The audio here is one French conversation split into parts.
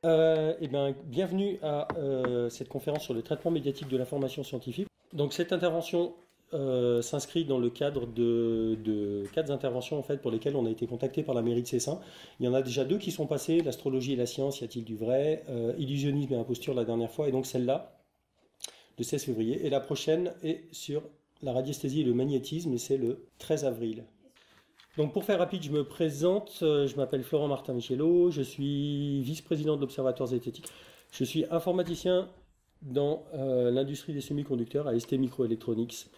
Bienvenue à cette conférence sur le traitement médiatique de l'information scientifique. Donc cette intervention s'inscrit dans le cadre de quatre interventions en fait pour lesquelles on a été contacté par la mairie de Cessin. Il y en a déjà deux qui sont passées, l'astrologie et la science, y a-t-il du vrai, illusionnisme et imposture la dernière fois, et donc celle-là, le 16 février, et la prochaine est sur la radiesthésie et le magnétisme, et c'est le 13 avril. Donc pour faire rapide, je me présente, je m'appelle Florent Martin Michelot, je suis vice-président de l'Observatoire zététique. Je suis informaticien dans l'industrie des semi-conducteurs à ST Microelectronics.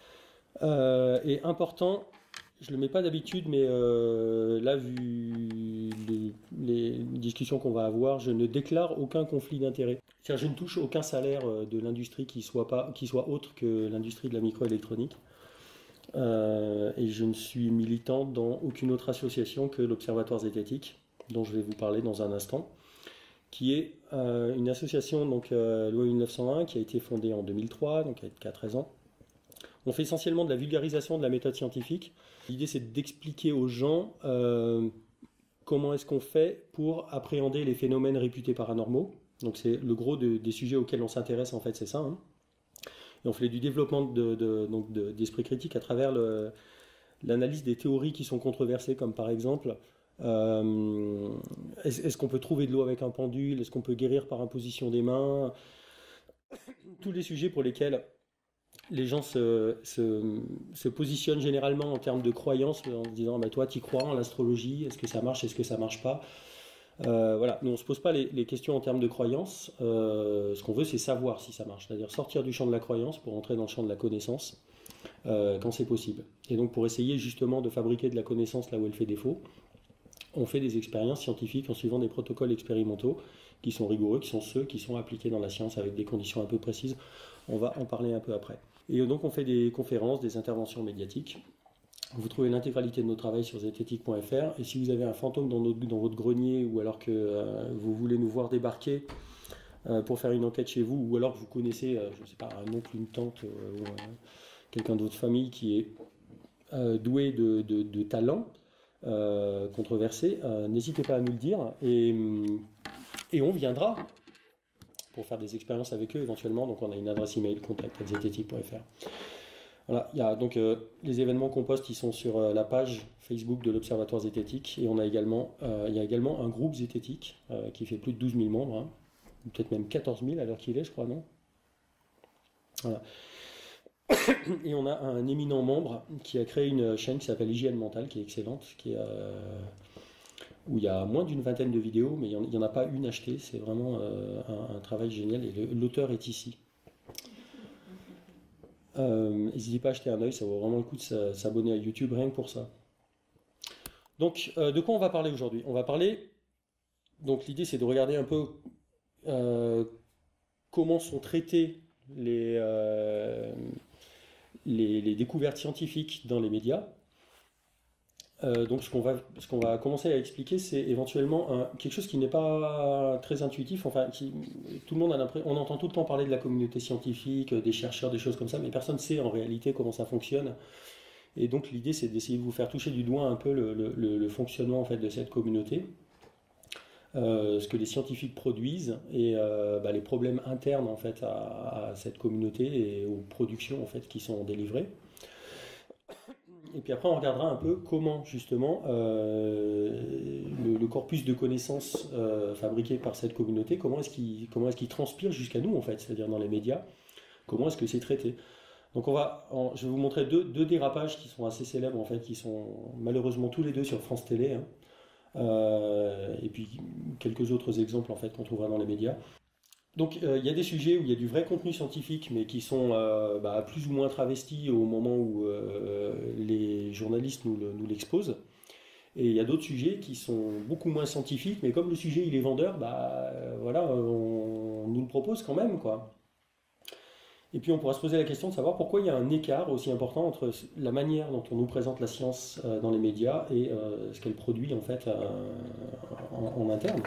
Et important, je ne le mets pas d'habitude, mais là, vu les discussions qu'on va avoir, je ne déclare aucun conflit d'intérêt. C'est-à-dire, je ne touche aucun salaire de l'industrie qui soit autre que l'industrie de la microélectronique. Et je ne suis militant dans aucune autre association que l'Observatoire zététique, dont je vais vous parler dans un instant, qui est une association, donc loi 1901, qui a été fondée en 2003, donc il y a 13 ans. On fait essentiellement de la vulgarisation de la méthode scientifique. L'idée, c'est d'expliquer aux gens comment est-ce qu'on fait pour appréhender les phénomènes réputés paranormaux. Donc c'est le gros des sujets auxquels on s'intéresse, en fait, c'est ça, hein. Et on fait du développement d'esprit critique à travers l'analyse des théories qui sont controversées, comme par exemple, est-ce qu'on peut trouver de l'eau avec un pendule, est-ce qu'on peut guérir par imposition des mains, tous les sujets pour lesquels les gens se positionnent généralement en termes de croyances, en se disant, bah, toi, tu crois en l'astrologie, est-ce que ça marche pas? Voilà, nous on se pose pas les questions en termes de croyance. Ce qu'on veut, c'est savoir si ça marche, c'est-à-dire sortir du champ de la croyance pour entrer dans le champ de la connaissance quand c'est possible. Et donc pour essayer justement de fabriquer de la connaissance là où elle fait défaut, on fait des expériences scientifiques en suivant des protocoles expérimentaux qui sont rigoureux, qui sont ceux qui sont appliqués dans la science avec des conditions un peu précises. On va en parler un peu après. Et donc on fait des conférences, des interventions médiatiques. Vous trouvez l'intégralité de nos travaux sur zététique.fr, et si vous avez un fantôme dans votre grenier, ou alors que vous voulez nous voir débarquer pour faire une enquête chez vous, ou alors que vous connaissez, je ne sais pas, un oncle, une tante, ou quelqu'un de votre famille qui est doué de talent controversé, n'hésitez pas à nous le dire, et on viendra pour faire des expériences avec eux éventuellement. Donc on a une adresse email, contact@zététique.fr. Voilà, il y a donc les événements qu'on poste, ils sont sur la page Facebook de l'Observatoire zététique, et il y a également un groupe zététique qui fait plus de 12 000 membres, hein, peut-être même 14 000 à l'heure qu'il est, je crois, non? Voilà. Et on a un éminent membre qui a créé une chaîne qui s'appelle Hygiène Mentale, qui est excellente, où il y a moins d'une vingtaine de vidéos, mais il n'y en a pas une achetée, c'est vraiment un travail génial, et l'auteur est ici. N'hésitez pas à jeter un œil, ça vaut vraiment le coup de s'abonner à YouTube rien que pour ça. Donc, de quoi on va parler aujourd'hui? On va parler, donc l'idée c'est de regarder un peu comment sont traitées les découvertes scientifiques dans les médias. Donc ce qu'on va commencer à expliquer, c'est éventuellement quelque chose qui n'est pas très intuitif. Enfin, tout le monde on entend tout le temps parler de la communauté scientifique, des chercheurs, des choses comme ça, mais personne ne sait en réalité comment ça fonctionne. Et donc l'idée, c'est d'essayer de vous faire toucher du doigt un peu le fonctionnement en fait de cette communauté, ce que les scientifiques produisent, et les problèmes internes en fait à cette communauté et aux productions en fait qui sont délivrées. Et puis après, on regardera un peu comment, justement, le corpus de connaissances fabriqué par cette communauté, comment est-ce qu'il transpire jusqu'à nous, en fait, c'est-à-dire dans les médias, comment est-ce que c'est traité. Donc je vais vous montrer deux dérapages qui sont assez célèbres, en fait, qui sont malheureusement tous les deux sur France Télé, hein. Et puis quelques autres exemples, en fait, qu'on trouvera dans les médias. Donc il y a des sujets où il y a du vrai contenu scientifique, mais qui sont plus ou moins travestis au moment où les journalistes nous l'exposent. Et il y a d'autres sujets qui sont beaucoup moins scientifiques, mais comme le sujet il est vendeur, voilà, on nous le propose quand même, quoi. Et puis on pourra se poser la question de savoir pourquoi il y a un écart aussi important entre la manière dont on nous présente la science dans les médias et ce qu'elle produit en fait en interne.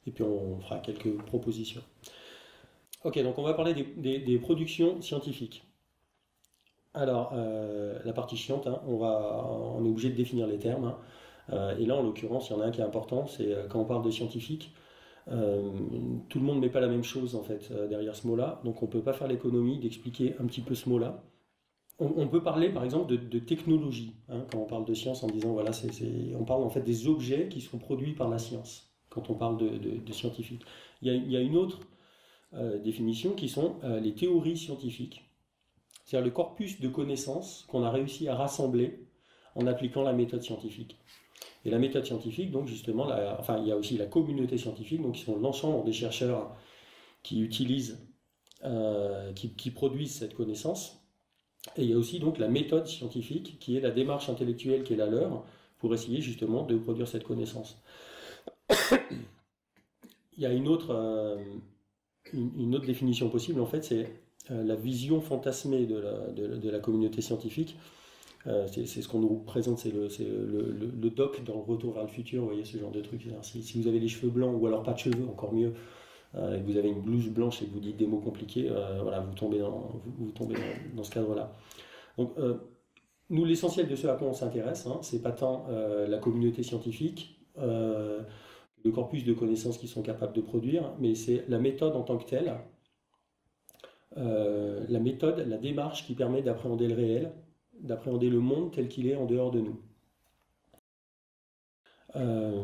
Et puis on fera quelques propositions. Ok, donc on va parler des productions scientifiques. Alors, la partie chiante, hein, on est obligé de définir les termes, hein. Et là, en l'occurrence, il y en a un qui est important, c'est quand on parle de scientifique, Euh, Tout le monde ne met pas la même chose en fait derrière ce mot-là, donc on ne peut pas faire l'économie d'expliquer un petit peu ce mot-là. On peut parler par exemple de technologie, hein, quand on parle de science en disant voilà, on parle en fait des objets qui sont produits par la science, quand on parle de scientifique. Il y a une autre définition qui sont les théories scientifiques, c'est-à-dire le corpus de connaissances qu'on a réussi à rassembler en appliquant la méthode scientifique. Et la méthode scientifique, donc justement, enfin, il y a aussi la communauté scientifique, donc qui sont l'ensemble des chercheurs qui utilisent, qui produisent cette connaissance. Et il y a aussi donc la méthode scientifique, qui est la démarche intellectuelle qui est la leur, pour essayer justement de produire cette connaissance. Il y a une autre définition possible, en fait, c'est la vision fantasmée de la communauté scientifique. C'est ce qu'on nous présente, c'est le doc dans le Retour vers le futur, vous voyez ce genre de truc. Si vous avez les cheveux blancs, ou alors pas de cheveux, encore mieux, et que vous avez une blouse blanche et que vous dites des mots compliqués, voilà, vous tombez dans ce cadre-là. Donc, nous, l'essentiel de ce à quoi on s'intéresse, hein, c'est pas tant la communauté scientifique, le corpus de connaissances qu'ils sont capables de produire, mais c'est la méthode en tant que telle, la méthode, la démarche qui permet d'appréhender le réel, d'appréhender le monde tel qu'il est en dehors de nous. Euh,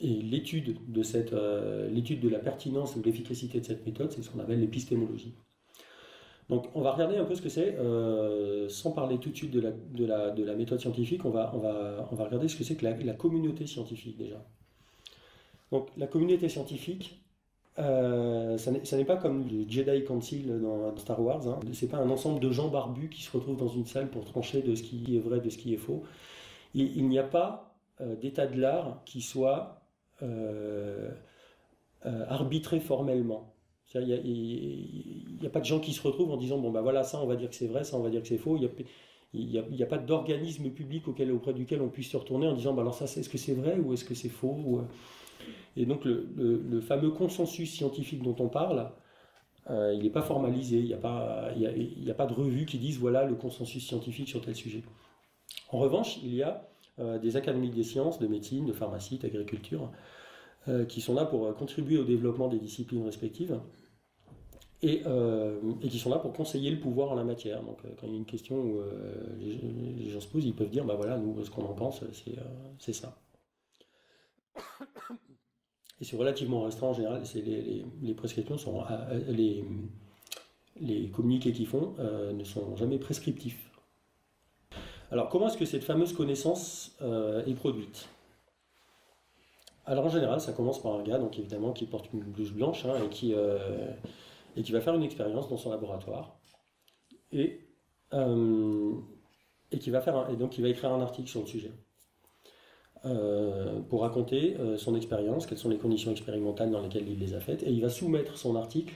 et l'étude de la pertinence ou de l'efficacité de cette méthode, c'est ce qu'on appelle l'épistémologie. Donc on va regarder un peu ce que c'est, sans parler tout de suite de la méthode scientifique, on va regarder ce que c'est que la communauté scientifique déjà. Donc la communauté scientifique, ça n'est pas comme le Jedi Council dans Star Wars, hein. C'est pas un ensemble de gens barbus qui se retrouvent dans une salle pour trancher de ce qui est vrai, de ce qui est faux. Il n'y a pas d'état de l'art qui soit arbitré formellement. Il n'y a pas de gens qui se retrouvent en disant bon ben voilà, ça on va dire que c'est vrai, ça on va dire que c'est faux. Il y a pas d'organisme public auprès duquel on puisse se retourner en disant bah alors ça est-ce que c'est vrai ou est-ce que c'est faux Et donc le fameux consensus scientifique dont on parle, il n'est pas formalisé, il n'y a pas de revue qui dise voilà le consensus scientifique sur tel sujet. En revanche, il y a des académies des sciences, de médecine, de pharmacie, d'agriculture, qui sont là pour contribuer au développement des disciplines respectives et qui sont là pour conseiller le pouvoir en la matière. Donc quand il y a une question où les gens se posent, ils peuvent dire bah voilà, nous ce qu'on en pense, c'est ça. Et c'est relativement restreint en général, les prescriptions sont les communiqués qu'ils font ne sont jamais prescriptifs. Alors comment est-ce que cette fameuse connaissance est produite? Alors en général, ça commence par un gars, donc évidemment, qui porte une blouse blanche, hein, et qui va faire une expérience dans son laboratoire et, et donc il va écrire un article sur le sujet pour raconter son expérience, quelles sont les conditions expérimentales dans lesquelles il les a faites, et il va soumettre son article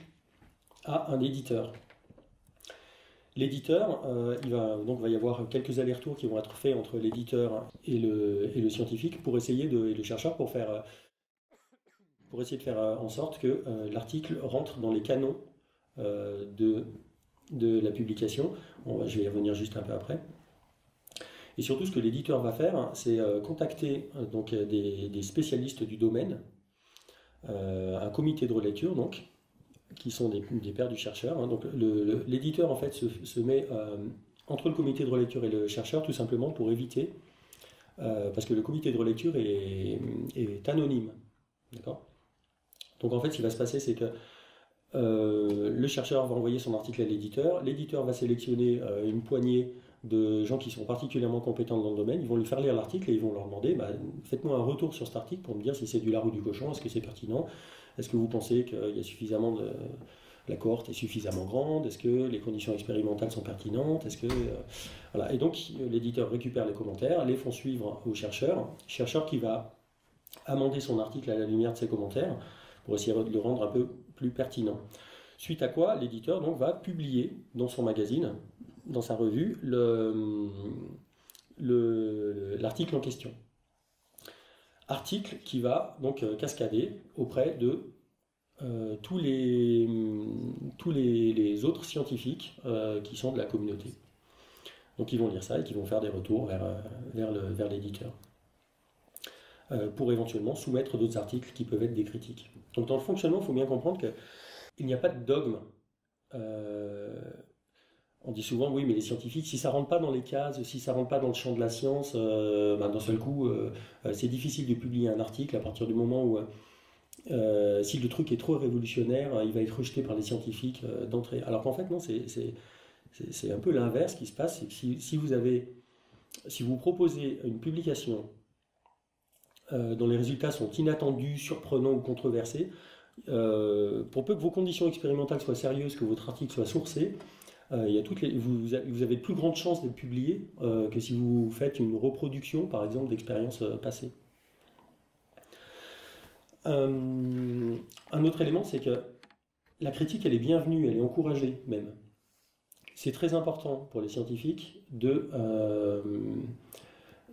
à un éditeur. L'éditeur, donc va y avoir quelques allers-retours qui vont être faits entre l'éditeur et le scientifique pour essayer et le chercheur pour essayer de faire en sorte que l'article rentre dans les canons de la publication. Je vais y revenir juste un peu après. Et surtout, ce que l'éditeur va faire, c'est contacter donc, des spécialistes du domaine, un comité de relecture, donc, qui sont des pairs du chercheur. Hein. Donc l'éditeur en fait se met entre le comité de relecture et le chercheur tout simplement pour éviter, parce que le comité de relecture est anonyme. D'accord ? Donc en fait ce qui va se passer c'est que le chercheur va envoyer son article à l'éditeur va sélectionner une poignée de gens qui sont particulièrement compétents dans le domaine, ils vont lui faire lire l'article et ils vont leur demander bah, faites-moi un retour sur cet article pour me dire si c'est du lard ou du cochon, est-ce que c'est pertinent, est-ce que vous pensez qu'il y a suffisamment de... la cohorte est suffisamment grande, est-ce que les conditions expérimentales sont pertinentes, est-ce que... voilà. Et donc l'éditeur récupère les commentaires, les font suivre au chercheur qui va amender son article à la lumière de ces commentaires pour essayer de le rendre un peu plus pertinent. Suite à quoi l'éditeur donc va publier dans son magazine, dans sa revue, l'article en question. Article qui va donc cascader auprès de tous les autres scientifiques qui sont de la communauté. Donc ils vont lire ça et qui vont faire des retours vers l'éditeur. pour éventuellement soumettre d'autres articles qui peuvent être des critiques. Donc dans le fonctionnement, il faut bien comprendre qu'il n'y a pas de dogme. Euh, on dit souvent, oui, mais les scientifiques, si ça rentre pas dans les cases, si ça rentre pas dans le champ de la science, d'un seul coup, c'est difficile de publier un article à partir du moment où, si le truc est trop révolutionnaire, il va être rejeté par les scientifiques d'entrée. Alors qu'en fait, non, c'est un peu l'inverse qui se passe. C'est que si vous proposez une publication dont les résultats sont inattendus, surprenants ou controversés, pour peu que vos conditions expérimentales soient sérieuses, que votre article soit sourcé, il y a vous avez de plus grandes chances d'être publié que si vous faites une reproduction, par exemple, d'expériences passées. Un autre élément, c'est que la critique, elle est bienvenue, elle est encouragée même. C'est très important pour les scientifiques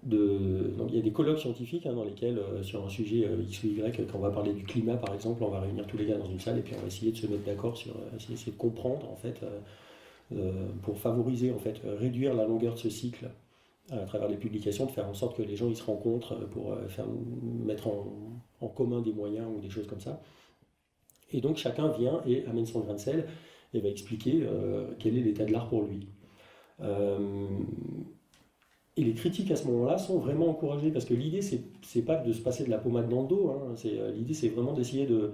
donc il y a des colloques scientifiques dans lesquels, sur un sujet X ou Y, quand on va parler du climat par exemple, on va réunir tous les gars dans une salle et puis on va essayer de se mettre d'accord sur essayer de comprendre en fait, pour favoriser en fait, réduire la longueur de ce cycle à travers les publications, de faire en sorte que les gens ils se rencontrent pour mettre en commun des moyens ou des choses comme ça. Et donc chacun vient et amène son grain de sel et va expliquer quel est l'état de l'art pour lui. Et les critiques à ce moment-là sont vraiment encouragées parce que l'idée c'est pas de se passer de la pommade dans le dos, hein. L'idée c'est vraiment d'essayer de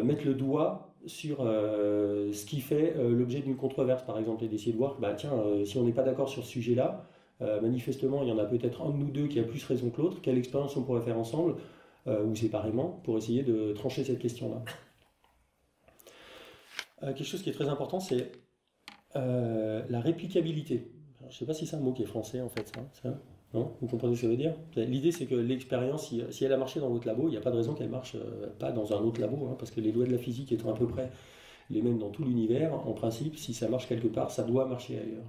mettre le doigt sur ce qui fait l'objet d'une controverse par exemple et d'essayer de voir bah tiens si on n'est pas d'accord sur ce sujet-là, manifestement il y en a peut-être un de nous deux qui a plus raison que l'autre, quelle expérience on pourrait faire ensemble ou séparément pour essayer de trancher cette question-là. Quelque chose qui est très important c'est la réplicabilité. Alors, je ne sais pas si c'est un mot qui est français en fait, ça. Non? Vous comprenez ce que ça veut dire? L'idée c'est que l'expérience, si elle a marché dans votre labo, il n'y a pas de raison qu'elle ne marche pas dans un autre labo, hein, parce que les lois de la physique étant à peu près les mêmes dans tout l'univers, en principe, si ça marche quelque part, ça doit marcher ailleurs.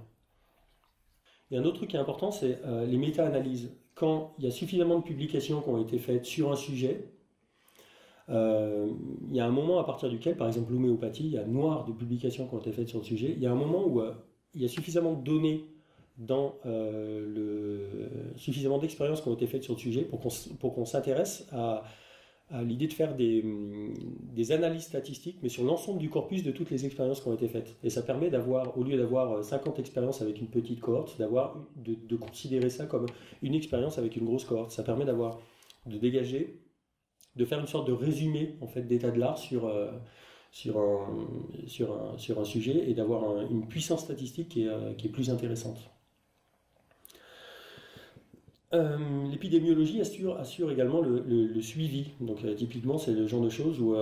Et un autre truc qui est important, c'est les méta-analyses. Quand il y a suffisamment de publications qui ont été faites sur un sujet, il y a un moment à partir duquel, par exemple l'homéopathie, il y a noir de publications qui ont été faites sur le sujet, il y a un moment où il y a suffisamment de données suffisamment d'expériences qui ont été faites sur le sujet pour qu'on s'intéresse à l'idée de faire des analyses statistiques, mais sur l'ensemble du corpus de toutes les expériences qui ont été faites. Et ça permet d'avoir, au lieu d'avoir 50 expériences avec une petite cohorte, de considérer ça comme une expérience avec une grosse cohorte. Ça permet de dégager, de faire une sorte de résumé en fait, d'état de l'art sur un sujet et d'avoir une puissance statistique qui est plus intéressante. L'épidémiologie assure également le suivi. Donc typiquement, c'est le genre de choses où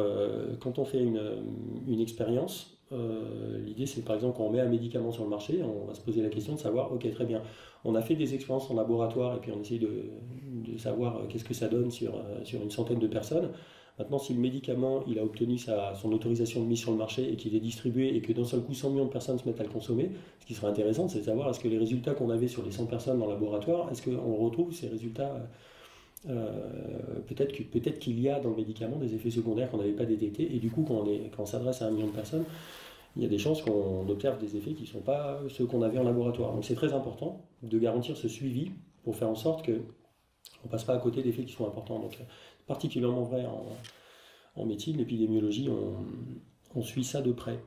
quand on fait une expérience, l'idée c'est par exemple quand on met un médicament sur le marché, on va se poser la question de savoir, ok très bien, on a fait des expériences en laboratoire et puis on essaye de savoir qu'est-ce que ça donne sur une centaine de personnes. Maintenant, si le médicament il a obtenu son autorisation de mise sur le marché et qu'il est distribué et que d'un seul coup 100 millions de personnes se mettent à le consommer, ce qui serait intéressant, c'est de savoir est-ce que les résultats qu'on avait sur les 100 personnes dans le laboratoire, est-ce qu'on retrouve ces résultats peut-être qu'il y a dans le médicament des effets secondaires qu'on n'avait pas détectés et du coup quand on s'adresse à 1 million de personnes, il y a des chances qu'on observe des effets qui ne sont pas ceux qu'on avait en laboratoire. Donc c'est très important de garantir ce suivi pour faire en sorte qu'on ne passe pas à côté d'effets qui sont importants. Donc, particulièrement vrai en médecine, l'épidémiologie, on suit ça de près.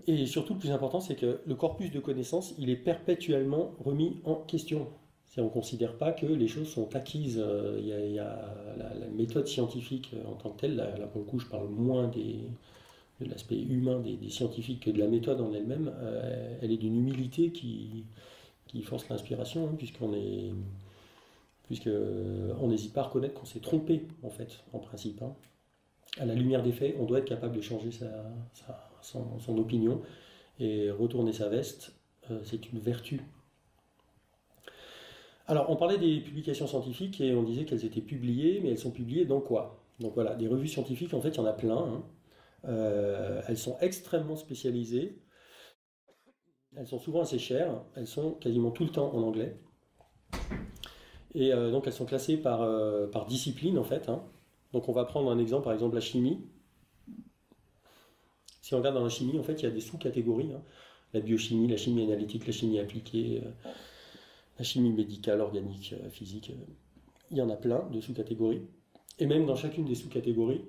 Et surtout, le plus important, c'est que le corpus de connaissances, il est perpétuellement remis en question. On ne considère pas que les choses sont acquises. Il y a la méthode scientifique en tant que telle, là pour le coup, je parle moins de l'aspect humain des scientifiques que de la méthode en elle-même. Elle est d'une humilité qui force l'inspiration, hein, puisqu'on n'hésite pas à reconnaître qu'on s'est trompé, en fait, en principe. Hein. À la lumière des faits, on doit être capable de changer son opinion et retourner sa veste, c'est une vertu. Alors, on parlait des publications scientifiques et on disait qu'elles étaient publiées, mais elles sont publiées dans quoi? Donc voilà, des revues scientifiques, en fait, il y en a plein. Hein. Elles sont extrêmement spécialisées. Elles sont souvent assez chères. Elles sont quasiment tout le temps en anglais. Et donc elles sont classées par discipline en fait. Hein. Donc on va prendre un exemple, par exemple la chimie. Si on regarde dans la chimie, en fait, il y a des sous-catégories. Hein. La biochimie, la chimie analytique, la chimie appliquée, la chimie médicale, organique, physique, il y en a plein de sous-catégories. Et même dans chacune des sous-catégories,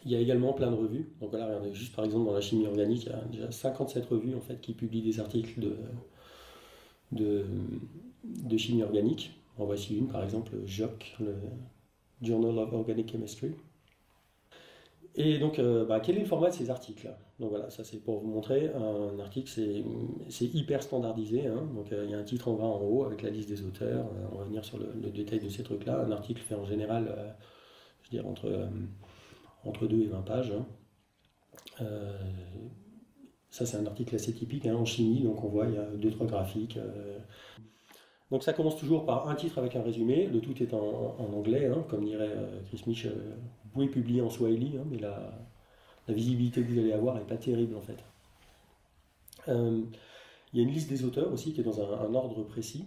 il y a également plein de revues. Donc voilà, regardez, juste par exemple dans la chimie organique, il y a déjà 57 revues en fait, qui publient des articles de, de chimie organique. En voici une par exemple, JOC, le Journal of Organic Chemistry. Et donc, quel est le format de ces articles? Donc voilà, ça c'est pour vous montrer. Un article, c'est hyper standardisé, hein. Donc il y a un titre en gras en haut avec la liste des auteurs. On va venir sur le détail de ces trucs-là. Un article fait en général, je veux dire, entre 2 et 20 pages, hein. Euh, Ça c'est un article assez typique, hein, en chimie. Donc on voit, il y a 2-3 graphiques. Donc ça commence toujours par un titre avec un résumé. Le tout est en anglais, hein, comme dirait Chris Mich. Vous pouvez publier en Swahili, hein, mais la visibilité que vous allez avoir n'est pas terrible en fait. Il y a une liste des auteurs aussi qui est dans un ordre précis,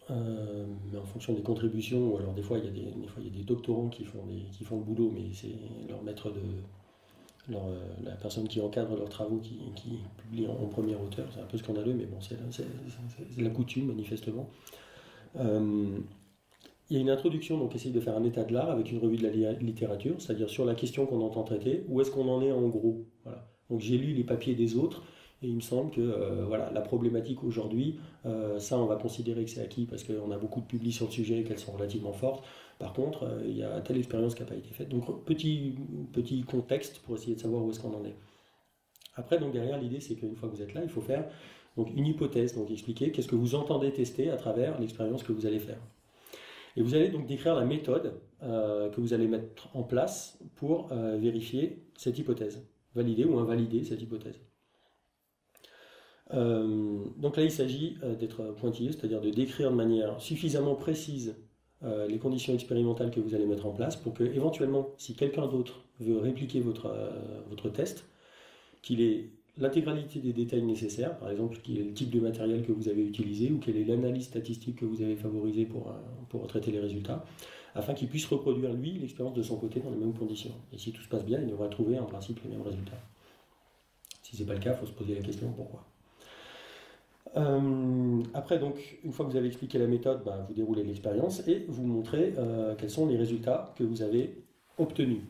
mais en fonction des contributions, ou alors des fois il y a des doctorants qui font le boulot, mais c'est leur maître la personne qui encadre leurs travaux qui publie en premier auteur. C'est un peu scandaleux, mais bon, c'est la coutume manifestement. Il y a une introduction, donc essaye de faire un état de l'art avec une revue de la littérature, c'est-à-dire sur la question qu'on entend traiter, où est-ce qu'on en est en gros. Voilà. Donc j'ai lu les papiers des autres, et il me semble que voilà, la problématique aujourd'hui, ça on va considérer que c'est acquis parce qu'on a beaucoup de publis sur le sujet et qu'elles sont relativement fortes. Par contre, il y a telle expérience qui n'a pas été faite. Donc petit contexte pour essayer de savoir où est-ce qu'on en est. Après, donc derrière, l'idée c'est qu'une fois que vous êtes là, il faut faire donc, une hypothèse, donc expliquer qu'est-ce que vous entendez tester à travers l'expérience que vous allez faire. Et vous allez donc décrire la méthode que vous allez mettre en place pour vérifier cette hypothèse, valider ou invalider cette hypothèse. Donc là, il s'agit d'être pointilleux, c'est-à-dire de décrire de manière suffisamment précise les conditions expérimentales que vous allez mettre en place pour que, éventuellement, si quelqu'un d'autre veut répliquer votre test, qu'il ait l'intégralité des détails nécessaires, par exemple, quel est le type de matériel que vous avez utilisé ou quelle est l'analyse statistique que vous avez favorisée pour traiter les résultats, afin qu'il puisse reproduire, lui, l'expérience de son côté dans les mêmes conditions. Et si tout se passe bien, il devra trouver en principe les mêmes résultats. Si ce n'est pas le cas, il faut se poser la question pourquoi. Après, donc, une fois que vous avez expliqué la méthode, vous déroulez l'expérience et vous montrez quels sont les résultats que vous avez obtenus.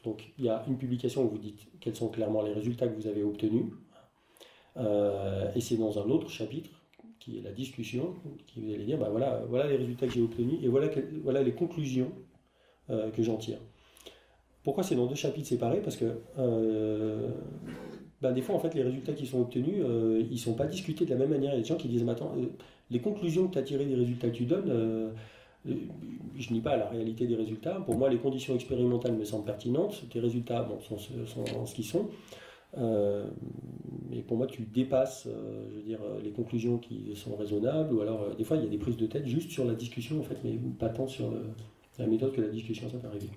Donc, il y a une publication où vous dites quels sont clairement les résultats que vous avez obtenus. Et c'est dans un autre chapitre, qui est la discussion, qui vous allez dire, voilà les résultats que j'ai obtenus et voilà les conclusions que j'en tire. Pourquoi c'est dans 2 chapitres séparés? Parce que des fois, en fait, les résultats qui sont obtenus, ils ne sont pas discutés de la même manière. Il y a des gens qui disent, mais attends, les conclusions que tu as tirées des résultats que tu donnes, je nie pas la réalité des résultats. Pour moi, les conditions expérimentales me semblent pertinentes. Tes résultats sont ce qu'ils sont. Mais pour moi, tu dépasses je veux dire, les conclusions qui sont raisonnables. Ou alors, des fois, il y a des prises de tête juste sur la discussion, en fait, mais pas tant sur la méthode que la discussion, ça peut arriver.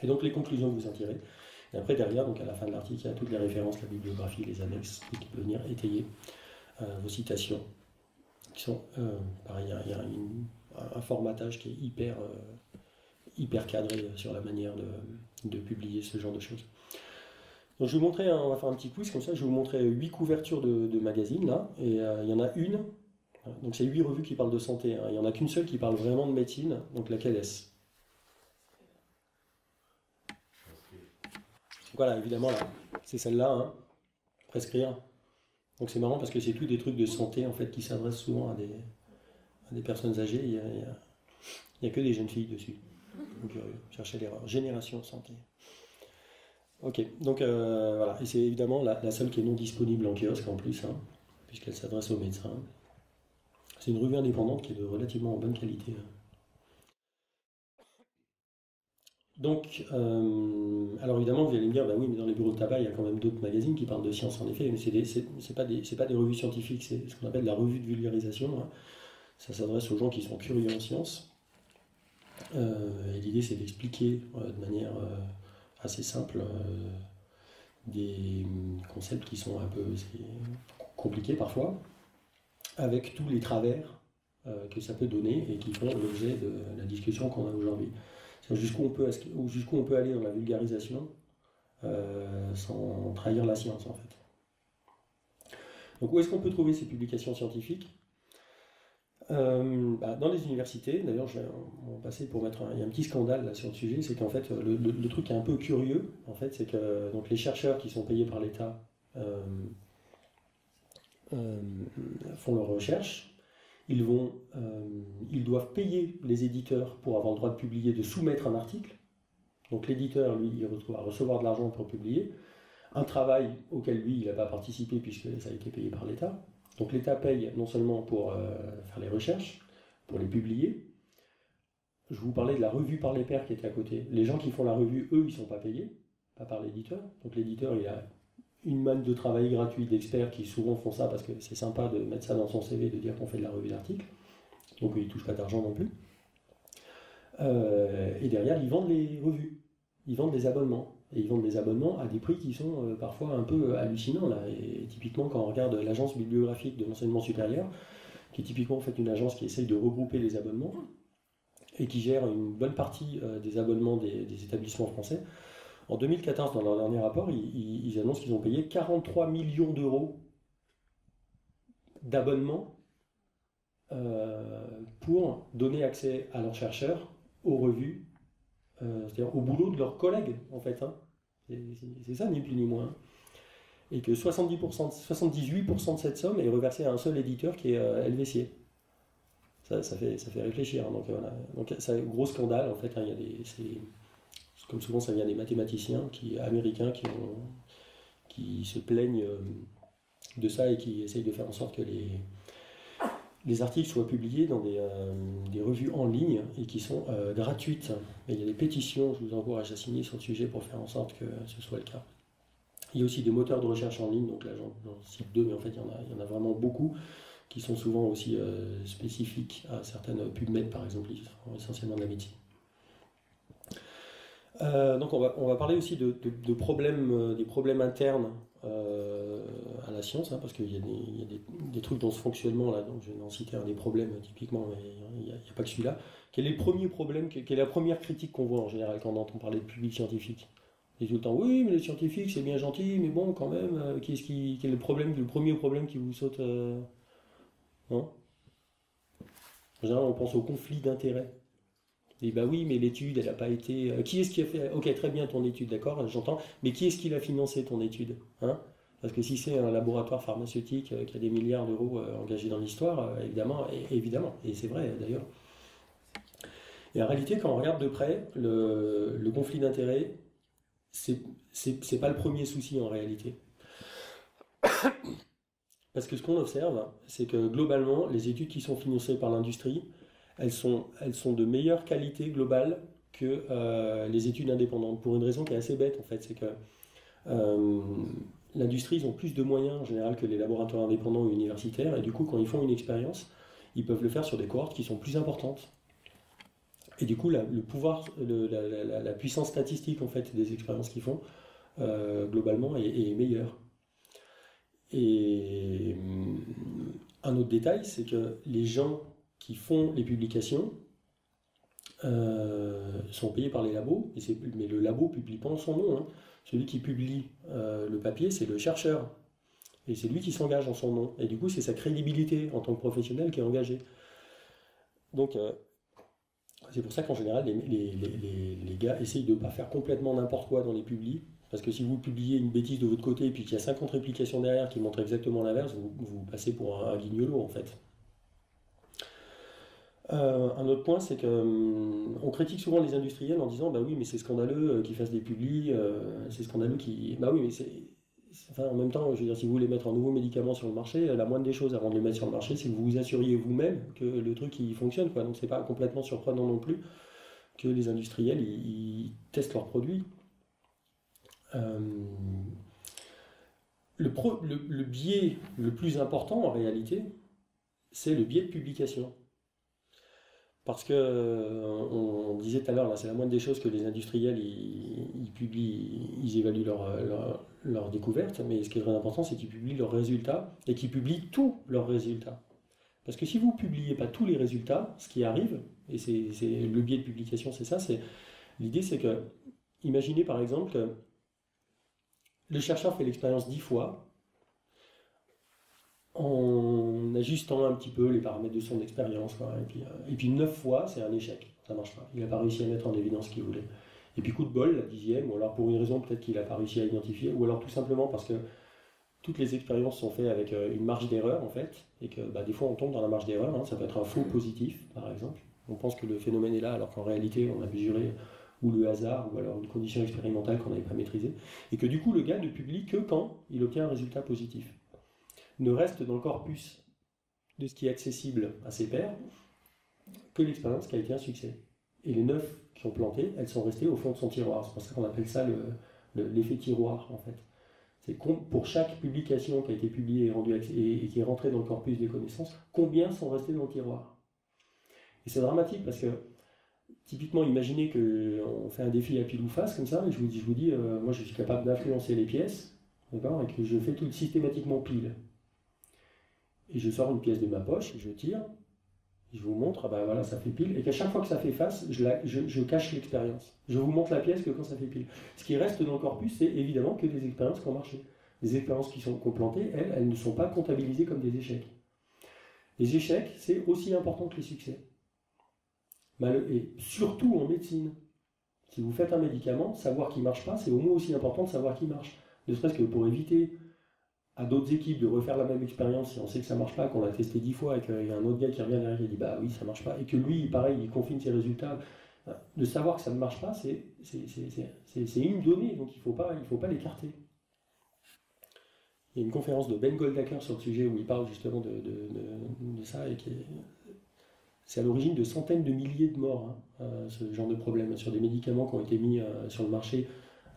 Et donc, les conclusions que vous en tirez. Et après, derrière, donc à la fin de l'article, il y a toutes les références, la bibliographie, les annexes, qui peuvent venir étayer vos citations, qui sont, pareil, il y a un formatage qui est hyper cadré sur la manière de publier ce genre de choses. Donc je vais vous montrer, on va faire un petit quiz comme ça, je vais vous montrer 8 couvertures de magazines, là, et il y en a une, donc c'est 8 revues qui parlent de santé, hein. Il n'y en a qu'une seule qui parle vraiment de médecine, donc laquelle est-ce? Voilà, évidemment, là, c'est celle-là, hein, prescrire. Donc c'est marrant parce que c'est tout des trucs de santé en fait qui s'adressent souvent à des personnes âgées. Il y a que des jeunes filles dessus. Donc cherchez l'erreur. Génération santé. Ok, donc voilà. Et c'est évidemment la seule qui est non disponible en kiosque en plus, hein, puisqu'elle s'adresse aux médecins. C'est une revue indépendante qui est de relativement bonne qualité. Donc, alors évidemment, vous allez me dire, oui, mais dans les bureaux de tabac, il y a quand même d'autres magazines qui parlent de science en effet, mais c'est pas des revues scientifiques, c'est ce qu'on appelle la revue de vulgarisation, hein. Ça s'adresse aux gens qui sont curieux en sciences. Et l'idée, c'est d'expliquer de manière assez simple des concepts qui sont un peu compliqués parfois, avec tous les travers que ça peut donner et qui font l'objet de la discussion qu'on a aujourd'hui. Jusqu'où on peut aller dans la vulgarisation sans trahir la science en fait. Donc où est-ce qu'on peut trouver ces publications scientifiques? Dans les universités, d'ailleurs, on va passer pour mettre il y a un petit scandale là, sur le sujet, c'est qu'en fait, le truc qui est un peu curieux, en fait, c'est que donc, les chercheurs qui sont payés par l'État euh, euh, font leurs recherches, ils doivent payer les éditeurs pour avoir le droit de publier, de soumettre un article. Donc l'éditeur, lui, il va recevoir de l'argent pour publier, un travail auquel lui, il n'a pas participé puisque ça a été payé par l'État. Donc l'État paye non seulement pour faire les recherches, pour les publier. Je vous parlais de la revue par les pairs qui était à côté. Les gens qui font la revue, eux, ils ne sont pas payés, pas par l'éditeur. Donc l'éditeur, il a une manne de travail gratuit d'experts qui souvent font ça parce que c'est sympa de mettre ça dans son CV, de dire qu'on fait de la revue d'articles. Donc ils ne touchent pas d'argent non plus. Et derrière, ils vendent les revues. Ils vendent des abonnements. Et ils vendent des abonnements à des prix qui sont parfois un peu hallucinants. Là. Et typiquement, quand on regarde l'agence bibliographique de l'enseignement supérieur, qui est typiquement en fait, une agence qui essaye de regrouper les abonnements et qui gère une bonne partie des abonnements des établissements français, en 2014, dans leur dernier rapport, ils annoncent qu'ils ont payé 43 millions d'euros d'abonnements pour donner accès à leurs chercheurs aux revues, c'est-à-dire au boulot de leurs collègues, en fait. Hein. C'est ça, ni plus ni moins. Et que 70%, 78% de cette somme est reversée à un seul éditeur qui est Helvétier. Ça fait réfléchir. Hein. Donc, voilà. Donc, c'est un gros scandale, en fait. Hein. Comme souvent, ça vient des mathématiciens américains qui se plaignent de ça et qui essayent de faire en sorte que les articles soient publiés dans des revues en ligne et qui sont gratuites. Et il y a des pétitions, je vous encourage à signer sur le sujet pour faire en sorte que ce soit le cas. Il y a aussi des moteurs de recherche en ligne, donc là j'en cite deux, mais en fait il y en a vraiment beaucoup qui sont souvent aussi spécifiques à certaines PubMed par exemple, qui sont essentiellement de la médecine. Donc on va parler aussi de problèmes, des problèmes internes à la science, hein, parce qu'il y a des trucs dans ce fonctionnement là, donc je vais en citer un des problèmes typiquement, mais il n'y a pas que celui-là. Quel est le premier problème, quelle est la première critique qu'on voit en général quand on entend parler de public scientifique? Et tout le temps, oui, mais les scientifiques c'est bien gentil, mais bon, quand même, quel est le problème, le premier problème qui vous saute non. En général, on pense au conflit d'intérêts. Et bah oui, mais l'étude, elle n'a pas été. Qui est-ce qui a fait. Ok, très bien ton étude, d'accord, j'entends. Mais qui est-ce qui l'a financé ton étude, hein? Parce que si c'est un laboratoire pharmaceutique qui a des milliards d'euros engagés dans l'histoire, évidemment, et c'est vrai d'ailleurs. Et en réalité, quand on regarde de près, le conflit d'intérêts, c'est pas le premier souci en réalité. Parce que ce qu'on observe, c'est que globalement, les études qui sont financées par l'industrie, elles sont de meilleure qualité globale que les études indépendantes, pour une raison qui est assez bête en fait, c'est que euh, l'industrie, ils ont plus de moyens en général que les laboratoires indépendants ou universitaires, et du coup, quand ils font une expérience, ils peuvent le faire sur des cohortes qui sont plus importantes. Et du coup, le pouvoir, la puissance statistique en fait des expériences qu'ils font, globalement, est meilleure. Et un autre détail, c'est que les gens qui font les publications sont payés par les labos, mais le labo publie pas en son nom. Hein. Celui qui publie le papier, c'est le chercheur. Et c'est lui qui s'engage en son nom. Et du coup, c'est sa crédibilité en tant que professionnel qui est engagée. Donc, c'est pour ça qu'en général, les gars essayent de ne pas faire complètement n'importe quoi dans les publis. Parce que si vous publiez une bêtise de votre côté et puis qu'il y a 50 réplications derrière qui montrent exactement l'inverse, vous passez pour un guignolo en fait. Un autre point, c'est qu'on critique souvent les industriels en disant bah oui, mais c'est scandaleux qu'ils fassent des publis, c'est scandaleux qu'ils. Bah oui, mais enfin, en même temps, je veux dire, si vous voulez mettre un nouveau médicament sur le marché, la moindre des choses avant de le mettre sur le marché, c'est que vous vous assuriez vous-même que le truc il fonctionne, quoi. Donc c'est pas complètement surprenant non plus que les industriels ils testent leurs produits. Euh, le biais le plus important en réalité, c'est le biais de publication. Parce que, on disait tout à l'heure, là, c'est la moindre des choses que les industriels, ils publient, ils évaluent leurs découvertes, mais ce qui est très important, c'est qu'ils publient leurs résultats et qu'ils publient tous leurs résultats. Parce que si vous ne publiez pas tous les résultats, ce qui arrive, et c'est le biais de publication, c'est ça, l'idée c'est que, imaginez par exemple que le chercheur fait l'expérience 10 fois, en ajustant un petit peu les paramètres de son expérience, quoi. Et puis 9 fois, c'est un échec, ça marche pas. Il n'a pas réussi à mettre en évidence ce qu'il voulait. Et puis coup de bol, la 10e, ou alors pour une raison peut-être qu'il n'a pas réussi à identifier, ou alors tout simplement parce que toutes les expériences sont faites avec une marge d'erreur en fait, et que bah, des fois on tombe dans la marge d'erreur, hein. Ça peut être un faux positif par exemple. On pense que le phénomène est là alors qu'en réalité on a mesuré ou le hasard ou alors une condition expérimentale qu'on n'avait pas maîtrisée, et que du coup le gars ne publie que quand il obtient un résultat positif. Ne reste dans le corpus de ce qui est accessible à ses pairs que l'expérience qui a été un succès. Et les 9 qui ont planté, elles sont restées au fond de son tiroir. C'est pour ça qu'on appelle ça l'effet tiroir en fait. C'est pour chaque publication qui a été publiée et, rendue, et qui est rentrée dans le corpus des connaissances, combien sont restés dans le tiroir. Et c'est dramatique parce que, typiquement, imaginez qu'on fait un défi à pile ou face comme ça, et je vous dis moi je suis capable d'influencer les pièces, d'accord, et que je fais tout systématiquement pile. Et je sors une pièce de ma poche, et je tire, et je vous montre, ah ben voilà, ça fait pile, et qu'à chaque fois que ça fait face, je cache l'expérience. Je vous montre la pièce que quand ça fait pile. Ce qui reste dans le corpus, c'est évidemment que des expériences qui ont marché. Les expériences qui sont plantées, elles ne sont pas comptabilisées comme des échecs. Les échecs, c'est aussi important que les succès. Et surtout en médecine. Si vous faites un médicament, savoir qu'il ne marche pas, c'est au moins aussi important de savoir qu'il marche. Ne serait-ce que pour éviter à d'autres équipes de refaire la même expérience si on sait que ça ne marche pas, qu'on l'a testé 10 fois et qu'il y a un autre gars qui revient derrière et dit bah oui ça ne marche pas, et que lui pareil il confine ses résultats, de savoir que ça ne marche pas c'est une donnée, donc il faut pas l'écarter. Il y a une conférence de Ben Goldacre sur le sujet où il parle justement de ça, et c'est à l'origine de centaines de milliers de morts, hein, ce genre de problème, sur des médicaments qui ont été mis sur le marché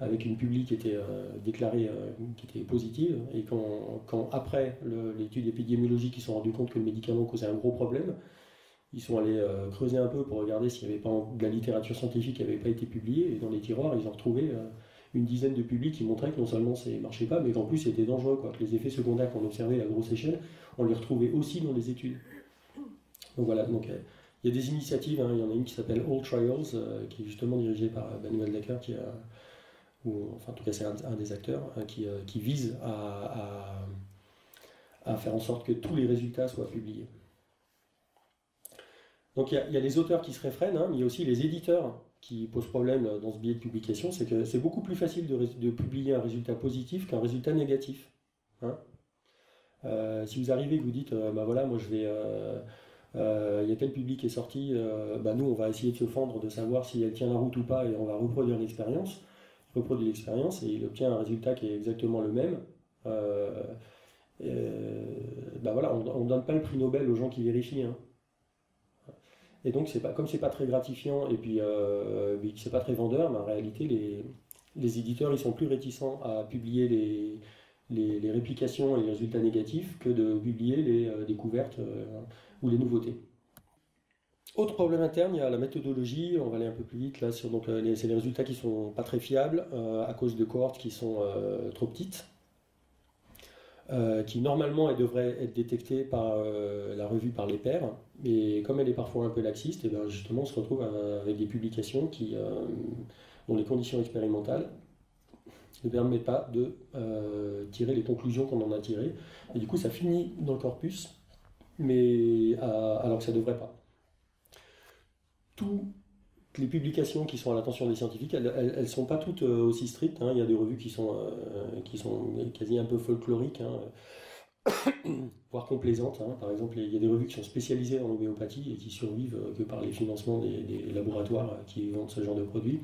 avec une publi qui était déclarée qui était positive, et quand après l'étude épidémiologique ils se sont rendus compte que le médicament causait un gros problème, ils sont allés creuser un peu pour regarder s'il n'y avait pas de la littérature scientifique qui n'avait pas été publiée, et dans les tiroirs ils ont retrouvé une dizaine de publis qui montraient que non seulement ça ne marchait pas, mais qu'en plus c'était dangereux, quoi, que les effets secondaires qu'on observait à grosse échelle, on les retrouvait aussi dans les études. Donc voilà, donc il y a des initiatives, hein, il y en a une qui s'appelle All Trials, qui est justement dirigée par Ben Goldacre, enfin en tout cas c'est un des acteurs, hein, qui vise à faire en sorte que tous les résultats soient publiés. Donc il y a les auteurs qui se réfrènent, hein, mais il y a aussi les éditeurs qui posent problème dans ce biais de publication. C'est que c'est beaucoup plus facile de publier un résultat positif qu'un résultat négatif, hein. Si vous arrivez et que vous dites bah voilà, moi je vais il y a tel public qui est sorti, bah nous on va essayer de se fendre, de savoir si elle tient la route ou pas, et on va reproduire l'expérience, et il obtient un résultat qui est exactement le même. Bah voilà, on ne donne pas le prix Nobel aux gens qui vérifient, hein. Et donc comme c'est pas très gratifiant, et puis c'est pas très vendeur, mais en réalité les éditeurs ils sont plus réticents à publier les réplications et les résultats négatifs que de publier les découvertes ou les nouveautés. Autre problème interne, il y a la méthodologie, on va aller un peu plus vite là, c'est les résultats qui sont pas très fiables à cause de cohortes qui sont trop petites, qui normalement elle devrait être détectée par la revue par les pairs, mais comme elle est parfois un peu laxiste, et bien justement on se retrouve avec des publications dont les conditions expérimentales ne permettent pas de tirer les conclusions qu'on en a tirées, et du coup ça finit dans le corpus, mais alors que ça ne devrait pas. Toutes les publications qui sont à l'attention des scientifiques, elles ne sont pas toutes aussi strictes, hein. Il y a des revues qui sont quasi un peu folkloriques, hein, voire complaisantes, hein. Par exemple, il y a des revues qui sont spécialisées en homéopathie et qui survivent que par les financements des laboratoires qui vendent ce genre de produits,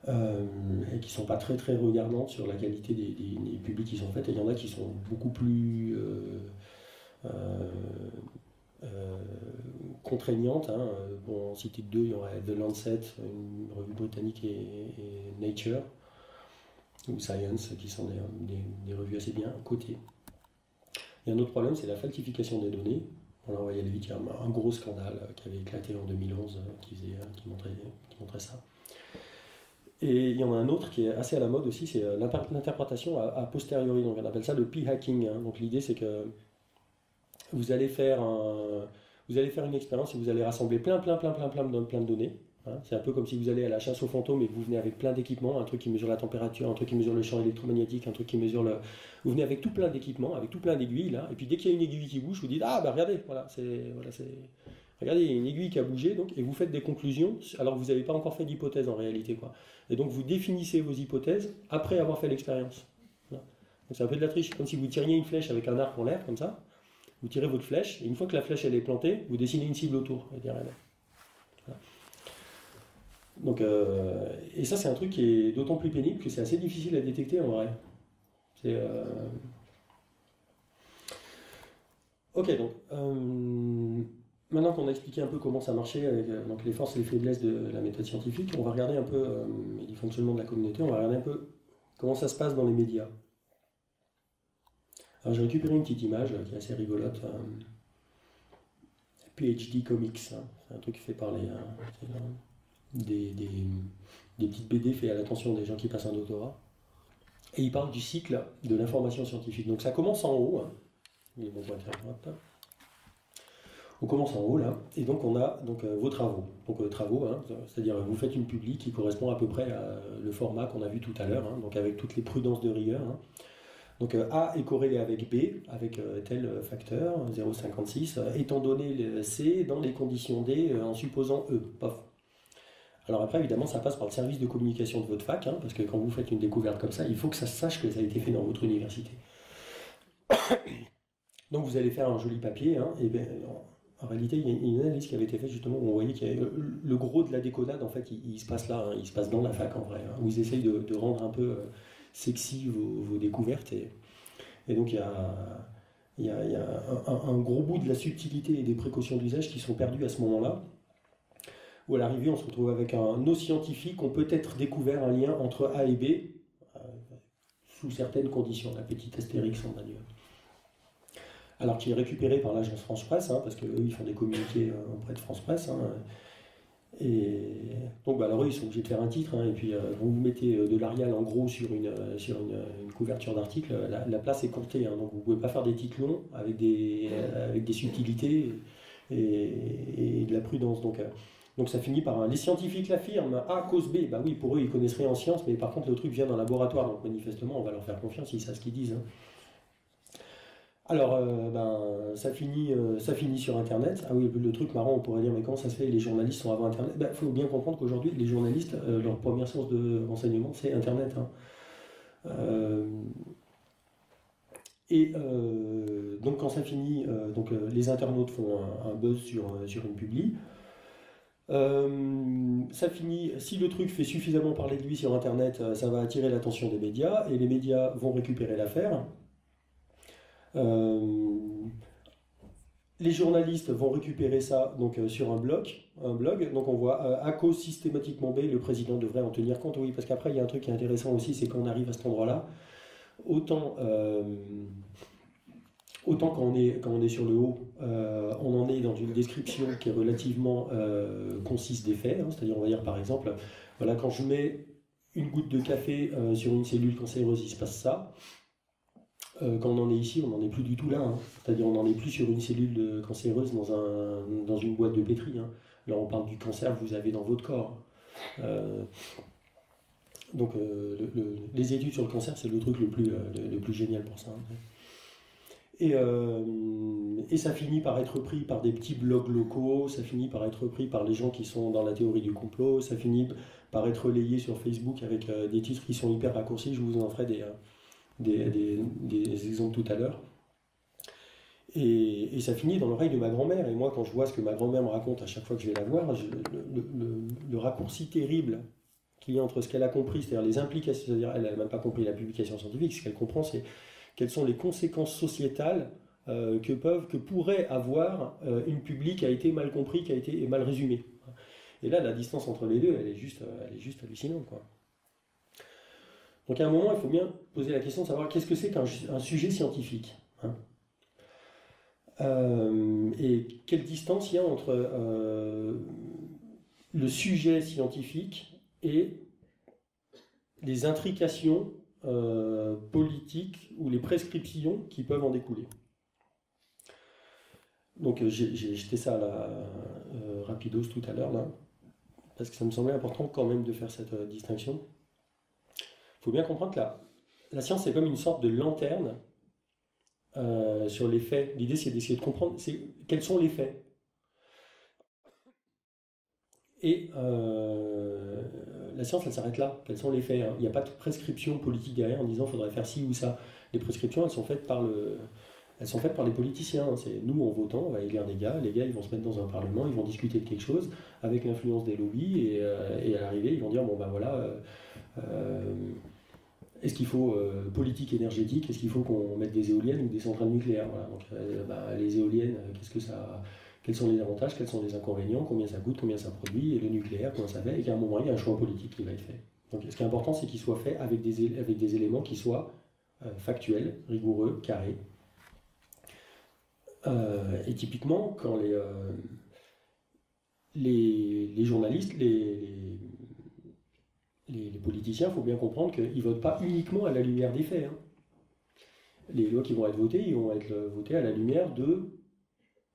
et qui ne sont pas très très regardantes sur la qualité des publics qui sont faits. Et il y en a qui sont beaucoup plus contraignantes, hein. Pour en citer deux, il y aurait The Lancet, une revue britannique, et Nature ou Science, qui sont des revues assez bien cotées. Et un autre problème, c'est la falsification des données. Alors, on va y aller vite, il y a un gros scandale qui avait éclaté en 2011 qui montrait ça. Et il y en a un autre qui est assez à la mode aussi, c'est l'interprétation a posteriori. Donc on appelle ça le p-hacking, hein. Donc l'idée c'est que vous allez faire une expérience et vous allez rassembler plein de données, Hein. C'est un peu comme si vous allez à la chasse aux fantômes et que vous venez avec plein d'équipements, un truc qui mesure la température, un truc qui mesure le champ électromagnétique, un truc qui mesure le... Vous venez avec tout plein d'équipements, avec tout plein d'aiguilles, là, et puis dès qu'il y a une aiguille qui bouge, vous dites, ah bah regardez, regardez, il y a une aiguille qui a bougé, donc, et vous faites des conclusions, alors que vous n'avez pas encore fait d'hypothèse en réalité, quoi. Et donc vous définissez vos hypothèses après avoir fait l'expérience. Voilà. Donc c'est un peu de la triche, comme si vous tiriez une flèche avec un arc en l'air, comme ça, vous tirez votre flèche, et une fois que la flèche elle est plantée, vous dessinez une cible autour. Voilà. Donc, et ça, c'est un truc qui est d'autant plus pénible que c'est assez difficile à détecter en vrai. C'est, Ok, donc maintenant qu'on a expliqué un peu comment ça marchait avec donc les forces et les faiblesses de la méthode scientifique, on va regarder un peu les fonctionnements de la communauté, on va regarder un peu comment ça se passe dans les médias. Alors j'ai récupéré une petite image qui est assez rigolote. PhD Comics, hein. C'est un truc fait par des petites BD faites à l'attention des gens qui passent un doctorat. Et il parle du cycle de l'information scientifique. Donc ça commence en haut. Hein. Il est mon pointeur, hop. On commence en haut là, et donc on a donc, vos travaux. Donc travaux, hein, c'est-à-dire vous faites une publi qui correspond à peu près à le format qu'on a vu tout à l'heure, hein, donc avec toutes les prudences de rigueur. Hein. Donc A est corrélé avec B, avec tel facteur, 0,56, étant donné le C dans les conditions D en supposant E. Pof. Alors après, évidemment, ça passe par le service de communication de votre fac, hein, parce que quand vous faites une découverte comme ça, il faut que ça se sache que ça a été fait dans votre université. Donc vous allez faire un joli papier, hein, et bien, en réalité, il y a une analyse qui avait été faite justement où on voyait qu'il y avait le gros de la décodade, en fait, il se passe là, hein, il se passe dans la fac en vrai, hein, où ils essayent de rendre un peu sexy vos découvertes. Et donc il y a un gros bout de la subtilité et des précautions d'usage qui sont perdus à ce moment-là, où à l'arrivée, on se retrouve avec nos scientifiques ont peut-être découvert un lien entre A et B, sous certaines conditions, la petite astérix, on va dire. Alors qui est récupéré par l'agence France Presse, hein, parce qu'eux, ils font des communiqués auprès de France Presse. Hein, et donc, bah, alors eux, ils sont obligés de faire un titre, hein, et puis quand vous mettez de l'Arial en gros sur une couverture d'article, la place est comptée, hein, donc vous ne pouvez pas faire des titres longs avec des subtilités et de la prudence. Donc ça finit par les scientifiques l'affirment, A cause B, bah oui, pour eux, ils connaissent rien en sciences, mais par contre, le truc vient d'un laboratoire, donc manifestement, on va leur faire confiance, ils savent ce qu'ils disent. Hein. Alors, ça finit sur Internet. Ah oui, le truc marrant, on pourrait dire, mais comment ça se fait, les journalistes sont avant Internet? Il faut bien comprendre qu'aujourd'hui, les journalistes, leur première source de renseignement, c'est Internet. Hein. Donc, quand ça finit, les internautes font un buzz sur une publi. Ça finit, si le truc fait suffisamment parler de lui sur Internet, ça va attirer l'attention des médias, et les médias vont récupérer l'affaire. Les journalistes vont récupérer ça donc, sur un blog. Donc on voit à cause systématiquement B, le président devrait en tenir compte. Oui, parce qu'après, il y a un truc qui est intéressant aussi, c'est quand on arrive à cet endroit-là, autant quand on est sur le haut, on en est dans une description qui est relativement concise des faits. Hein, c'est-à-dire, on va dire par exemple, voilà, quand je mets une goutte de café sur une cellule cancéreuse, il se passe ça. Quand on en est ici, on n'en est plus du tout là. Hein. C'est-à-dire on n'en est plus sur une cellule cancéreuse dans une boîte de pétri. Hein. Là, on parle du cancer que vous avez dans votre corps. Donc les études sur le cancer, c'est le truc le plus génial pour ça. Hein. Et ça finit par être pris par des petits blogs locaux, ça finit par être pris par les gens qui sont dans la théorie du complot, ça finit par être relayé sur Facebook avec des titres qui sont hyper raccourcis. Je vous en ferai des exemples tout à l'heure. Et ça finit dans l'oreille de ma grand-mère. Et moi, quand je vois ce que ma grand-mère me raconte à chaque fois que je vais la voir, le raccourci terrible qu'il y a entre ce qu'elle a compris, c'est-à-dire les implications, c'est-à-dire elle n'a même pas compris la publication scientifique, ce qu'elle comprend, c'est quelles sont les conséquences sociétales que pourrait avoir une publi qui a été mal compris, qui a été mal résumée. Et là, la distance entre les deux, elle est juste hallucinante, quoi. Donc à un moment, il faut bien poser la question de savoir qu'est-ce que c'est qu'un sujet scientifique. Hein, et quelle distance il y a entre le sujet scientifique et les intrications politiques ou les prescriptions qui peuvent en découler. Donc j'ai jeté ça là, rapidos tout à l'heure, là, parce que ça me semblait important quand même de faire cette distinction. Il faut bien comprendre que la science est comme une sorte de lanterne sur les faits. L'idée, c'est d'essayer de comprendre quels sont les faits. Et la science, elle s'arrête là. Quels sont les faits, hein. Il n'y a pas de prescription politique derrière en disant qu'il faudrait faire ci ou ça. Les prescriptions, elles sont faites par les politiciens. C'est nous, en votant, on va élire des gars. Les gars, ils vont se mettre dans un parlement, ils vont discuter de quelque chose avec l'influence des lobbies. Et à l'arrivée, ils vont dire, bon ben voilà, est-ce qu'il faut politique énergétique? Est-ce qu'il faut qu'on mette des éoliennes ou des centrales nucléaires? Voilà. Donc, les éoliennes, quels sont les avantages, quels sont les inconvénients, combien ça coûte, combien ça produit, et le nucléaire, comment ça fait, et qu'à un moment, il y a un choix politique qui va être fait. Donc ce qui est important, c'est qu'il soit fait avec des éléments qui soient factuels, rigoureux, carrés. Et typiquement, quand les journalistes, les politiciens, il faut bien comprendre qu'ils ne votent pas uniquement à la lumière des faits, hein. Les lois qui vont être votées, ils vont être votées à la lumière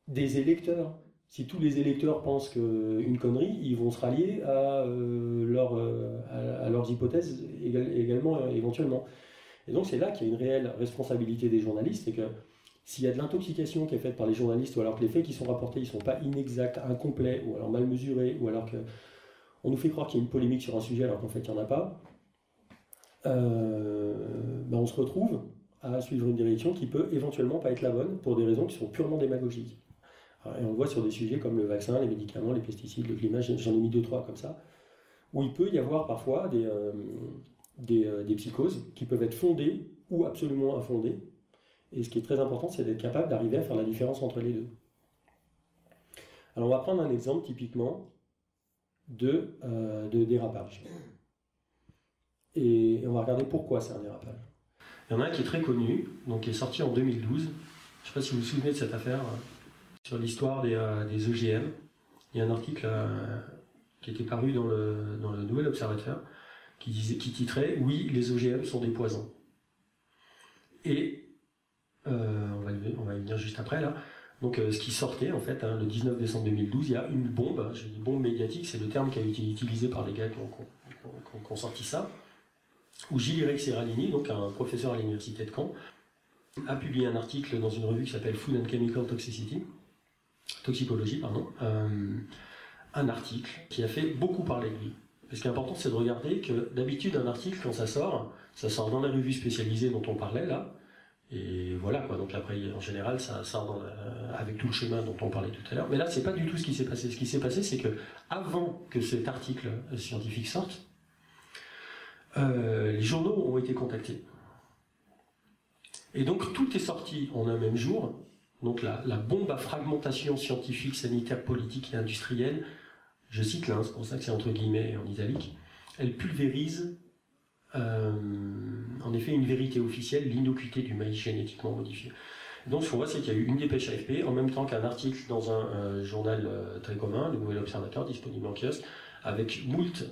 des électeurs. Si tous les électeurs pensent qu'une connerie, ils vont se rallier à leurs hypothèses également, éventuellement. Et donc c'est là qu'il y a une réelle responsabilité des journalistes, c'est que s'il y a de l'intoxication qui est faite par les journalistes, ou alors que les faits qui sont rapportés ne sont pas inexacts, incomplets, ou alors mal mesurés, ou alors qu'on nous fait croire qu'il y a une polémique sur un sujet alors qu'en fait il n'y en a pas, on se retrouve à suivre une direction qui peut éventuellement pas être la bonne pour des raisons qui sont purement démagogiques. Et on le voit sur des sujets comme le vaccin, les médicaments, les pesticides, le climat, j'en ai mis 2-3 comme ça, où il peut y avoir parfois des psychoses qui peuvent être fondées ou absolument infondées. Et ce qui est très important, c'est d'être capable d'arriver à faire la différence entre les deux. Alors on va prendre un exemple typiquement de dérapage. Et on va regarder pourquoi c'est un dérapage. Il y en a un qui est très connu, donc qui est sorti en 2012. Je ne sais pas si vous vous souvenez de cette affaire, sur l'histoire des OGM. Il y a un article qui était paru dans le Nouvel Observateur qui titrait « Oui, les OGM sont des poisons ». Et on va y venir juste après là. Donc ce qui sortait en fait, le 19 décembre 2012, il y a une bombe, je dis bombe médiatique, c'est le terme qui a été utilisé par les gars qui ont sorti ça, où Gilles Serralini, donc un professeur à l'université de Caen, a publié un article dans une revue qui s'appelle Food and Chemical Toxicology, un article qui a fait beaucoup parler de lui. Ce qui est important, c'est de regarder que d'habitude un article, quand ça sort dans les revues spécialisées dont on parlait là, et voilà quoi. Donc après, en général, ça sort avec tout le chemin dont on parlait tout à l'heure. Mais là, c'est pas du tout ce qui s'est passé. Ce qui s'est passé, c'est que avant que cet article scientifique sorte, les journaux ont été contactés. Et donc tout est sorti en un même jour. Donc la bombe à fragmentation scientifique, sanitaire, politique et industrielle, je cite là, c'est pour ça que c'est entre guillemets en italique, elle pulvérise en effet une vérité officielle, l'innocuité du maïs génétiquement modifié. Donc ce qu'on voit, c'est qu'il y a eu une dépêche AFP en même temps qu'un article dans un journal très commun, le Nouvel Observateur, disponible en kiosque, avec moult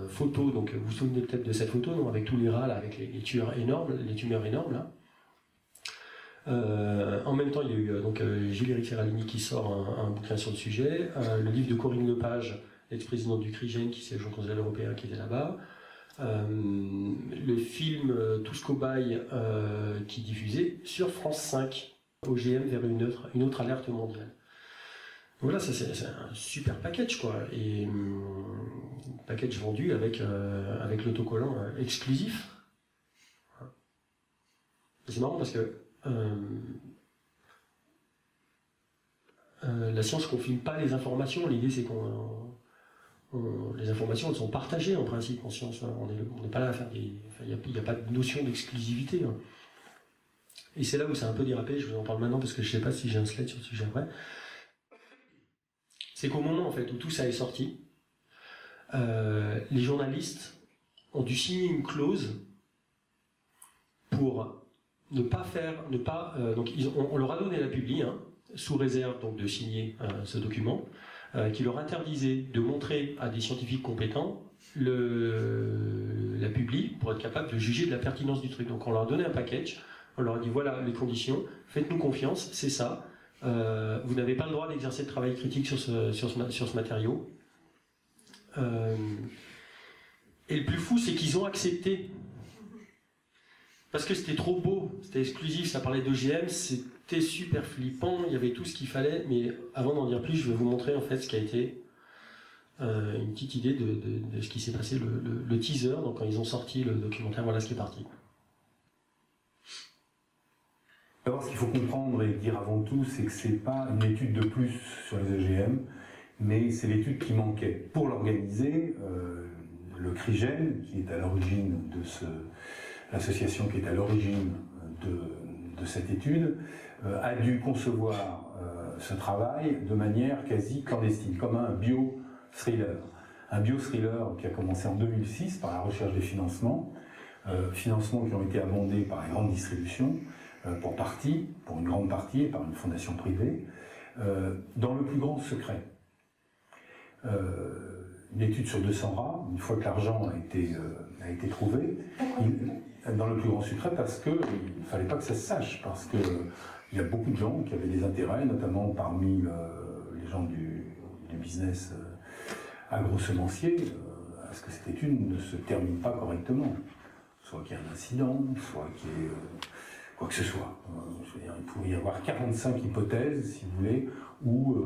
photos. Donc vous vous souvenez peut-être de cette photo, non, avec tous les rats là, avec les tumeurs énormes là. En même temps, il y a eu Gilles Serralini qui sort un bouquin sur le sujet, le livre de Corinne Lepage, l'ex-présidente du CRIGEN, qui siège au Conseil européen, qui était là-bas, le film Tous cobayes qui diffusait sur France 5, OGM vers une autre alerte mondiale. Donc là, c'est un super package, quoi, et package vendu avec l'autocollant exclusif. C'est marrant parce que la science ne confine pas les informations. L'idée, c'est les informations, elles sont partagées en principe en science. On n'est pas là à faire il n'y a pas de notion d'exclusivité. Et c'est là où c'est un peu dérapé. Je vous en parle maintenant parce que je ne sais pas si j'ai un slide sur le sujet après. C'est qu'au moment en fait où tout ça est sorti, les journalistes ont dû signer une clause pour donc on leur a donné la publi, sous réserve donc de signer ce document, qui leur interdisait de montrer à des scientifiques compétents la publi pour être capable de juger de la pertinence du truc. Donc on leur a donné un package, on leur a dit voilà les conditions, faites-nous confiance, c'est ça, vous n'avez pas le droit d'exercer de travail critique sur ce matériau, Et le plus fou, c'est qu'ils ont accepté. Parce que c'était trop beau, c'était exclusif, ça parlait d'OGM, c'était super flippant, il y avait tout ce qu'il fallait. Mais avant d'en dire plus, je vais vous montrer en fait ce qui a été une petite idée de ce qui s'est passé, le teaser. Donc quand ils ont sorti le documentaire, voilà ce qui est parti. D'abord, ce qu'il faut comprendre et dire avant tout, c'est que c'est pas une étude de plus sur les OGM, mais c'est l'étude qui manquait. Pour l'organiser, le CRIGEN, qui est à l'origine de l'association qui est à l'origine de cette étude, a dû concevoir ce travail de manière quasi clandestine, comme un bio-thriller. Un bio-thriller qui a commencé en 2006 par la recherche des financements qui ont été abondés par la grande distribution, pour une grande partie, et par une fondation privée, dans le plus grand secret. Une étude sur 200 rats, une fois que l'argent a été trouvé, dans le plus grand secret parce qu'il ne fallait pas que ça se sache, parce qu'il y a beaucoup de gens qui avaient des intérêts, notamment parmi les gens du business agro-semencier, à ce que cette étude ne se termine pas correctement. Soit qu'il y ait un incident, soit qu'il y ait quoi que ce soit. Je veux dire, il pouvait y avoir 45 hypothèses, si vous voulez, où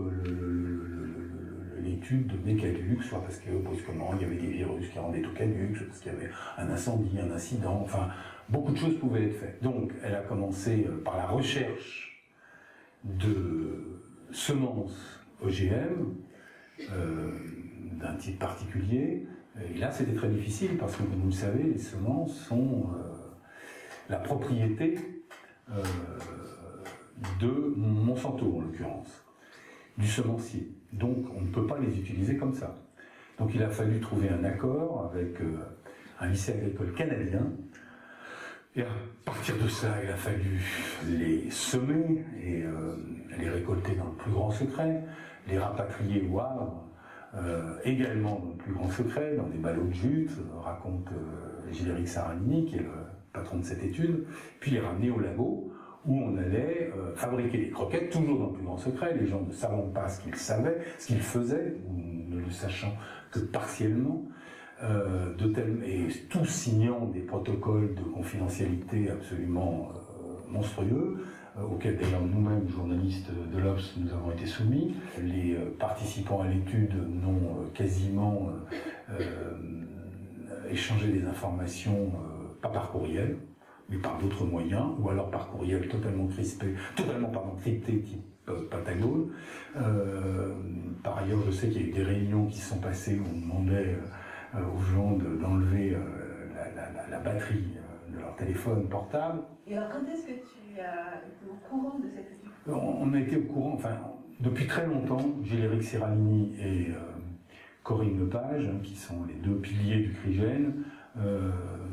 l'étude devenait caduque, soit parce que brusquement il y avait des virus qui rendaient tout caduque, soit parce qu'il y avait un incendie, un incident, enfin, beaucoup de choses pouvaient être faites. Donc, elle a commencé par la recherche de semences OGM, d'un type particulier, et là c'était très difficile parce que, comme vous le savez, les semences sont la propriété de Monsanto, en l'occurrence, du semencier. Donc on ne peut pas les utiliser comme ça. Donc il a fallu trouver un accord avec un lycée agricole canadien, et à partir de ça, il a fallu les semer et les récolter dans le plus grand secret, les rapatrier au Havre, également dans le plus grand secret, dans des ballots de jute, raconte Gilles-Éric Saraligny, qui est le patron de cette étude, puis les ramener au labo, où on allait fabriquer des croquettes, toujours dans le plus grand secret, les gens ne savant pas ce qu'ils savaient, ce qu'ils faisaient, ou ne le sachant que partiellement, et tous signant des protocoles de confidentialité absolument monstrueux, auxquels d'ailleurs nous-mêmes, journalistes de l'Obs, nous avons été soumis. Les participants à l'étude n'ont quasiment échangé des informations, pas par courriel, mais par d'autres moyens, ou alors par courriel totalement crypté, type Pentagone. Par ailleurs, je sais qu'il y a eu des réunions qui se sont passées où on demandait aux gens d'enlever la batterie de leur téléphone portable. Et alors, quand est-ce que tu as été au courant de cette étude? On a été au courant, enfin, depuis très longtemps, Gilles-Éric Séralini et Corinne Lepage, qui sont les deux piliers du CRIGEN,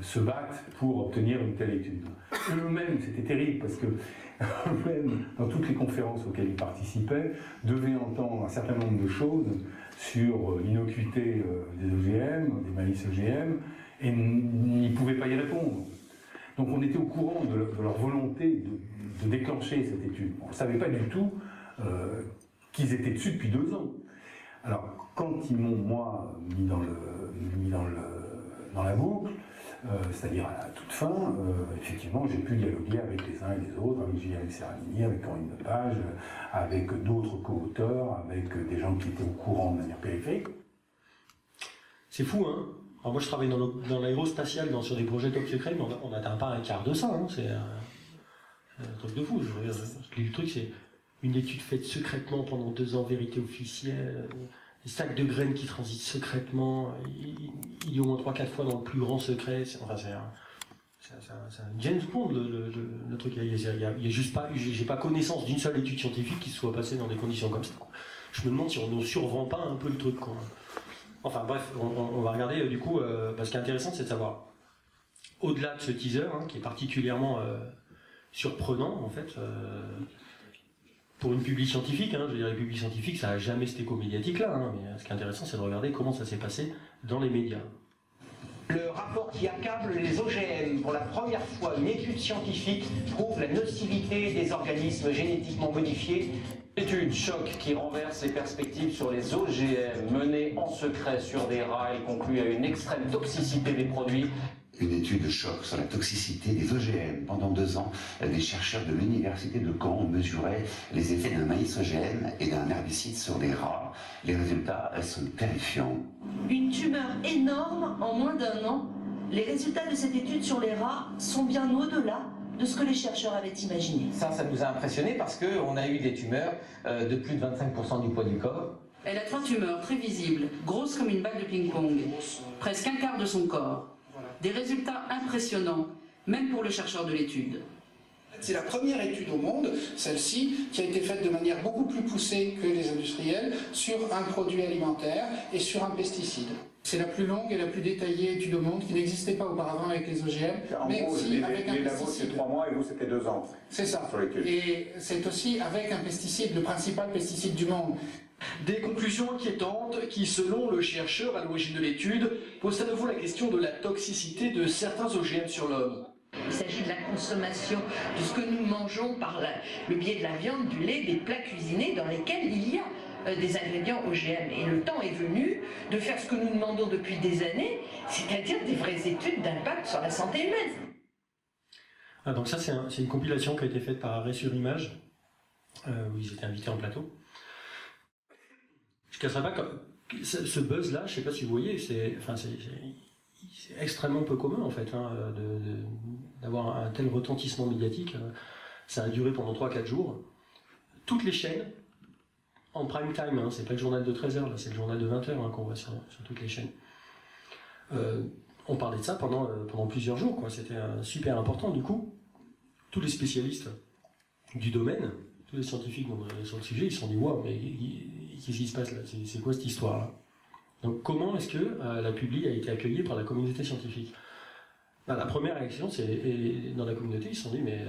se battent pour obtenir une telle étude. Eux-mêmes, c'était terrible parce que eux-mêmes, dans toutes les conférences auxquelles ils participaient, devaient entendre un certain nombre de choses sur l'innocuité des OGM, des maïs OGM, et n'y pouvaient pas y répondre. Donc on était au courant de leur volonté de déclencher cette étude. On ne savait pas du tout qu'ils étaient dessus depuis 2 ans. Alors quand ils m'ont, moi, mis dans la boucle, c'est-à-dire à la toute fin, effectivement, j'ai pu dialoguer avec les uns et les autres, avec Gilles-Éric Séralini, avec Corinne Lepage, avec d'autres co-auteurs, avec des gens qui étaient au courant de manière périphérique. C'est fou, hein? Alors moi, je travaille dans l'aérospatial, sur des projets top secret, mais on n'atteint pas un quart de ça, hein. C'est un truc de fou. Le truc, c'est une étude faite secrètement pendant 2 ans, vérité officielle, des sacs de graines qui transitent secrètement, il y a au moins 3-4 fois dans le plus grand secret. C'est un James Bond, le truc. Il y a juste pas, j'ai pas connaissance d'une seule étude scientifique qui se soit passée dans des conditions comme ça, quoi. Je me demande si on ne survend pas un peu le truc, quoi. Enfin bref, on va regarder du coup, ce qui est intéressant, c'est de savoir, au-delà de ce teaser, hein, qui est particulièrement surprenant, en fait, pour une public scientifique, hein, je veux dire, les publics scientifiques, ça n'a jamais cet écho médiatique là, hein, mais ce qui est intéressant, c'est de regarder comment ça s'est passé dans les médias. Le rapport qui accable les OGM. Pour la première fois, une étude scientifique prouve la nocivité des organismes génétiquement modifiés. Étude choc qui renverse les perspectives sur les OGM menée en secret sur des rats. Elle conclut à une extrême toxicité des produits. Une étude de choc sur la toxicité des OGM. Pendant 2 ans, des chercheurs de l'université de Caen mesuraient les effets d'un maïs OGM et d'un herbicide sur des rats. Les résultats sont terrifiants. Une tumeur énorme en moins d'1 an. Les résultats de cette étude sur les rats sont bien au-delà de ce que les chercheurs avaient imaginé. Ça nous a impressionné parce qu'on a eu des tumeurs de plus de 25% du poids du corps. Elle a 3 tumeurs très visibles, grosses comme une balle de ping-pong, presque un quart de son corps. Des résultats impressionnants, même pour le chercheur de l'étude. C'est la première étude au monde, celle-ci, qui a été faite de manière beaucoup plus poussée que les industriels sur un produit alimentaire et sur un pesticide. C'est la plus longue et la plus détaillée étude au monde qui n'existait pas auparavant avec les OGM, mais aussi avec un pesticide. Les labos, c'est 3 mois et vous, c'était 2 ans. C'est ça. Et c'est aussi avec un pesticide, le principal pesticide du monde. Des conclusions inquiétantes qui, selon le chercheur à l'origine de l'étude, posent à nouveau la question de la toxicité de certains OGM sur l'homme. Il s'agit de la consommation de ce que nous mangeons par le biais de la viande, du lait, des plats cuisinés dans lesquels il y a des ingrédients OGM. Et le temps est venu de faire ce que nous demandons depuis des années, c'est-à-dire des vraies études d'impact sur la santé humaine. Ah, donc ça, c'est une compilation qui a été faite par Arrêt sur Image, où ils étaient invités en plateau. Je ne casserai pas que ce buzz-là, je ne sais pas si vous voyez, c'est extrêmement peu commun en fait, hein, d'avoir un tel retentissement médiatique. Ça a duré pendant 3-4 jours. Toutes les chaînes, en prime time, hein, c'est pas le journal de 13h, là, c'est le journal de 20h hein, qu'on voit sur toutes les chaînes. On parlait de ça pendant plusieurs jours, quoi. C'était super important. Du coup, tous les spécialistes du domaine, tous les scientifiques sur le sujet, ils se sont dit waouh, mais qu'est-ce qui se passe là? C'est quoi cette histoire-là? Donc comment est-ce que la publi a été accueillie par la communauté scientifique? La première réaction, c'est dans la communauté, ils se sont dit mais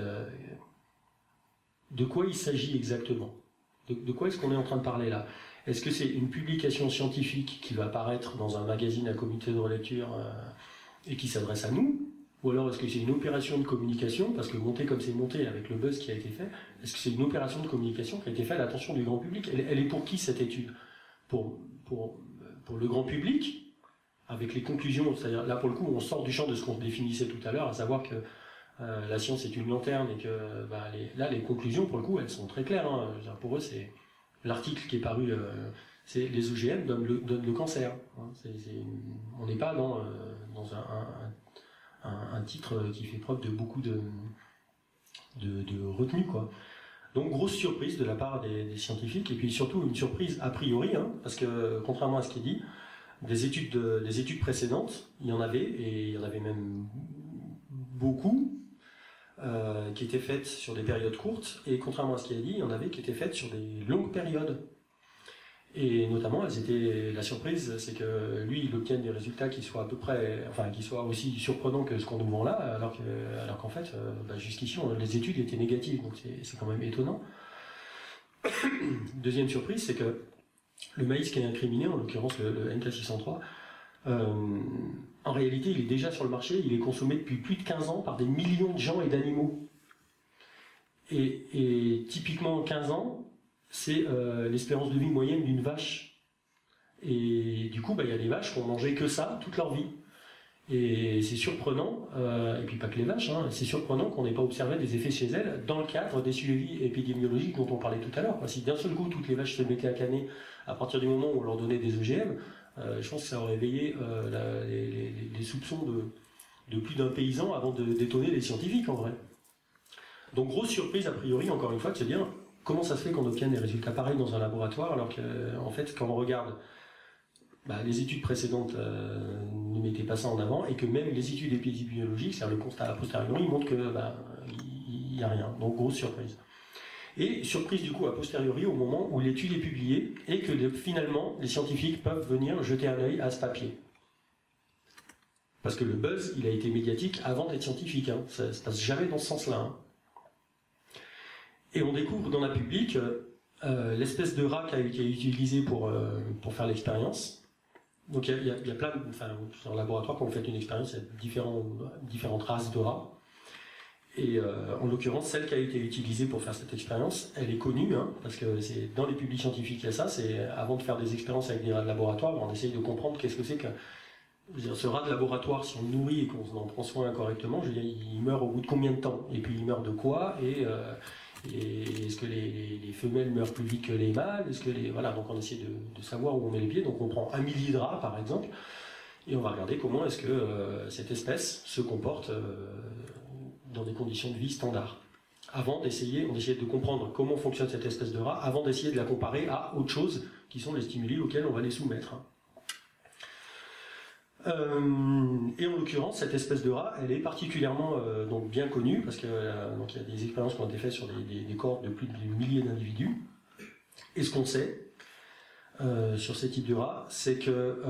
de quoi il s'agit exactement? De quoi est-ce qu'on est en train de parler là? Est-ce que c'est une publication scientifique qui va apparaître dans un magazine à comité de relecture et qui s'adresse à nous? Ou alors est-ce que c'est une opération de communication, parce que monter comme c'est monté avec le buzz qui a été fait, est-ce que c'est une opération de communication qui a été faite à l'attention du grand public? Elle est pour qui cette étude? Pour le grand public, avec les conclusions, c'est-à-dire là pour le coup on sort du champ de ce qu'on définissait tout à l'heure, à savoir que la science est une lanterne et que là les conclusions pour le coup elles sont très claires. Hein. Pour eux c'est l'article qui est paru, c'est les OGM donnent le cancer. Hein. On n'est pas dans un titre qui fait preuve de beaucoup de retenue, quoi. Donc grosse surprise de la part des scientifiques, et puis surtout une surprise a priori, hein, parce que contrairement à ce qui est dit, des études précédentes, il y en avait, et il y en avait même beaucoup, qui étaient faites sur des périodes courtes, et contrairement à ce qui est dit, il y en avait qui étaient faites sur des longues périodes. Et notamment, la surprise, c'est que lui, il obtienne des résultats qui soient à peu près, enfin, qui soient aussi surprenants que ce qu'on nous vend là, alors qu'en fait, jusqu'ici, les études étaient négatives, donc c'est quand même étonnant. Deuxième surprise, c'est que le maïs qui est incriminé, en l'occurrence le NK603, en réalité, il est déjà sur le marché, il est consommé depuis plus de 15 ans par des millions de gens et d'animaux. Et typiquement, 15 ans, c'est l'espérance de vie moyenne d'une vache. Et du coup, il y a des vaches qui ont mangé que ça toute leur vie. Et c'est surprenant, et puis pas que les vaches, hein, c'est surprenant qu'on n'ait pas observé des effets chez elles dans le cadre des suivis épidémiologiques dont on parlait tout à l'heure. Si d'un seul coup, toutes les vaches se mettaient à canner à partir du moment où on leur donnait des OGM, je pense que ça aurait éveillé les soupçons de plus d'un paysan avant d'étonner les scientifiques, en vrai. Donc grosse surprise, a priori, encore une fois, de se dire comment ça se fait qu'on obtienne des résultats pareils dans un laboratoire, alors qu'en fait, quand on regarde les études précédentes ne mettaient pas ça en avant, et que même les études épidémiologiques, c'est-à-dire le constat a posteriori, montrent que il n'y a rien. Donc grosse surprise. Et surprise du coup a posteriori au moment où l'étude est publiée et que finalement les scientifiques peuvent venir jeter un œil à ce papier. Parce que le buzz, il a été médiatique avant d'être scientifique. Hein. Ça ne se passe jamais dans ce sens-là. Hein. Et on découvre dans la publique l'espèce de rat qui a été utilisé pour faire l'expérience. Donc il y a plein, dans le laboratoire, quand vous faites une expérience, il y a différentes races de rats. Et en l'occurrence, celle qui a été utilisée pour faire cette expérience, elle est connue, hein, parce que c'est dans les publics scientifiques il y a ça. C'est avant de faire des expériences avec des rats de laboratoire, on essaye de comprendre qu'est-ce que c'est que ce rat de laboratoire. Si on le nourrit et qu'on en prend soin correctement, je veux dire, il meurt au bout de combien de temps? Et puis il meurt de quoi? Et est-ce que les femelles meurent plus vite que les mâles? Voilà, donc on essaie de savoir où on met les pieds. Donc on prend 1 millier de rats par exemple, et on va regarder comment est-ce que cette espèce se comporte dans des conditions de vie standards. On essayait de comprendre comment fonctionne cette espèce de rat, avant d'essayer de la comparer à autre chose, qui sont les stimuli auxquels on va les soumettre. Et en l'occurrence, cette espèce de rat, elle est particulièrement donc bien connue, parce qu'il y a des expériences qui ont été faites sur des cohortes de plus de milliers d'individus. Et ce qu'on sait sur ces types de rats, c'est que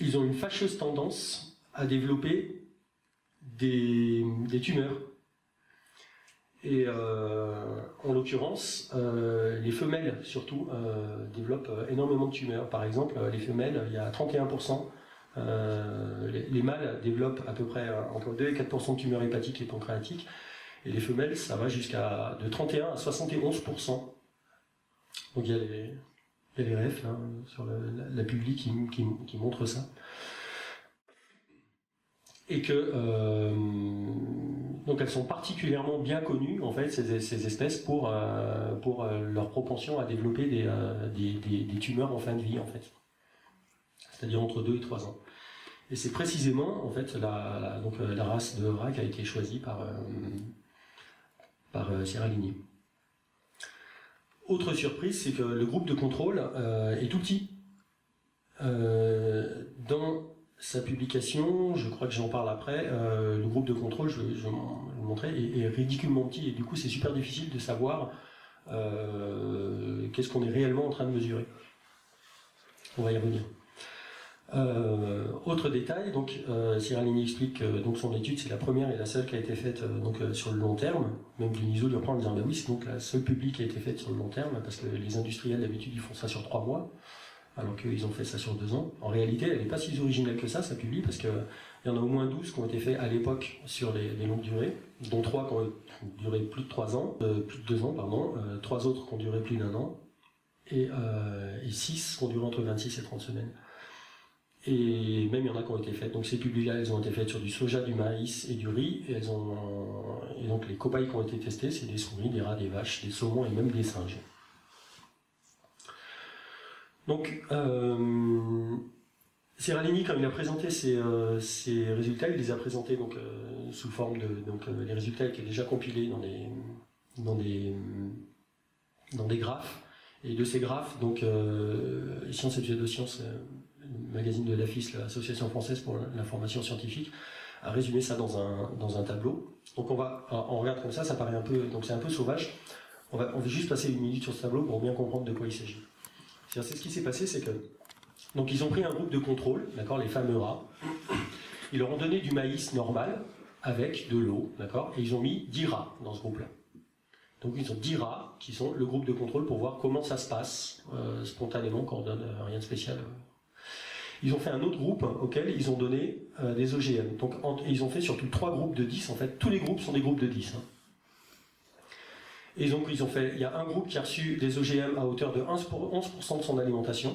ils ont une fâcheuse tendance à développer des tumeurs. Et en l'occurrence, les femelles surtout développent énormément de tumeurs. Par exemple, les femelles, il y a 31%, les mâles développent à peu près entre 2 et 4% de tumeurs hépatiques et pancréatiques, et les femelles, ça va jusqu'à de 31 à 71%. Donc il y a les refs là, sur la publi qui montre ça. Et que donc elles sont particulièrement bien connues en fait ces espèces pour leur propension à développer des tumeurs en fin de vie en fait, c'est-à-dire entre 2 et 3 ans. Et c'est précisément en fait la race de rat qui a été choisie par Seralini. Autre surprise, c'est que le groupe de contrôle est tout petit. Dans sa publication, je crois que j'en parle après, le groupe de contrôle, je vais le montrer, est ridiculement petit, et du coup c'est super difficile de savoir qu'est-ce qu'on est réellement en train de mesurer. On va y revenir. Autre détail, donc Seralini explique que donc son étude c'est la première et la seule qui a été faite sur le long terme. Même Deniso lui reprend en disant bah oui, c'est donc la seule publique qui a été faite sur le long terme, parce que les industriels d'habitude ils font ça sur 3 mois. Alors qu'ils ont fait ça sur 2 ans. En réalité, elle n'est pas si originale que ça publie, parce qu'il y en a au moins 12 qui ont été faits à l'époque sur les longues durées, dont 3 qui ont duré plus de 3 ans, plus de 2 ans, pardon, 3 autres qui ont duré plus d'1 an, et 6 qui ont duré entre 26 et 30 semaines. Et même il y en a qui ont été faites. Donc ces publis-là, elles ont été faites sur du soja, du maïs et du riz, et donc les cobayes qui ont été testés, c'est des souris, des rats, des vaches, des saumons et même des singes. Donc, Seralini, quand il a présenté ses résultats, il les a présentés donc, sous forme de les résultats étaient déjà compilés dans des graphes. Et de ces graphes, donc Sciences et Pseudosciences, le magazine de l'AFIS, l'Association française pour l'information scientifique, a résumé ça dans un tableau. Donc on regarde comme ça paraît un peu, donc c'est un peu sauvage. On va juste passer 1 minute sur ce tableau pour bien comprendre de quoi il s'agit. C'est ce qui s'est passé, c'est que donc ils ont pris un groupe de contrôle, d'accord, les fameux rats. Ils leur ont donné du maïs normal avec de l'eau, d'accord, et ils ont mis 10 rats dans ce groupe-là. Donc ils ont 10 rats qui sont le groupe de contrôle pour voir comment ça se passe spontanément quand on donne rien de spécial. Ils ont fait un autre groupe auquel ils ont donné des OGM. Donc ils ont fait surtout 3 groupes de 10. En fait, tous les groupes sont des groupes de 10. Et donc il y a un groupe qui a reçu des OGM à hauteur de 11% de son alimentation,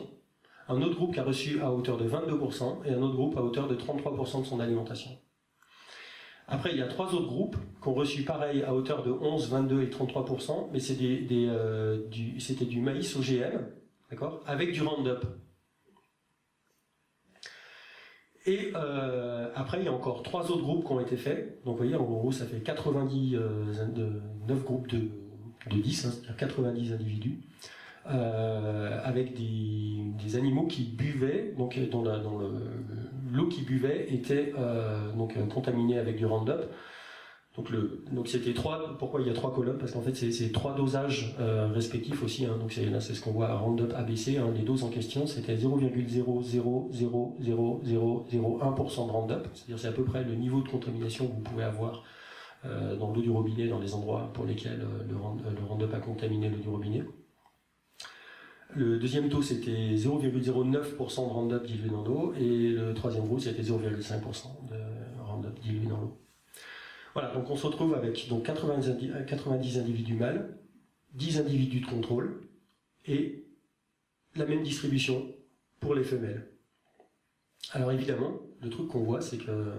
un autre groupe qui a reçu à hauteur de 22%, et un autre groupe à hauteur de 33% de son alimentation. Après, il y a 3 autres groupes qui ont reçu pareil à hauteur de 11, 22 et 33%, mais c'était du maïs OGM, d'accord, avec du Roundup. Et après, il y a encore 3 autres groupes qui ont été faits. Donc vous voyez, en gros, ça fait 9 groupes de 10, hein, c'est-à-dire 90 individus, avec des animaux qui buvaient, donc dont l'eau qu'ils buvaient était contaminée avec du Roundup. Donc c'était 3, pourquoi il y a 3 colonnes? Parce qu'en fait c'est 3 dosages respectifs aussi, hein. Donc là c'est ce qu'on voit à Roundup ABC, hein. Les doses en question c'était 0,0000001% de Roundup, c'est-à-dire c'est à peu près le niveau de contamination que vous pouvez avoir dans l'eau du robinet, dans les endroits pour lesquels le Roundup a contaminé l'eau du robinet. Le deuxième taux, c'était 0,09% de Roundup dilué dans l'eau, et le troisième groupe, c'était 0,5% de Roundup dilué dans l'eau. Voilà, donc on se retrouve avec donc 90 individus mâles, 10 individus de contrôle, et la même distribution pour les femelles. Alors évidemment, le truc qu'on voit, c'est que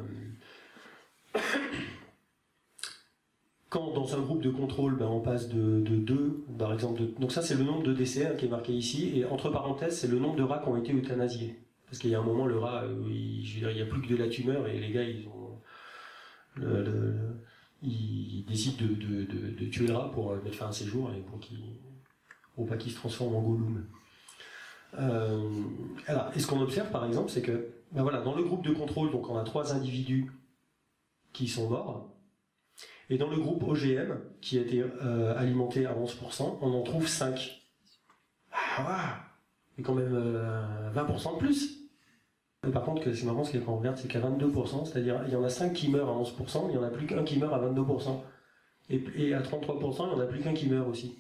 quand dans un groupe de contrôle, on passe de 2, par exemple, donc ça c'est le nombre de décès qui est marqué ici, et entre parenthèses, c'est le nombre de rats qui ont été euthanasiés. Parce qu'il y a un moment, le rat, il n'y a plus que de la tumeur, et les gars, ils décident de tuer le rat pour mettre fin à ses jours, et pour pas qu'il se transforme en Gollum. Alors, et ce qu'on observe par exemple, c'est que voilà, dans le groupe de contrôle, donc on a 3 individus qui sont morts, et dans le groupe OGM, qui a été alimenté à 11%, on en trouve 5. Ah, mais quand même 20% de plus. Et par contre, c'est marrant, ce qu'il y a quand on regarde, c'est qu'à 22%, c'est-à-dire il y en a 5 qui meurent à 11%, mais il n'y en a plus qu'un qui meurt à 22%. Et à 33%, il n'y en a plus qu'un qui meurt aussi.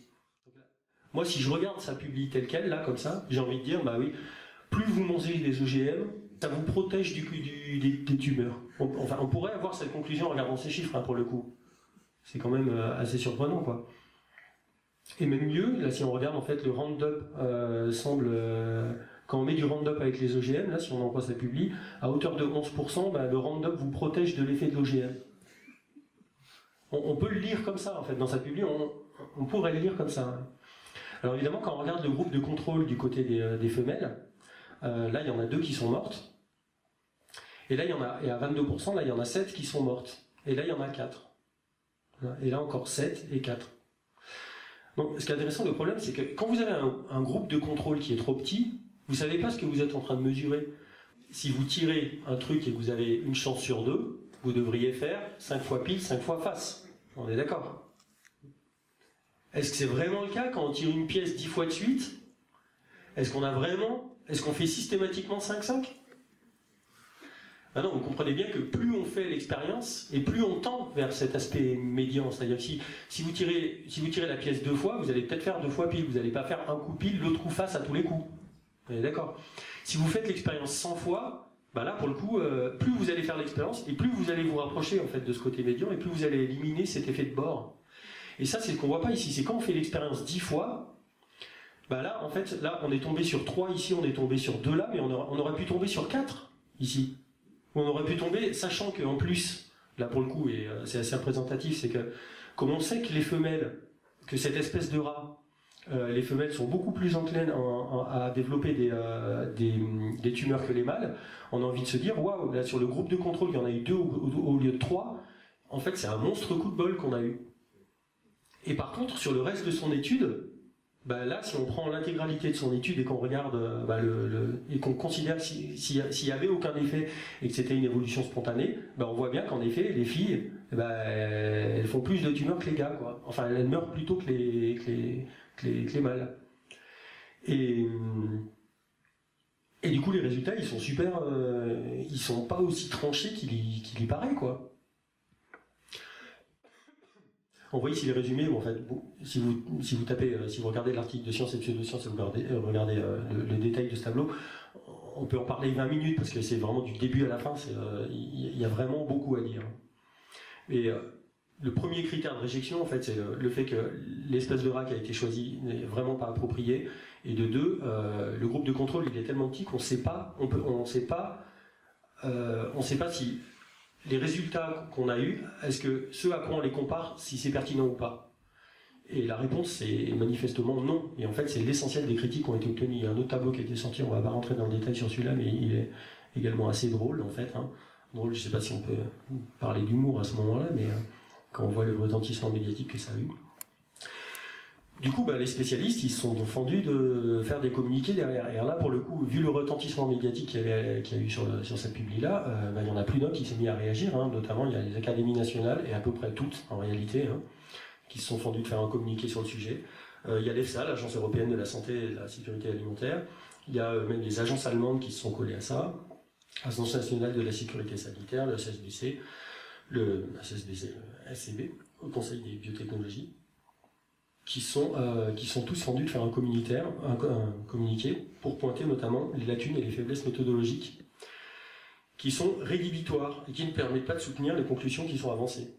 Moi, si je regarde ça publié tel quel, là, comme ça, j'ai envie de dire, bah oui, plus vous mangez des OGM, ça vous protège des tumeurs. Enfin, on pourrait avoir cette conclusion en regardant ces chiffres, pour le coup. C'est quand même assez surprenant, quoi. Et même mieux, là, si on regarde, en fait, le Roundup semble... quand on met du Roundup avec les OGM, là, si on en croit ça publie, à hauteur de 11%, le Roundup vous protège de l'effet de l'OGM. On peut le lire comme ça, en fait, dans sa publi, on pourrait le lire comme ça. Alors évidemment, quand on regarde le groupe de contrôle du côté des femelles, là, il y en a 2 qui sont mortes. Et là, et à 22%, là, il y en a 7 qui sont mortes. Et là, il y en a 4. Et là, encore 7 et 4. Donc, ce qui est intéressant, le problème, c'est que quand vous avez un groupe de contrôle qui est trop petit, vous ne savez pas ce que vous êtes en train de mesurer. Si vous tirez un truc et que vous avez une chance sur 2, vous devriez faire 5 fois pile, 5 fois face. On est d'accord? Est-ce que c'est vraiment le cas quand on tire une pièce 10 fois de suite? Est-ce qu'on fait systématiquement 5-5? Ah non, vous comprenez bien que plus on fait l'expérience, et plus on tend vers cet aspect médian. C'est-à-dire que si vous tirez la pièce 2 fois, vous allez peut-être faire 2 fois pile. Vous n'allez pas faire un coup pile, l'autre coup face à tous les coups. Vous êtes d'accord? Si vous faites l'expérience 100 fois, là, pour le coup, plus vous allez faire l'expérience, et plus vous allez vous rapprocher en fait, de ce côté médian, et plus vous allez éliminer cet effet de bord. Et ça, c'est ce qu'on ne voit pas ici. C'est quand on fait l'expérience 10 fois, là, en fait, là, on est tombé sur 3 ici, on est tombé sur 2 là, mais on aurait pu tomber sur 4 ici. On aurait pu tomber, sachant qu'en plus, là pour le coup, et c'est assez représentatif, c'est que, comme on sait que les femelles, que cette espèce de rat, les femelles sont beaucoup plus enclines à développer des tumeurs que les mâles, on a envie de se dire, waouh, là sur le groupe de contrôle, il y en a eu 2 au lieu de 3, en fait c'est un monstre coup de bol qu'on a eu. Et par contre, sur le reste de son étude, là, si on prend l'intégralité de son étude et qu'on regarde et qu'on considère s'il n'y avait aucun effet et que c'était une évolution spontanée, on voit bien qu'en effet, les filles, elles font plus de tumeurs que les gars, quoi. Enfin, elles meurent plutôt que les mâles. Et du coup, les résultats, ils sont super, ils sont pas aussi tranchés qu'il y paraît, quoi. On voit ici les résumés où en fait, si vous tapez, si vous regardez l'article de Science et Pseudosciences et vous regardez le détail de ce tableau, on peut en parler 20 minutes parce que c'est vraiment du début à la fin, il y a vraiment beaucoup à dire. Et le premier critère de réjection, en fait, c'est le fait que l'espèce de rat qui a été choisie n'est vraiment pas appropriée, et de 2, le groupe de contrôle il est tellement petit qu'on sait pas, on sait pas si les résultats qu'on a eus, est-ce que ceux à quoi on les compare, si c'est pertinent ou pas? Et la réponse, c'est manifestement non. Et en fait, c'est l'essentiel des critiques qui ont été obtenues. Il y a un autre tableau qui a été sorti, on ne va pas rentrer dans le détail sur celui-là, mais il est également assez drôle, en fait. Drôle, je ne sais pas si on peut parler d'humour à ce moment-là, mais quand on voit le retentissement médiatique que ça a eu. Du coup, les spécialistes, ils se sont fendus de faire des communiqués derrière. Et là, pour le coup, vu le retentissement médiatique qu'il y a eu sur cette publi-là, il y en a plus d'un qui s'est mis à réagir. Notamment, il y a les académies nationales, et à peu près toutes, en réalité, qui se sont fendus de faire un communiqué sur le sujet. Il y a l'EFSA, l'Agence européenne de la santé et de la sécurité alimentaire. Il y a même les agences allemandes qui se sont collées à ça. L'Agence nationale de la sécurité sanitaire, le CSBC, le SCB, au Conseil des biotechnologies. qui sont tous fendus de faire un communiqué pour pointer notamment les lacunes et les faiblesses méthodologiques qui sont rédhibitoires et qui ne permettent pas de soutenir les conclusions qui sont avancées.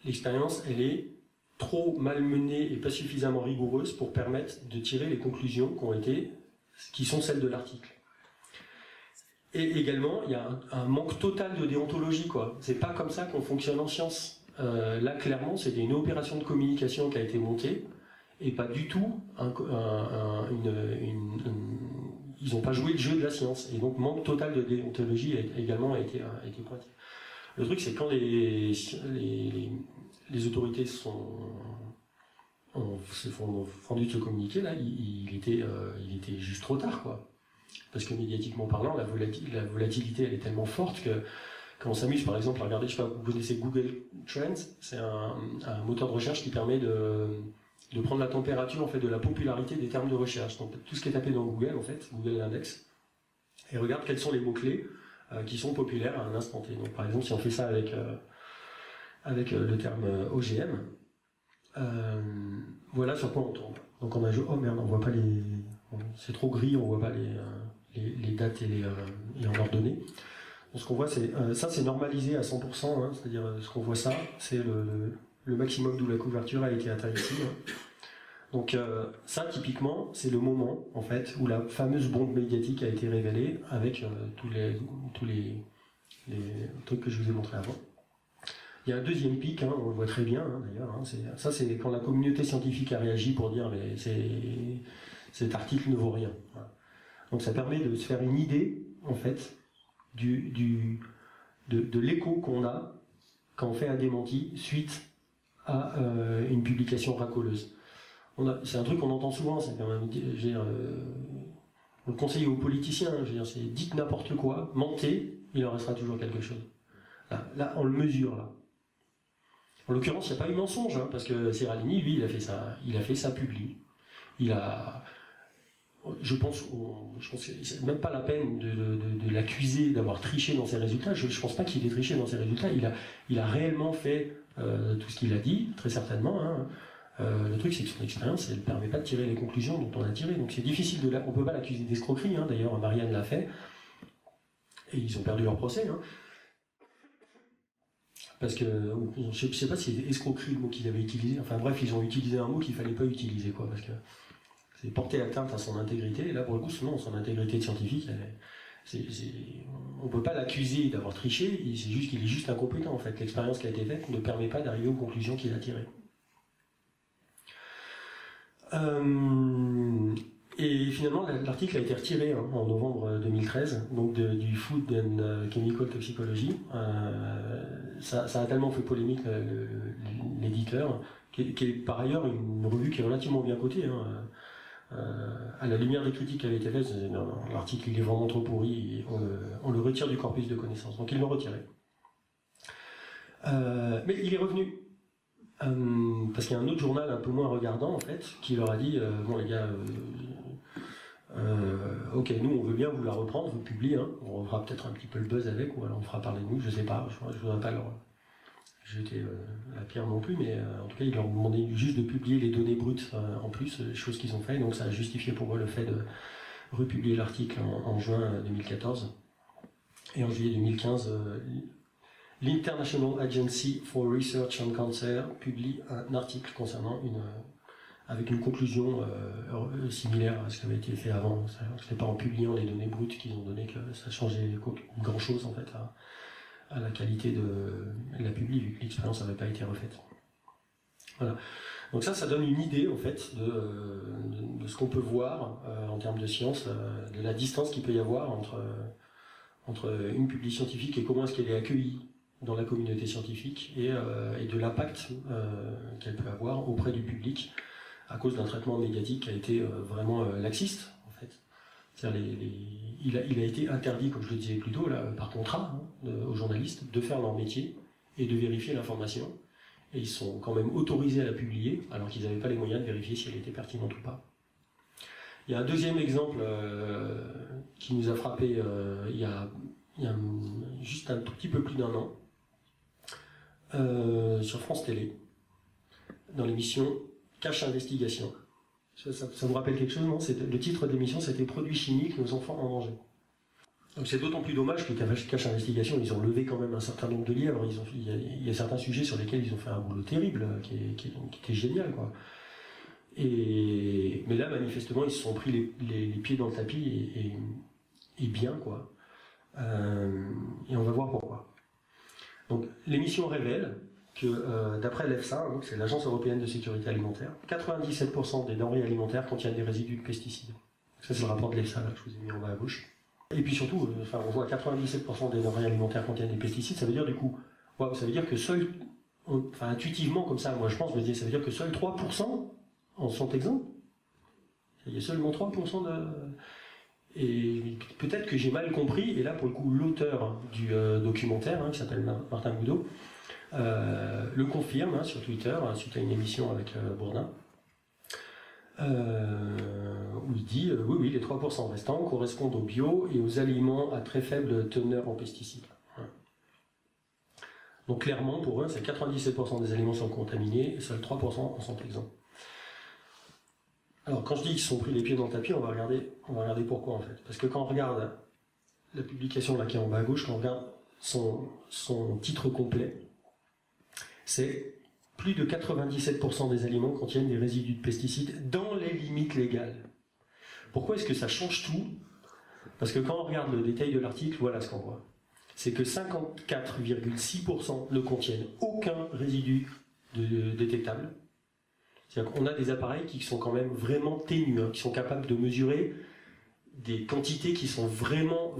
L'expérience, elle est trop mal menée et pas suffisamment rigoureuse pour permettre de tirer les conclusions qui sont celles de l'article. Et également, il y a un manque total de déontologie, quoi. C'est pas comme ça qu'on fonctionne en science. Là, clairement, c'était une opération de communication qui a été montée et pas du tout ils n'ont pas joué le jeu de la science. Et donc, manque total de déontologie également a été pointé. Le truc, c'est quand les autorités se font fendu de se communiquer, là, il était juste trop tard, quoi. Parce que médiatiquement parlant, la volatilité, elle est tellement forte que quand on s'amuse, par exemple, à regarder, je sais pas, vous connaissez Google Trends, c'est un moteur de recherche qui permet de prendre la température, en fait, de la popularité des termes de recherche. Donc, tout ce qui est tapé dans Google, en fait, Google Index, et regarde quels sont les mots-clés qui sont populaires à un instant T. Donc, par exemple, si on fait ça avec le terme OGM, voilà sur quoi on tombe. Donc, on a joué, oh merde, on voit pas c'est trop gris, on voit pas les dates et en ordonnée. Donc, ce qu'on voit, c'est ça, c'est normalisé à 100%, hein, c'est-à-dire ce qu'on voit, ça, c'est le maximum d'où la couverture a été atteinte ici. Hein. Donc ça, typiquement, c'est le moment, en fait, où la fameuse bombe médiatique a été révélée avec tous les trucs que je vous ai montrés avant. Il y a un deuxième pic, hein, on le voit très bien, hein, d'ailleurs. Hein, ça, c'est quand la communauté scientifique a réagi pour dire mais cet article ne vaut rien. Voilà. Donc ça permet de se faire une idée, en fait, de l'écho qu'on a quand on fait un démenti suite à une publication racoleuse. C'est un truc qu'on entend souvent, c'est quand même, on le conseille aux politiciens, c'est dites n'importe quoi, mentez, il en restera toujours quelque chose. Là on le mesure, là. En l'occurrence, il n'y a pas eu mensonge, hein, parce que Seralini, lui, il a fait ça public. Je pense que c'est même pas la peine de l'accuser d'avoir triché dans ses résultats. Je ne pense pas qu'il ait triché dans ses résultats. Il a réellement fait tout ce qu'il a dit, très certainement. Hein. Le truc, c'est que son expérience, elle ne permet pas de tirer les conclusions dont on a tiré. Donc c'est difficile on ne peut pas l'accuser d'escroquerie. Hein. D'ailleurs, Marianne l'a fait. Et ils ont perdu leur procès. Hein. Parce que, je ne sais pas si c'est escroquerie le mot qu'il avait utilisé. Enfin bref, ils ont utilisé un mot qu'il ne fallait pas utiliser, quoi. Parce que c'est porter atteinte à son intégrité. Et là, pour le coup, non, son intégrité scientifique, on ne peut pas l'accuser d'avoir triché. C'est juste qu'il est juste incompétent, en fait. L'expérience qui a été faite ne permet pas d'arriver aux conclusions qu'il a tirées. Et finalement, l'article a été retiré en novembre 2013, donc du Food and Chemical Toxicology. Ça a tellement fait polémique l'éditeur, qui est par ailleurs une revue qui est relativement bien cotée. Hein. À la lumière des critiques qui avaient été faites, l'article il est vraiment trop pourri, on le retire du corpus de connaissances. Donc ils l'ont retiré. Mais il est revenu. Parce qu'il y a un autre journal un peu moins regardant, en fait, qui leur a dit bon les gars, ok, nous on veut bien vous la reprendre, vous publiez, hein, on fera peut-être un petit peu le buzz avec, ou alors on fera parler de nous, je sais pas, je voudrais pas leur jeter la pierre non plus, mais en tout cas ils leur ont demandé juste de publier les données brutes en plus, chose qu'ils ont fait, donc ça a justifié pour eux le fait de republier l'article en juin 2014. Et en juillet 2015, l'International Agency for Research on Cancer publie un article concernant avec une conclusion similaire à ce qui avait été fait avant. Ce n'est pas en publiant les données brutes qu'ils ont donné que ça changeait grand chose en fait à la qualité de la publi, vu que l'expérience n'avait pas été refaite. Voilà. Donc ça donne une idée en fait de ce qu'on peut voir en termes de science, de la distance qu'il peut y avoir entre une publi scientifique et comment est-ce qu'elle est accueillie dans la communauté scientifique et de l'impact qu'elle peut avoir auprès du public à cause d'un traitement médiatique qui a été vraiment laxiste en fait. Il a été interdit, comme je le disais plus tôt, là, par contrat aux journalistes de faire leur métier et de vérifier l'information. Et ils sont quand même autorisés à la publier alors qu'ils n'avaient pas les moyens de vérifier si elle était pertinente ou pas. Il y a un deuxième exemple qui nous a frappé il y a juste un tout petit peu plus d'un an. Sur France Télé, dans l'émission Cache Investigation. Ça vous rappelle quelque chose, non? Le titre de l'émission, c'était Produits chimiques, nos enfants en danger. Donc c'est d'autant plus dommage que Cache Investigation, ils ont levé quand même un certain nombre de lièvres. Il y a certains sujets sur lesquels ils ont fait un boulot terrible, qui était génial, quoi. Mais là, manifestement, ils se sont pris les pieds dans le tapis et bien, quoi. Et on va voir pourquoi. Donc l'émission révèle que d'après l'EFSA, donc c'est l'Agence européenne de sécurité alimentaire, 97% des denrées alimentaires contiennent des résidus de pesticides. Ça c'est le rapport de l'EFSA, là, je vous ai mis en bas à gauche. Et puis surtout, on voit 97% des denrées alimentaires contiennent des pesticides, ça veut dire du coup, ça veut dire que intuitivement comme ça, moi je pense, ça veut dire que seuls 3% en sont exempts. Il y a seulement 3% de... Et peut-être que j'ai mal compris, et là pour le coup l'auteur du documentaire, qui s'appelle Martin Boudot, le confirme sur Twitter, suite à une émission avec Bourdin, où il dit oui, les 3% restants correspondent au bio et aux aliments à très faible teneur en pesticides. Donc clairement, pour eux, c'est 97% des aliments sont contaminés et seuls 3% en sont exempts. Alors quand je dis qu'ils se sont pris les pieds dans le tapis, on va regarder pourquoi en fait. Parce que quand on regarde la publication là qui est en bas à gauche, quand on regarde son titre complet, c'est plus de 97% des aliments contiennent des résidus de pesticides dans les limites légales. Pourquoi est-ce que ça change tout? Parce que quand on regarde le détail de l'article, voilà ce qu'on voit. C'est que 54,6% ne contiennent aucun résidu détectable. C'est-à-dire qu'on a des appareils qui sont quand même vraiment ténus, qui sont capables de mesurer des quantités qui sont vraiment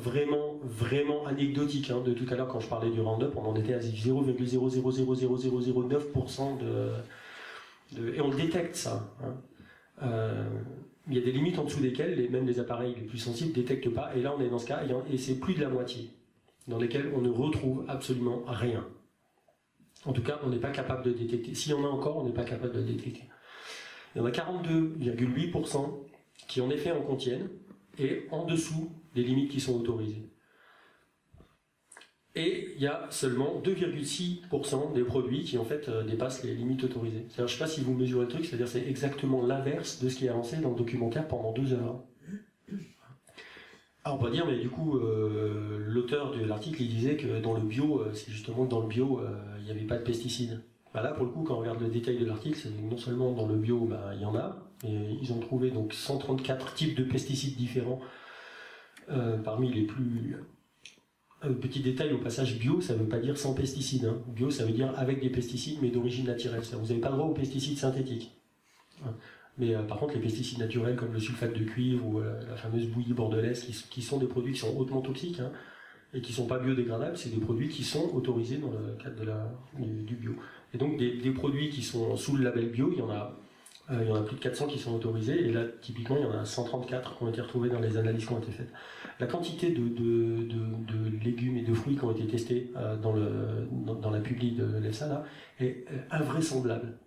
anecdotiques. De tout à l'heure, quand je parlais du Roundup, on en était à 0,0000009% et on le détecte, ça. Il y a des limites en dessous desquelles même les appareils les plus sensibles ne détectent pas, et là on est dans ce cas, et c'est plus de la moitié, dans lesquels on ne retrouve absolument rien. En tout cas, on n'est pas capable de détecter. S'il y en a encore, on n'est pas capable de le détecter. Il y en a 42,8% qui en effet en contiennent, et en dessous des limites qui sont autorisées. Et il y a seulement 2,6% des produits qui en fait dépassent les limites autorisées. Je ne sais pas si vous mesurez le truc, c'est-à-dire c'est exactement l'inverse de ce qui est avancé dans le documentaire pendant 2 heures. Alors on peut dire, mais du coup, l'auteur de l'article il disait que dans le bio, c'est justement que dans le bio, il n'y avait pas de pesticides. Là, pour le coup, quand on regarde le détail de l'article, c'est non seulement dans le bio, il y en a, mais ils ont trouvé donc 134 types de pesticides différents. Parmi les plus... petit détail au passage, bio, ça ne veut pas dire sans pesticides. Bio, ça veut dire avec des pesticides, mais d'origine naturelle. Vous n'avez pas le droit aux pesticides synthétiques. Mais par contre, les pesticides naturels, comme le sulfate de cuivre ou la fameuse bouillie bordelaise, qui sont des produits qui sont hautement toxiques, et qui ne sont pas biodégradables, c'est des produits qui sont autorisés dans le cadre du bio. Et donc des produits qui sont sous le label bio, il y en a plus de 400 qui sont autorisés, et là typiquement il y en a 134 qui ont été retrouvés dans les analyses qui ont été faites. La quantité de légumes et de fruits qui ont été testés dans la publi de l'EFSA là, est invraisemblable.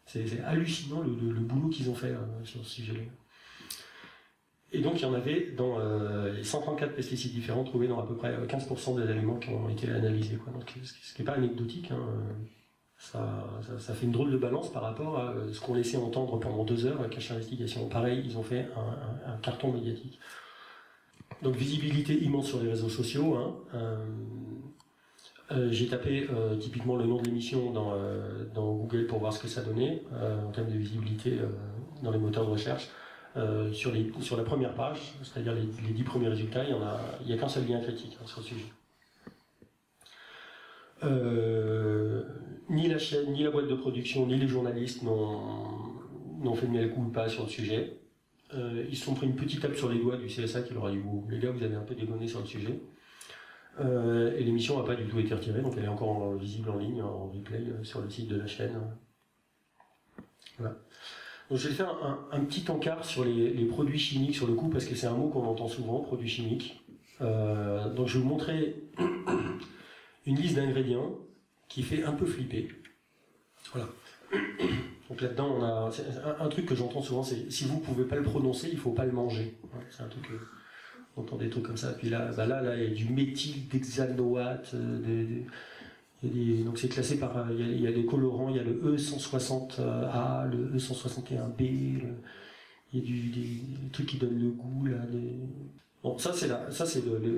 C'est hallucinant le boulot qu'ils ont fait sur ce sujet-là. Et donc il y en avait dans les 134 pesticides différents trouvés dans à peu près 15% des aliments qui ont été analysés. Donc, ce qui n'est pas anecdotique, ça fait une drôle de balance par rapport à ce qu'on laissait entendre pendant 2 heures à Cache Investigation. Pareil, ils ont fait un carton médiatique. Donc visibilité immense sur les réseaux sociaux. J'ai tapé typiquement le nom de l'émission dans Google pour voir ce que ça donnait en termes de visibilité dans les moteurs de recherche. Sur la première page, c'est-à-dire les 10 premiers résultats, il n'y a qu'un seul lien critique sur le sujet. Ni la chaîne, ni la boîte de production, ni les journalistes n'ont fait de mea culpa sur le sujet. Ils se sont pris une petite tape sur les doigts du CSA qui leur a dit « Les gars, vous avez un peu dégonné sur le sujet ». Et l'émission n'a pas du tout été retirée, donc elle est encore visible en ligne, en replay, sur le site de la chaîne. Voilà. Donc je vais faire un petit encart sur les produits chimiques sur le coup, parce que c'est un mot qu'on entend souvent, produits chimiques. Donc je vais vous montrer une liste d'ingrédients qui fait un peu flipper. Voilà. Donc là-dedans, on a un truc que j'entends souvent, c'est si vous ne pouvez pas le prononcer, il ne faut pas le manger. Ouais, c'est un truc, on entend des trucs comme ça. Puis là, il y a du méthylhexanoate, il Donc c'est classé par... Il y a des colorants, il y a le E160A, le E161B, il y a des trucs qui donnent le goût, là. Bon, ça c'est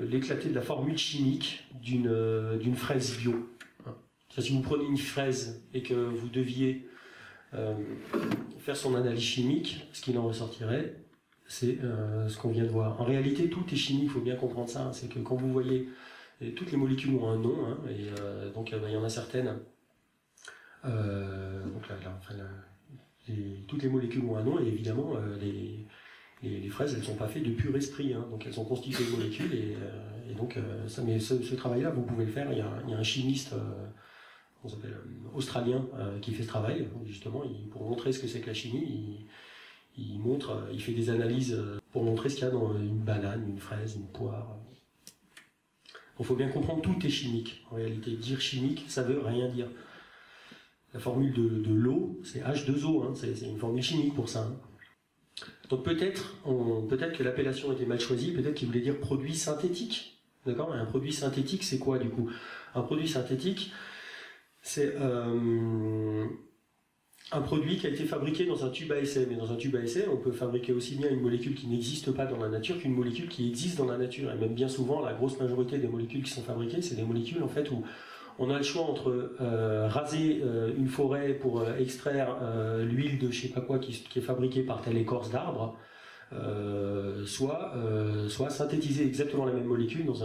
l'éclaté de la formule chimique d'une fraise bio. Si vous prenez une fraise et que vous deviez faire son analyse chimique, ce qu'il en ressortirait, c'est ce qu'on vient de voir. En réalité, tout est chimique, il faut bien comprendre ça. C'est que quand vous voyez, toutes les molécules ont un nom, hein, et donc il y en a certaines. Toutes les molécules ont un nom, et évidemment, les fraises, elles ne sont pas faites de pur esprit, hein, donc elles sont constituées de molécules, et donc mais ce travail-là, vous pouvez le faire. Il y a un chimiste australien qui fait ce travail, justement, pour montrer ce que c'est que la chimie. Il fait des analyses pour montrer ce qu'il y a dans une banane, une fraise, une poire. Il faut bien comprendre, tout est chimique. En réalité, dire chimique, ça veut rien dire. La formule de l'eau, c'est H2O, hein, c'est une formule chimique pour ça. Hein. Donc peut-être que l'appellation était mal choisie, peut-être qu'il voulait dire produit synthétique. D'accord ? Un produit synthétique, c'est quoi du coup ? Un produit synthétique, c'est un produit qui a été fabriqué dans un tube à essai. Mais dans un tube à essai, on peut fabriquer aussi bien une molécule qui n'existe pas dans la nature qu'une molécule qui existe dans la nature. Et même bien souvent, la grosse majorité des molécules qui sont fabriquées, c'est des molécules en fait où on a le choix entre raser une forêt pour extraire l'huile de je sais pas quoi qui est fabriquée par telle écorce d'arbre, soit synthétiser exactement la même molécule dans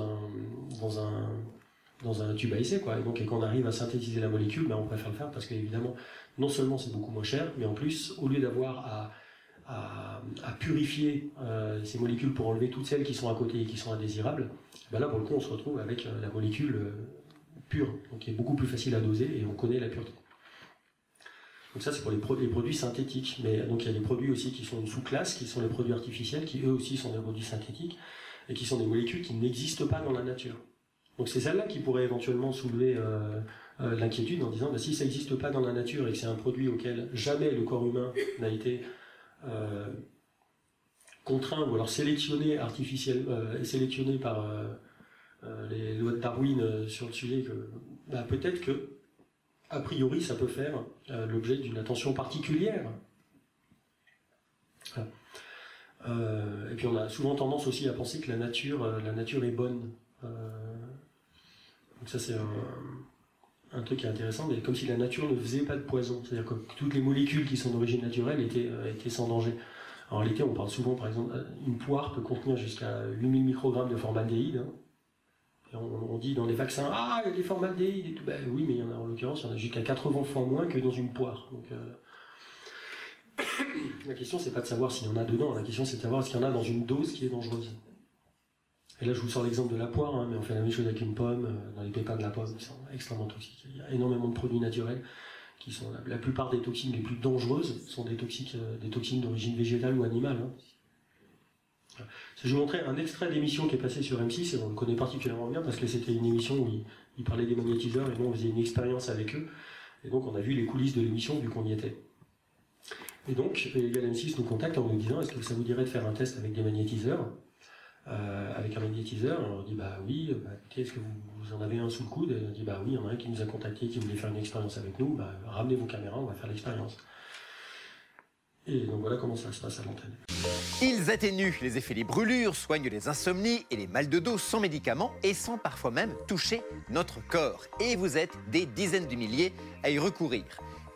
un tube à essai, quoi. Et donc, quand on arrive à synthétiser la molécule, on préfère le faire parce qu'évidemment, non seulement c'est beaucoup moins cher, mais en plus, au lieu d'avoir à purifier ces molécules pour enlever toutes celles qui sont à côté et qui sont indésirables, là, pour le coup, on se retrouve avec la molécule pure, donc qui est beaucoup plus facile à doser et on connaît la pureté. Donc ça, c'est pour les produits synthétiques. Mais donc, il y a des produits aussi qui sont une sous-classe, qui sont les produits artificiels, qui eux aussi sont des produits synthétiques et qui sont des molécules qui n'existent pas dans la nature. Donc c'est celle-là qui pourrait éventuellement soulever l'inquiétude en disant si ça n'existe pas dans la nature et que c'est un produit auquel jamais le corps humain n'a été contraint ou alors sélectionné sélectionné par les lois de Darwin sur le sujet, peut-être que a priori ça peut faire l'objet d'une attention particulière. Et puis on a souvent tendance aussi à penser que la nature est bonne. Donc ça c'est un truc qui est intéressant, mais comme si la nature ne faisait pas de poison, c'est-à-dire que toutes les molécules qui sont d'origine naturelle étaient sans danger. En réalité, on parle souvent, par exemple, une poire peut contenir jusqu'à 8000 microgrammes de formaldéhyde. Hein. Et on dit dans les vaccins, il y a des formaldéhydes et tout. Oui, mais en l'occurrence, il y en a jusqu'à 80 fois moins que dans une poire. Donc, la question, c'est pas de savoir s'il y en a dedans, la question, c'est de savoir s'il y en a dans une dose qui est dangereuse. Et là, je vous sors l'exemple de la poire, mais on fait la même chose avec une pomme, dans les pépins de la pomme, qui sont extrêmement toxiques. Il y a énormément de produits naturels qui sont... La plupart des toxines les plus dangereuses sont des toxines d'origine végétale ou animale. Hein. Je vais vous montrer un extrait d'émission qui est passé sur M6, et on le connaît particulièrement bien, parce que c'était une émission où ils parlaient des magnétiseurs, et nous on faisait une expérience avec eux. Et donc on a vu les coulisses de l'émission, vu qu'on y était. Et donc, M6 nous contacte en nous disant, est-ce que ça vous dirait de faire un test avec des magnétiseurs ? Avec un magnétiseur, on leur dit oui, écoutez, est-ce que vous en avez un sous le coude? Et on dit oui, il y en a un qui nous a contacté, qui voulait faire une expérience avec nous, ramenez vos caméras, on va faire l'expérience. Et donc voilà comment ça se passe à l'antenne. Ils atténuent les effets des brûlures, soignent les insomnies et les mal de dos sans médicaments et sans parfois même toucher notre corps. Et vous êtes des dizaines de milliers à y recourir.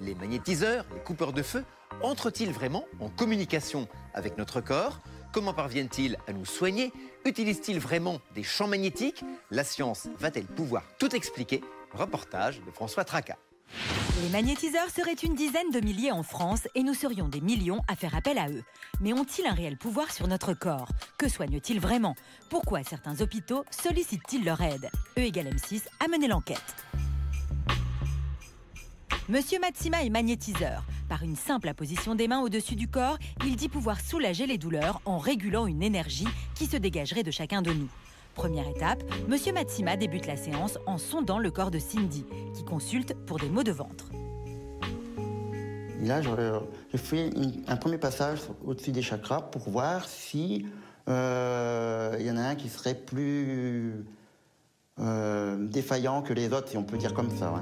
Les magnétiseurs, les coupeurs de feu, entrent-ils vraiment en communication avec notre corps? Comment parviennent-ils à nous soigner? Utilisent-ils vraiment des champs magnétiques? La science va-t-elle pouvoir tout expliquer? Reportage de François Traca. Les magnétiseurs seraient une dizaine de milliers en France et nous serions des millions à faire appel à eux. Mais ont-ils un réel pouvoir sur notre corps? Que soignent-ils vraiment? Pourquoi certains hôpitaux sollicitent-ils leur aide? E=M6 a mené l'enquête. Monsieur Matsima est magnétiseur. Par une simple apposition des mains au-dessus du corps, il dit pouvoir soulager les douleurs en régulant une énergie qui se dégagerait de chacun de nous. Première étape, Monsieur Matsima débute la séance en sondant le corps de Cindy, qui consulte pour des maux de ventre. Et là, je fais un premier passage au-dessus des chakras pour voir si y en a un qui serait plus défaillants que les autres, si on peut dire comme ça. Ouais.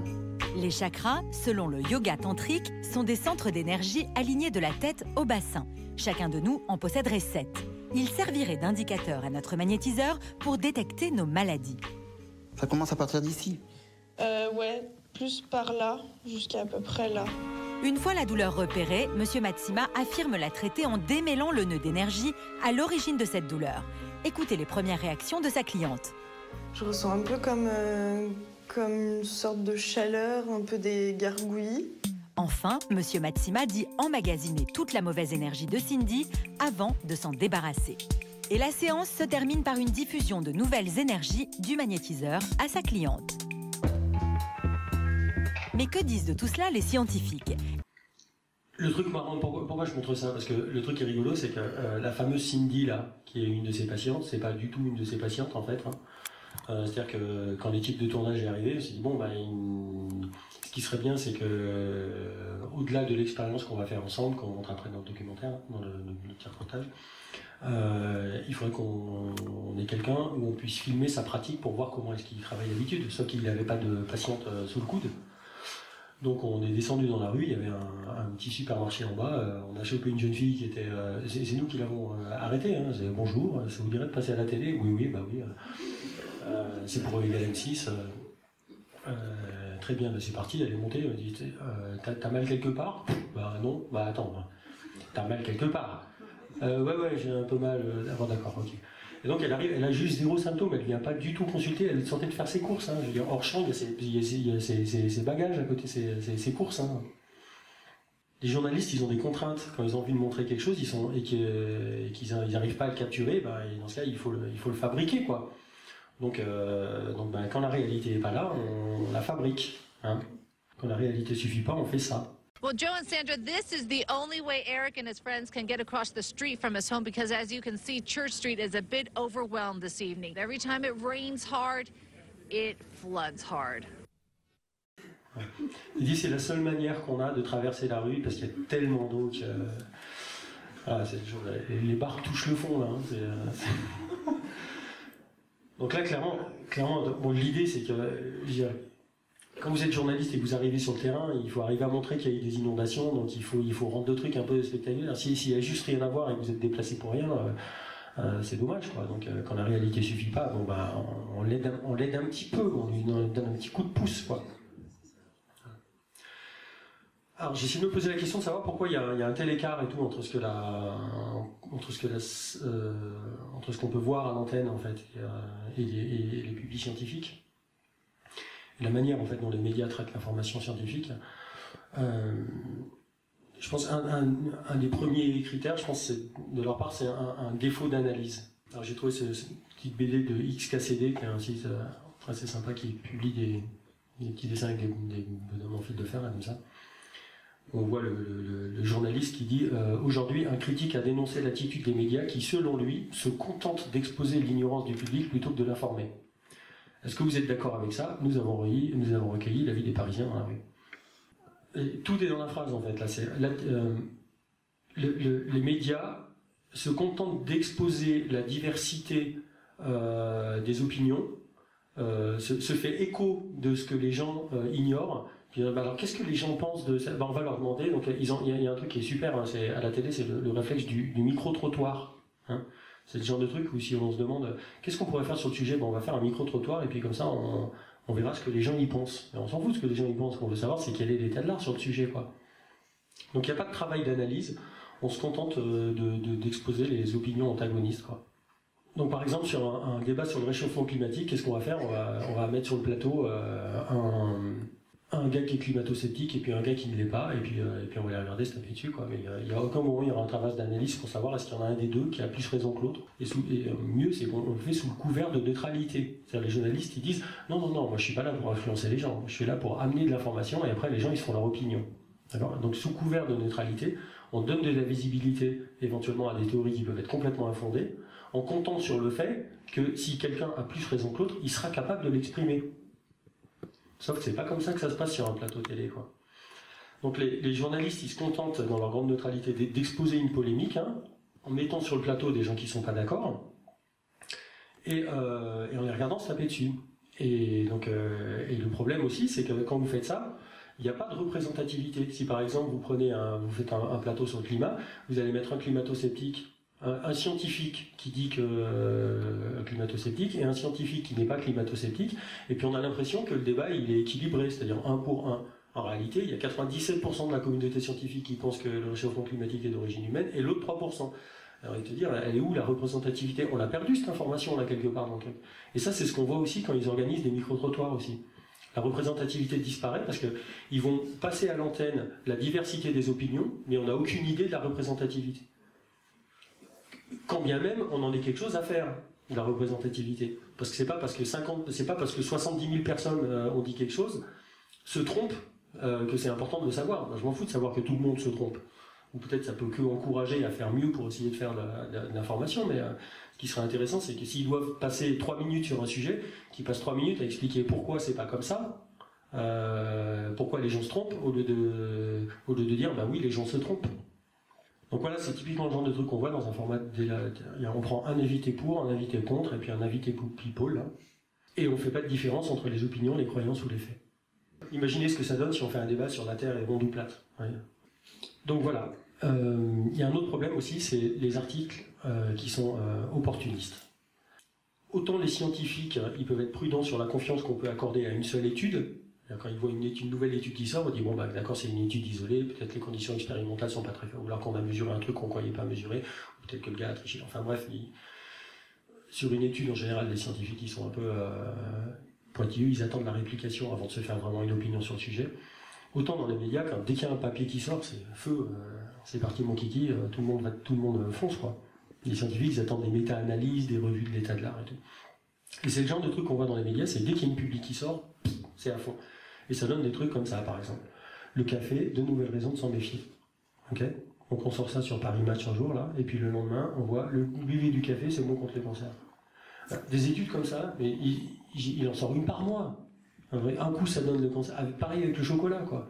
Les chakras, selon le yoga tantrique, sont des centres d'énergie alignés de la tête au bassin. Chacun de nous en posséderait 7. Ils serviraient d'indicateur à notre magnétiseur pour détecter nos maladies. Ça commence à partir d'ici? Ouais, plus par là, jusqu'à à peu près là. Une fois la douleur repérée, M. Matsima affirme la traiter en démêlant le nœud d'énergie à l'origine de cette douleur. Écoutez les premières réactions de sa cliente. Je ressens un peu comme une sorte de chaleur, un peu des gargouillis. Enfin, M. Matsima dit emmagasiner toute la mauvaise énergie de Cindy avant de s'en débarrasser. Et la séance se termine par une diffusion de nouvelles énergies du magnétiseur à sa cliente. Mais que disent de tout cela les scientifiques? Le truc marrant, pourquoi je montre ça? Parce que le truc qui est rigolo, c'est que la fameuse Cindy, là, qui est une de ses patientes, c'est pas du tout une de ses patientes, en fait. Hein. C'est-à-dire que quand l'équipe de tournage est arrivée, on s'est dit, bon, ce qui serait bien, c'est que, au-delà de l'expérience qu'on va faire ensemble, qu'on montre après dans le documentaire, dans le petit reportage, il faudrait qu'on ait quelqu'un où on puisse filmer sa pratique pour voir comment est-ce qu'il travaille d'habitude, sauf qu'il n'avait pas de patiente sous le coude. Donc on est descendu dans la rue, il y avait un petit supermarché en bas, on a chopé une jeune fille qui était... c'est nous qui l'avons arrêtée, hein, c'est bonjour, ça vous dirait de passer à la télé? Oui, bah oui. C'est pour Égal M6. Très bien, c'est parti, elle est montée, elle dit t'as mal quelque part? Bah non, bah attends, t'as mal quelque part. Ouais, j'ai un peu mal. Bon, d'accord, ok. Et donc elle arrive, elle a juste 0 symptômes, elle ne vient pas du tout consulter, elle est censée faire ses courses. Hein. Je veux dire, hors champ, il y a ses bagages à côté, ses courses. Hein. Les journalistes, ils ont des contraintes. Quand ils ont envie de montrer quelque chose et qu'ils n'arrivent pas à le capturer, dans ce cas, il faut le fabriquer, quoi. Donc quand la réalité n'est pas là, on la fabrique. Hein. Quand la réalité ne suffit pas, on fait ça. Well, Joe and Sandra, this is the only way Eric and his friends can get across the street from his home because, as you can see, Church Street is a bit overwhelmed this evening. Every time it rains hard, it floods hard. Il dit c'est la seule manière qu'on a de traverser la rue parce qu'il y a tellement d'eau que les barres touchent le fond là. Hein, donc là, clairement, bon, l'idée c'est que quand vous êtes journaliste et que vous arrivez sur le terrain, il faut arriver à montrer qu'il y a eu des inondations, donc il faut rendre le truc un peu spectaculaire. S'il y a juste rien à voir et que vous êtes déplacé pour rien, c'est dommage, quoi. Donc quand la réalité suffit pas, on l'aide un petit peu, on lui donne un petit coup de pouce, quoi. Alors j'essaie de me poser la question de savoir pourquoi il y a un tel écart et tout entre ce qu'on peut voir à l'antenne en fait et les publics scientifiques. La manière en fait dont les médias traitent l'information scientifique. Je pense un des premiers critères, je pense, de leur part, c'est un défaut d'analyse. Alors j'ai trouvé cette petite BD de XKCD, qui est un site assez sympa qui publie des petits dessins avec des bonhommes en fil de fer, là, comme ça. On voit le journaliste qui dit aujourd'hui, un critique a dénoncé l'attitude des médias qui, selon lui, se contentent d'exposer l'ignorance du public plutôt que de l'informer. Est-ce que vous êtes d'accord avec ça? Nous avons recueilli l'avis des Parisiens dans la rue. Et tout est dans la phrase en fait. Là, les médias se contentent d'exposer la diversité des opinions, se fait écho de ce que les gens ignorent. Puis, alors qu'est-ce que les gens pensent de ça? On va leur demander. Donc il y a un truc qui est super. Hein, à la télé, c'est le réflexe du micro-trottoir. Hein. C'est le genre de truc où si on se demande qu'est-ce qu'on pourrait faire sur le sujet, on va faire un micro-trottoir et puis comme ça on verra ce que les gens y pensent. Et on s'en fout de ce que les gens y pensent, ce qu'on veut savoir c'est quel est l'état de l'art sur le sujet, quoi. Donc il n'y a pas de travail d'analyse, on se contente d'exposer les opinions antagonistes, quoi. Donc par exemple sur un débat sur le réchauffement climatique, qu'est-ce qu'on va faire? On va mettre sur le plateau un gars qui est climato-sceptique et puis un gars qui ne l'est pas, et puis on va les regarder se taper dessus, quoi. Mais il n'y a aucun moment où il y aura un travail d'analyse pour savoir est-ce qu'il y en a un des deux qui a plus raison que l'autre. Et mieux, c'est qu'on le fait sous le couvert de neutralité. C'est-à-dire les journalistes, ils disent non, moi je suis pas là pour influencer les gens, je suis là pour amener de l'information et après les gens ils se font leur opinion. D'accord ? Donc sous couvert de neutralité, on donne de la visibilité éventuellement à des théories qui peuvent être complètement infondées, en comptant sur le fait que si quelqu'un a plus raison que l'autre, il sera capable de l'exprimer. Sauf que c'est pas comme ça que ça se passe sur un plateau télé, quoi. Donc les journalistes, ils se contentent, dans leur grande neutralité, d'exposer une polémique, hein, en mettant sur le plateau des gens qui sont pas d'accord, et en les regardant se taper dessus. Et le problème aussi, c'est que quand vous faites ça, il n'y a pas de représentativité. Si par exemple vous faites un plateau sur le climat, vous allez mettre un climato-sceptique, un scientifique qui dit que climato-sceptique et un scientifique qui n'est pas climato-sceptique, et puis on a l'impression que le débat il est équilibré, c'est-à-dire 1 pour 1. En réalité, il y a 97% de la communauté scientifique qui pense que le réchauffement climatique est d'origine humaine, et l'autre 3%. Alors, il te dire, elle est où la représentativité? On l'a perdu cette information là quelque part dans le truc. Et ça, c'est ce qu'on voit aussi quand ils organisent des micro-trottoirs aussi. La représentativité disparaît parce qu'ils vont passer à l'antenne la diversité des opinions, mais on n'a aucune idée de la représentativité. Quand bien même on en ait quelque chose à faire de la représentativité. Parce que c'est pas parce que 70 000 personnes ont dit quelque chose, se trompent, que c'est important de le savoir. Moi, je m'en fous de savoir que tout le monde se trompe. Ou peut-être ça peut que encourager à faire mieux pour essayer de faire de l'information, mais ce qui serait intéressant, c'est que s'ils doivent passer 3 minutes sur un sujet, qu'ils passent 3 minutes à expliquer pourquoi c'est pas comme ça, pourquoi les gens se trompent, au lieu de dire bah oui, les gens se trompent. Donc voilà, c'est typiquement le genre de truc qu'on voit dans un format on prend un invité pour, un invité contre, et puis un invité people, là, et on fait pas de différence entre les opinions, les croyances ou les faits. Imaginez ce que ça donne si on fait un débat sur la Terre est ronde ou plate. Ouais. Donc voilà. Il y a un autre problème aussi, c'est les articles qui sont opportunistes. Autant les scientifiques, ils peuvent être prudents sur la confiance qu'on peut accorder à une seule étude. Quand ils voient une nouvelle étude qui sort, on dit bon bah d'accord, c'est une étude isolée, peut-être les conditions expérimentales sont pas très faibles, ou alors qu'on a mesuré un truc qu'on croyait pas mesurer, ou peut-être que le gars a triché. Enfin bref, sur une étude en général, les scientifiques ils sont un peu pointilleux, ils attendent la réplication avant de se faire vraiment une opinion sur le sujet. Autant dans les médias, dès qu'il y a un papier qui sort, c'est feu, c'est parti mon kiki, tout le monde fonce quoi. Les scientifiques, ils attendent des méta-analyses, des revues de l'état de l'art et tout. Et c'est le genre de truc qu'on voit dans les médias, c'est dès qu'il y a une publi qui sort, c'est à fond. Et ça donne des trucs comme ça, par exemple. Le café, de nouvelles raisons de s'en méfier. Ok ? Donc on sort ça sur Paris Match un jour, là, et puis le lendemain, on voit le buvez du café, c'est bon contre les cancers. Des études comme ça, mais il en sort une par mois. Un coup, ça donne le cancer. Pareil avec le chocolat, quoi.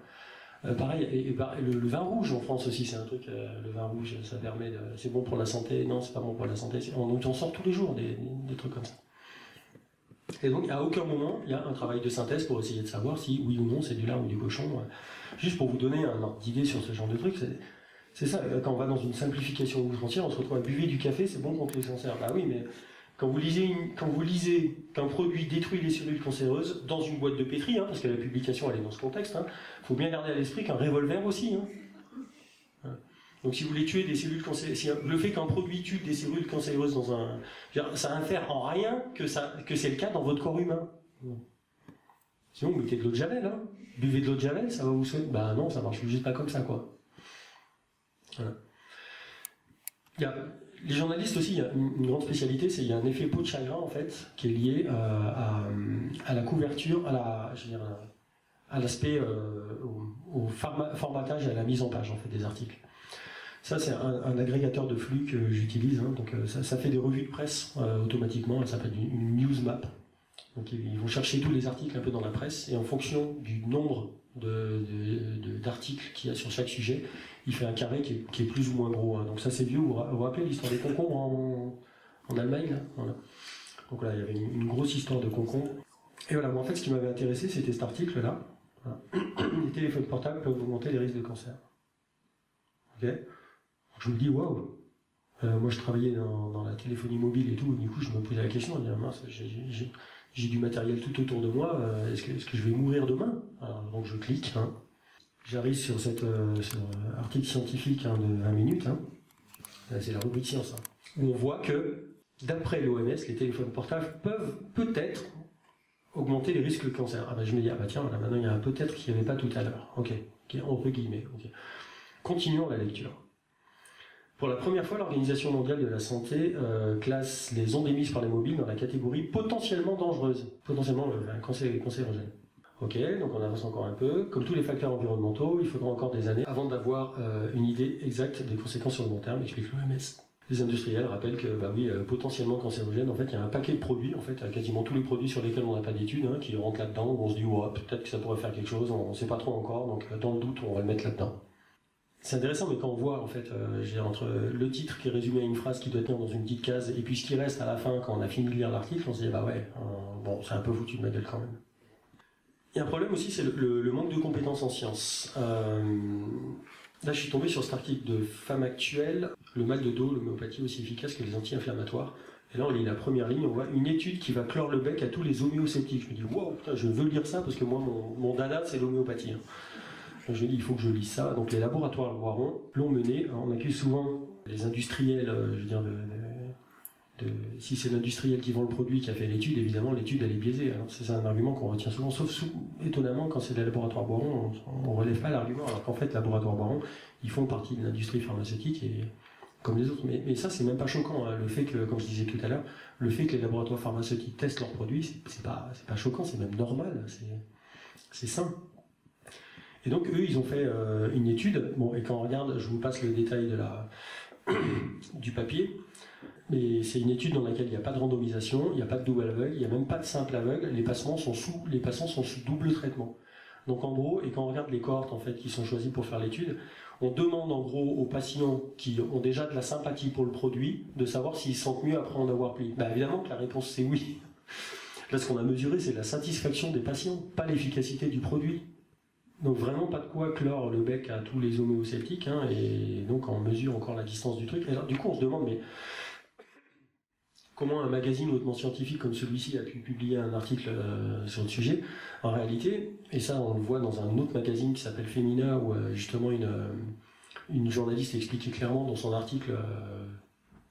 Pareil, le vin rouge en France aussi, c'est un truc. Le vin rouge, ça permet de. C'est bon pour la santé. Non, c'est pas bon pour la santé. On sort tous les jours des trucs comme ça. Et donc, à aucun moment, il y a un travail de synthèse pour essayer de savoir si, oui ou non, c'est du lard ou du cochon. Juste pour vous donner un ordre d'idée sur ce genre de truc, c'est ça. Quand on va dans une simplification outrancière, on se retrouve à buver du café, c'est bon contre les cancers. Bah oui, mais. Quand vous lisez qu'un produit détruit les cellules cancéreuses dans une boîte de pétri, parce que la publication elle est dans ce contexte, faut bien garder à l'esprit qu'un revolver aussi. Donc si vous voulez tuer des cellules cancéreuses, le fait qu'un produit tue des cellules cancéreuses ça infère en rien que c'est le cas dans votre corps humain. Sinon vous mettez de l'eau de Javel, buvez de l'eau de Javel, ça va vous soigner. Bah non, ça marche juste pas comme ça quoi. Voilà. Les journalistes aussi, il y a une grande spécialité, c'est qu'il y a un effet peau de chagrin en fait, qui est lié à la couverture, à l'aspect, au formatage et à la mise en page en fait des articles. Ça c'est un agrégateur de flux que j'utilise, donc ça fait des revues de presse automatiquement, ça s'appelle une news map. Donc ils vont chercher tous les articles un peu dans la presse et en fonction du nombre d'articles qu'il y a sur chaque sujet, il fait un carré qui est plus ou moins gros. Donc ça c'est vieux, vous vous rappelez l'histoire des concombres en Allemagne là, voilà. Donc là il y avait une grosse histoire de concombres. Et voilà, moi en fait ce qui m'avait intéressé c'était cet article là. Voilà. Les téléphones portables peuvent augmenter les risques de cancer. Ok. Je me dis waouh. Moi je travaillais dans la téléphonie mobile et tout, du coup je me posais la question, je me disais mince, j'ai du matériel tout autour de moi, est-ce que je vais mourir demain? Alors, donc je clique, j'arrive sur cet article scientifique de 20 minutes, c'est la rubrique science, où on voit que, d'après l'OMS, les téléphones portables peuvent peut-être augmenter les risques de cancer. Je me dis, tiens, là, maintenant il y a un peut-être qu'il n'y avait pas tout à l'heure. Ok, entre guillemets. Okay. Continuons la lecture. Pour la première fois, l'Organisation mondiale de la santé classe les ondes émises par les mobiles dans la catégorie potentiellement dangereuse, potentiellement cancérogène. Ok, donc on avance encore un peu. Comme tous les facteurs environnementaux, il faudra encore des années avant d'avoir une idée exacte des conséquences sur le long terme, explique l'OMS. Les industriels rappellent que, potentiellement cancérogène, en fait, il y a un paquet de produits, en fait, quasiment tous les produits sur lesquels on n'a pas d'études, qui rentrent là-dedans, où on se dit, peut-être que ça pourrait faire quelque chose, on ne sait pas trop encore, donc dans le doute, on va le mettre là-dedans. C'est intéressant, mais quand on voit, en fait, entre le titre qui est résumé à une phrase qui doit tenir dans une petite case, et puis ce qui reste à la fin, quand on a fini de lire l'article, on se dit, bah ouais, bon, c'est un peu foutu de ma gueule quand même. Il y a un problème aussi, c'est le manque de compétences en sciences. Là, je suis tombé sur cet article de Femme Actuelle, le mal de dos, l'homéopathie aussi efficace que les anti-inflammatoires. Et là, on lit la première ligne, on voit une étude qui va clore le bec à tous les homéosceptiques. Je me dis, wow, putain, je veux lire ça parce que moi, mon dada, c'est l'homéopathie. Donc je me dis, il faut que je lise ça. Donc les laboratoires Boiron l'ont mené. Alors, on accuse souvent les industriels, je veux dire, si c'est l'industriel qui vend le produit qui a fait l'étude, évidemment, l'étude, elle est biaisée. Alors, c'est un argument qu'on retient souvent, sauf étonnamment, quand c'est les laboratoires Boiron, on ne relève pas l'argument, alors qu'en fait, les laboratoires Boiron, ils font partie de l'industrie pharmaceutique, et comme les autres. Mais ça, c'est même pas choquant. Hein. Le fait que, comme je disais tout à l'heure, le fait que les laboratoires pharmaceutiques testent leurs produits, c'est pas choquant, c'est même normal, c'est sain. Et donc, eux, ils ont fait une étude. Bon, et quand on regarde, je vous passe le détail du papier. Mais c'est une étude dans laquelle il n'y a pas de randomisation, il n'y a pas de double aveugle, il n'y a même pas de simple aveugle. Les patients sont sous double traitement. Donc, en gros, et quand on regarde les cohortes en fait qui sont choisies pour faire l'étude, on demande en gros aux patients qui ont déjà de la sympathie pour le produit de savoir s'ils se sentent mieux après en avoir pris. Bah, évidemment que la réponse c'est oui. Là, ce qu'on a mesuré, c'est la satisfaction des patients, pas l'efficacité du produit. Donc vraiment pas de quoi clore le bec à tous les homéosceptiques, hein, et donc on mesure encore la distance du truc. Et alors, du coup on se demande, mais comment un magazine hautement scientifique comme celui-ci a pu publier un article sur le sujet? En réalité, et ça on le voit dans un autre magazine qui s'appelle Femina, où justement une journaliste expliquait clairement dans son article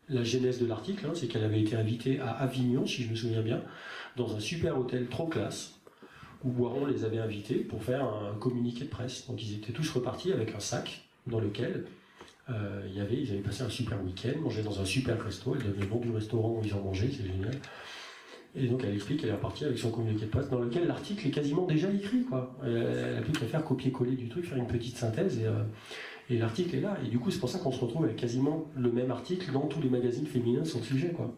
la genèse de l'article, hein, c'est qu'elle avait été invitée à Avignon, si je me souviens bien, dans un super hôtel trop classe, où Boiron les avait invités pour faire un communiqué de presse. Donc ils étaient tous repartis avec un sac dans lequel ils avaient passé un super week-end, mangé dans un super resto, elle donnait le nom du restaurant où ils ont mangé, c'est génial. Et donc elle explique qu'elle est repartie avec son communiqué de presse dans lequel l'article est quasiment déjà écrit, quoi. Elle a plus qu'à faire copier-coller du truc, faire une petite synthèse, et l'article est là. Et du coup c'est pour ça qu'on se retrouve avec quasiment le même article dans tous les magazines féminins sur le sujet, quoi.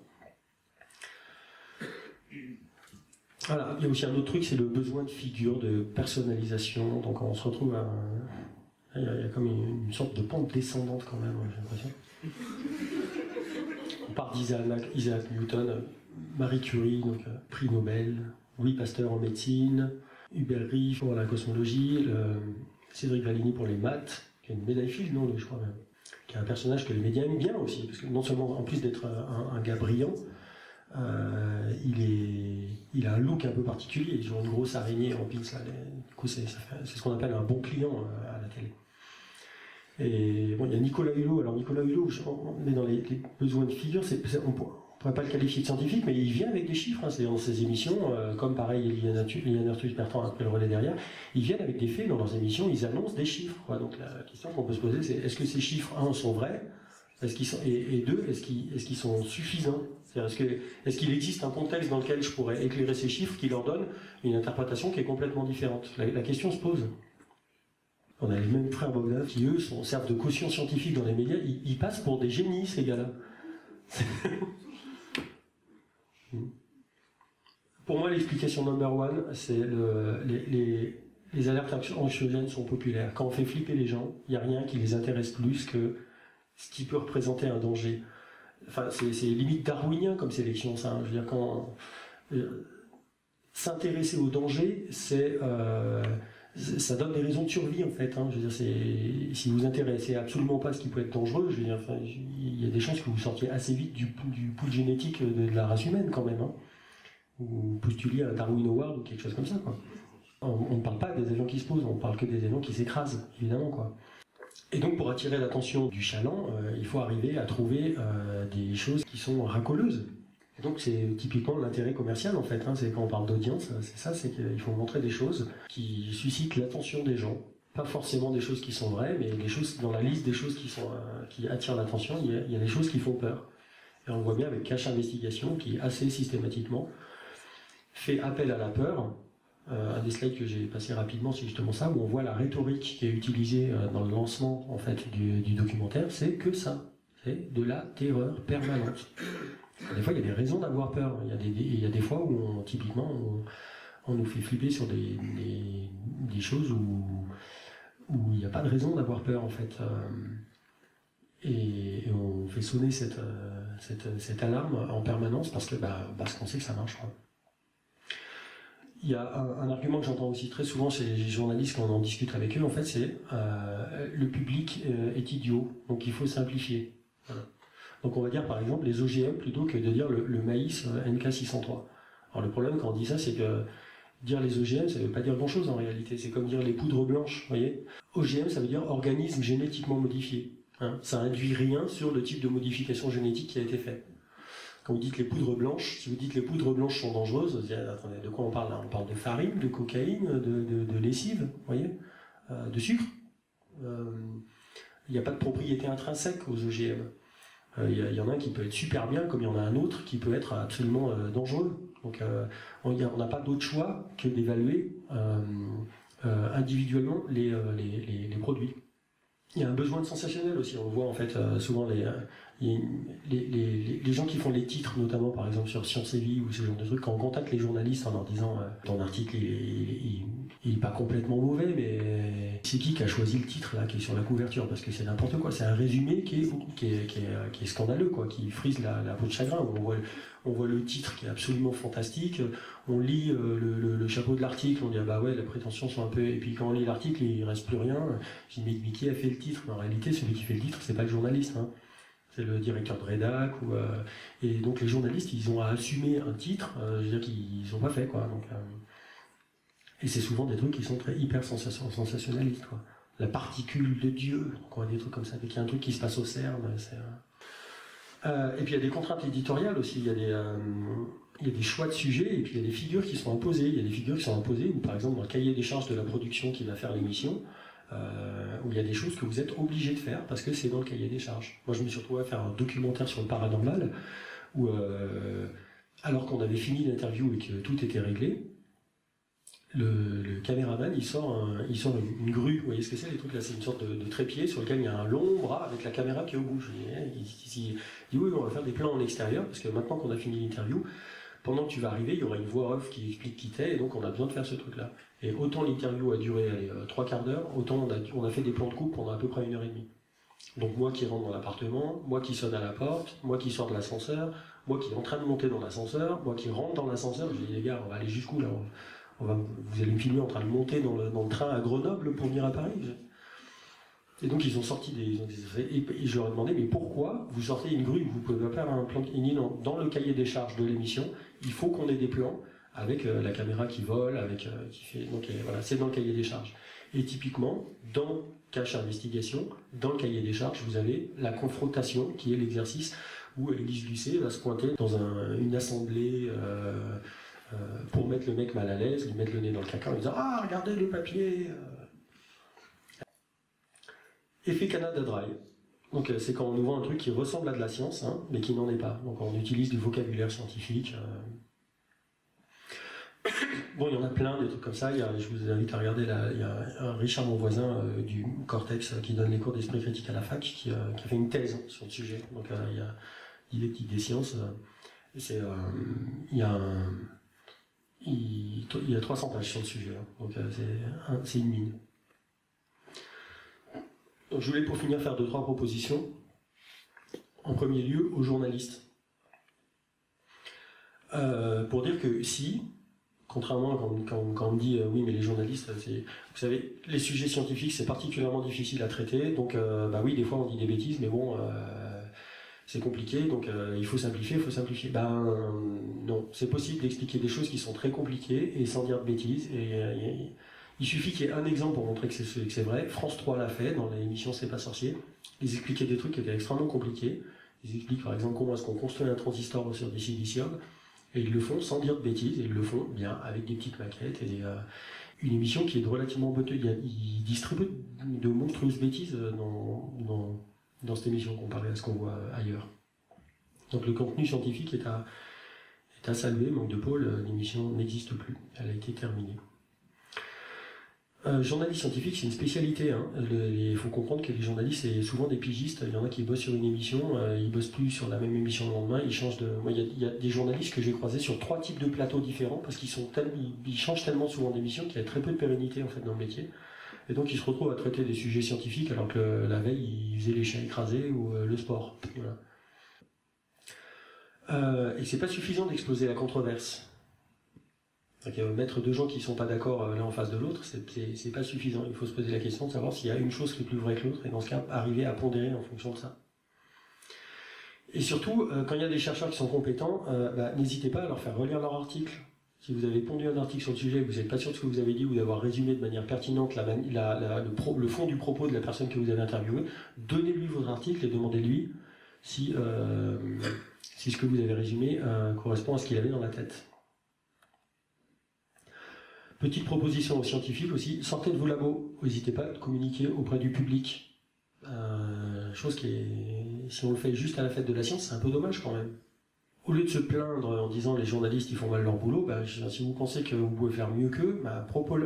Voilà, il y a aussi un autre truc, c'est le besoin de figure, de personnalisation. Donc on se retrouve à... Il y a comme une sorte de pente descendante quand même, j'ai l'impression. On part d'Isaac Newton, Marie Curie, donc prix Nobel, Louis Pasteur en médecine, Hubert Reeve pour la cosmologie, Cédric Vallini pour les maths, qui a une médaille Fields, non, je crois même, qui est un personnage que les médias aiment bien aussi, parce que non seulement, en plus d'être un gars brillant, il a un look un peu particulier, il joue une grosse araignée en pins, là, du coup c'est ce qu'on appelle un bon client à la télé. Et bon, il y a Nicolas Hulot. Alors Nicolas Hulot, on est dans les besoins de figure, on ne pourrait pas le qualifier de scientifique, mais il vient avec des chiffres, hein, c'est dans ses émissions, comme pareil Yann Arthus-Bertrand après le relais derrière, ils viennent avec des faits dans leurs émissions, ils annoncent des chiffres, quoi. Donc la question qu'on peut se poser, c'est est-ce que ces chiffres, un, sont vrais, et deux, est-ce qu'ils sont suffisants? Est-ce qu'il existe un contexte dans lequel je pourrais éclairer ces chiffres qui leur donne une interprétation qui est complètement différente? La question se pose. On a les mêmes frères Bogdanov qui, eux, servent de caution scientifique dans les médias. Ils passent pour des génies, ces gars-là. Pour moi, l'explication number one, c'est les alertes anxiogènes sont populaires. Quand on fait flipper les gens, il n'y a rien qui les intéresse plus que ce qui peut représenter un danger. Enfin, c'est limite darwinien comme sélection, ça. Hein. Je veux dire, quand s'intéresser au danger, ça donne des raisons de survie en fait. Hein. Je veux dire, si vous intéressez absolument pas à ce qui peut être dangereux, je veux dire, enfin, il y a des chances que vous sortiez assez vite du pool génétique de la race humaine quand même. Hein. Ou postuliez à un Darwin Award ou quelque chose comme ça, quoi. On ne parle pas des avions qui se posent, on parle que des avions qui s'écrasent, évidemment, quoi. Et donc pour attirer l'attention du chaland, il faut arriver à trouver des choses qui sont racoleuses. Et donc c'est typiquement l'intérêt commercial en fait, hein, c'est quand on parle d'audience, c'est ça, c'est qu'il faut montrer des choses qui suscitent l'attention des gens. Pas forcément des choses qui sont vraies, mais des choses, dans la liste des choses qui attirent l'attention, il y a des choses qui font peur. Et on le voit bien avec Cache Investigation, qui assez systématiquement fait appel à la peur. Un des slides que j'ai passé rapidement, c'est justement ça, où on voit la rhétorique qui est utilisée dans le lancement en fait, du documentaire, c'est que ça, c'est de la terreur permanente. Des fois, il y a des raisons d'avoir peur. Il y a des fois où, typiquement, on nous fait flipper sur des choses où il n'y a pas de raison d'avoir peur en fait. Et on fait sonner cette alarme en permanence parce qu'on sait que ça marche, quoi. Il y a un argument que j'entends aussi très souvent chez les journalistes quand on en discute avec eux, en fait, c'est le public est idiot, donc il faut simplifier. Voilà. Donc on va dire par exemple les OGM plutôt que de dire le maïs NK603. Alors le problème quand on dit ça, c'est que dire les OGM, ça ne veut pas dire grand-chose en réalité. C'est comme dire les poudres blanches, vous voyez. OGM, ça veut dire organisme génétiquement modifié. Hein. Ça induit rien sur le type de modification génétique qui a été fait. Quand vous dites les poudres blanches, si vous dites les poudres blanches sont dangereuses, vous dites, attendez, de quoi on parle là? On parle de farine, de cocaïne, de lessive, vous voyez, de sucre. Il n'y a pas de propriété intrinsèque aux OGM. Il y en a un qui peut être super bien, comme il y en a un autre qui peut être absolument dangereux. Donc on n'a pas d'autre choix que d'évaluer individuellement les produits. Il y a un besoin de sensationnel aussi. On voit en fait souvent les gens qui font les titres, notamment par exemple sur Science et Vie ou ce genre de trucs, quand on contacte les journalistes en leur disant ton article il est pas complètement mauvais, mais c'est qui a choisi le titre là qui est sur la couverture, parce que c'est n'importe quoi. C'est un résumé qui est scandaleux, quoi, qui frise la peau de chagrin. On voit le titre qui est absolument fantastique, on lit le chapeau de l'article, on dit ah bah ouais, les prétentions sont un peu... Et puis quand on lit l'article, il reste plus rien. Je dis mais qui a fait le titre? En réalité, celui qui fait le titre, c'est pas le journaliste, hein. C'est le directeur de rédac. Et donc les journalistes, ils ont à assumer un titre, je veux dire qu'ils n'ont pas fait, quoi. Donc, et c'est souvent des trucs qui sont hyper sensationnalistes, quoi. La particule de Dieu, quoi, des trucs comme ça. Dès qu'il y a un truc qui se passe au CERN, c'est... et puis il y a des contraintes éditoriales aussi, il y a des choix de sujets, et puis il y a des figures qui sont imposées. Il y a des figures qui sont imposées, où par exemple dans le cahier des charges de la production qui va faire l'émission, où il y a des choses que vous êtes obligé de faire parce que c'est dans le cahier des charges. Moi je me suis retrouvé à faire un documentaire sur le paranormal, où alors qu'on avait fini l'interview et que tout était réglé, le caméraman il sort une grue, vous voyez ce que c'est les trucs là, c'est une sorte de trépied sur lequel il y a un long bras avec la caméra qui est au bout. Il dit oui, on va faire des plans en extérieur parce que maintenant qu'on a fini l'interview, pendant que tu vas arriver, il y aura une voix off qui explique qui t'es, et donc on a besoin de faire ce truc là. Et autant l'interview a duré 3/4 d'heure, autant on a fait des plans de coupe pendant à peu près 1h30. Donc moi qui rentre dans l'appartement, moi qui sonne à la porte, moi qui sors de l'ascenseur, moi qui est en train de monter dans l'ascenseur, moi qui rentre dans l'ascenseur, je dis les gars, on va aller jusqu'où là? Vous allez me filmer en train de monter dans le train à Grenoble pour venir à Paris. Et donc ils ont sorti et je leur ai demandé mais pourquoi vous sortez une grue? Vous pouvez pas faire un plan dans le cahier des charges de l'émission, il faut qu'on ait des plans avec la caméra qui vole, qui fait. Donc voilà, c'est dans le cahier des charges. Et typiquement, dans Cache Investigation, dans le cahier des charges, vous avez la confrontation qui est l'exercice où Élise Lucet va se pointer dans une assemblée pour mettre le mec mal à l'aise, lui mettre le nez dans le caca en disant ah regardez le papier. Effet Canada Dry. Donc c'est quand on nous vend un truc qui ressemble à de la science, hein, mais qui n'en est pas. Donc on utilise du vocabulaire scientifique. Bon, il y en a plein des trucs comme ça. Je vous invite à regarder, il y a un Richard, mon voisin du Cortex, qui donne les cours d'esprit critique à la fac, qui a fait une thèse sur le sujet. Donc il est des sciences. Il y a 300 pages sur le sujet. Hein. Donc c'est une mine. Donc, je voulais pour finir faire 2-3 propositions. En premier lieu, aux journalistes. Pour dire que si, contrairement quand on me dit oui mais les journalistes, vous savez, les sujets scientifiques c'est particulièrement difficile à traiter, donc bah oui des fois on dit des bêtises, mais bon c'est compliqué, donc il faut simplifier. Ben non, c'est possible d'expliquer des choses qui sont très compliquées et sans dire de bêtises. Il suffit qu'il y ait un exemple pour montrer que c'est vrai. France 3 l'a fait dans l'émission C'est pas sorcier. Ils expliquaient des trucs qui étaient extrêmement compliqués. Ils expliquent par exemple comment est-ce qu'on construit un transistor sur du silicium. Et ils le font sans dire de bêtises, et ils le font bien avec des petites maquettes et une émission qui est relativement bonne. Ils disent très peu de monstrueuses bêtises dans cette émission comparé à ce qu'on voit ailleurs. Donc le contenu scientifique est à saluer, manque de pôle, l'émission n'existe plus, elle a été terminée. Journaliste scientifique, c'est une spécialité. Hein. Il faut comprendre que les journalistes, c'est souvent des pigistes. Il y en a qui bossent sur une émission, ils bossent plus sur la même émission le lendemain. Ils changent de. Moi, il y a des journalistes que j'ai croisés sur 3 types de plateaux différents parce qu'ils changent tellement souvent d'émissions qu'il y a très peu de pérennité en fait dans le métier. Et donc ils se retrouvent à traiter des sujets scientifiques alors que la veille ils faisaient les chiens écrasés ou le sport. Voilà. Et c'est pas suffisant d'exploser la controverse. Donc, mettre deux gens qui sont pas d'accord l'un en face de l'autre, c'est pas suffisant. Il faut se poser la question de savoir s'il y a une chose qui est plus vraie que l'autre, et dans ce cas, arriver à pondérer en fonction de ça. Et surtout, quand il y a des chercheurs qui sont compétents, n'hésitez pas à leur faire relire leur article. Si vous avez pondu un article sur le sujet et que vous n'êtes pas sûr de ce que vous avez dit ou d'avoir résumé de manière pertinente le fond du propos de la personne que vous avez interviewée, donnez-lui votre article et demandez-lui si ce que vous avez résumé correspond à ce qu'il avait dans la tête. Petite proposition aux scientifiques aussi, sortez de vos labos, n'hésitez pas à communiquer auprès du public. Chose qui est, si on le fait juste à la fête de la science, c'est un peu dommage quand même. Au lieu de se plaindre en disant les journalistes ils font mal leur boulot, si vous pensez que vous pouvez faire mieux qu'eux,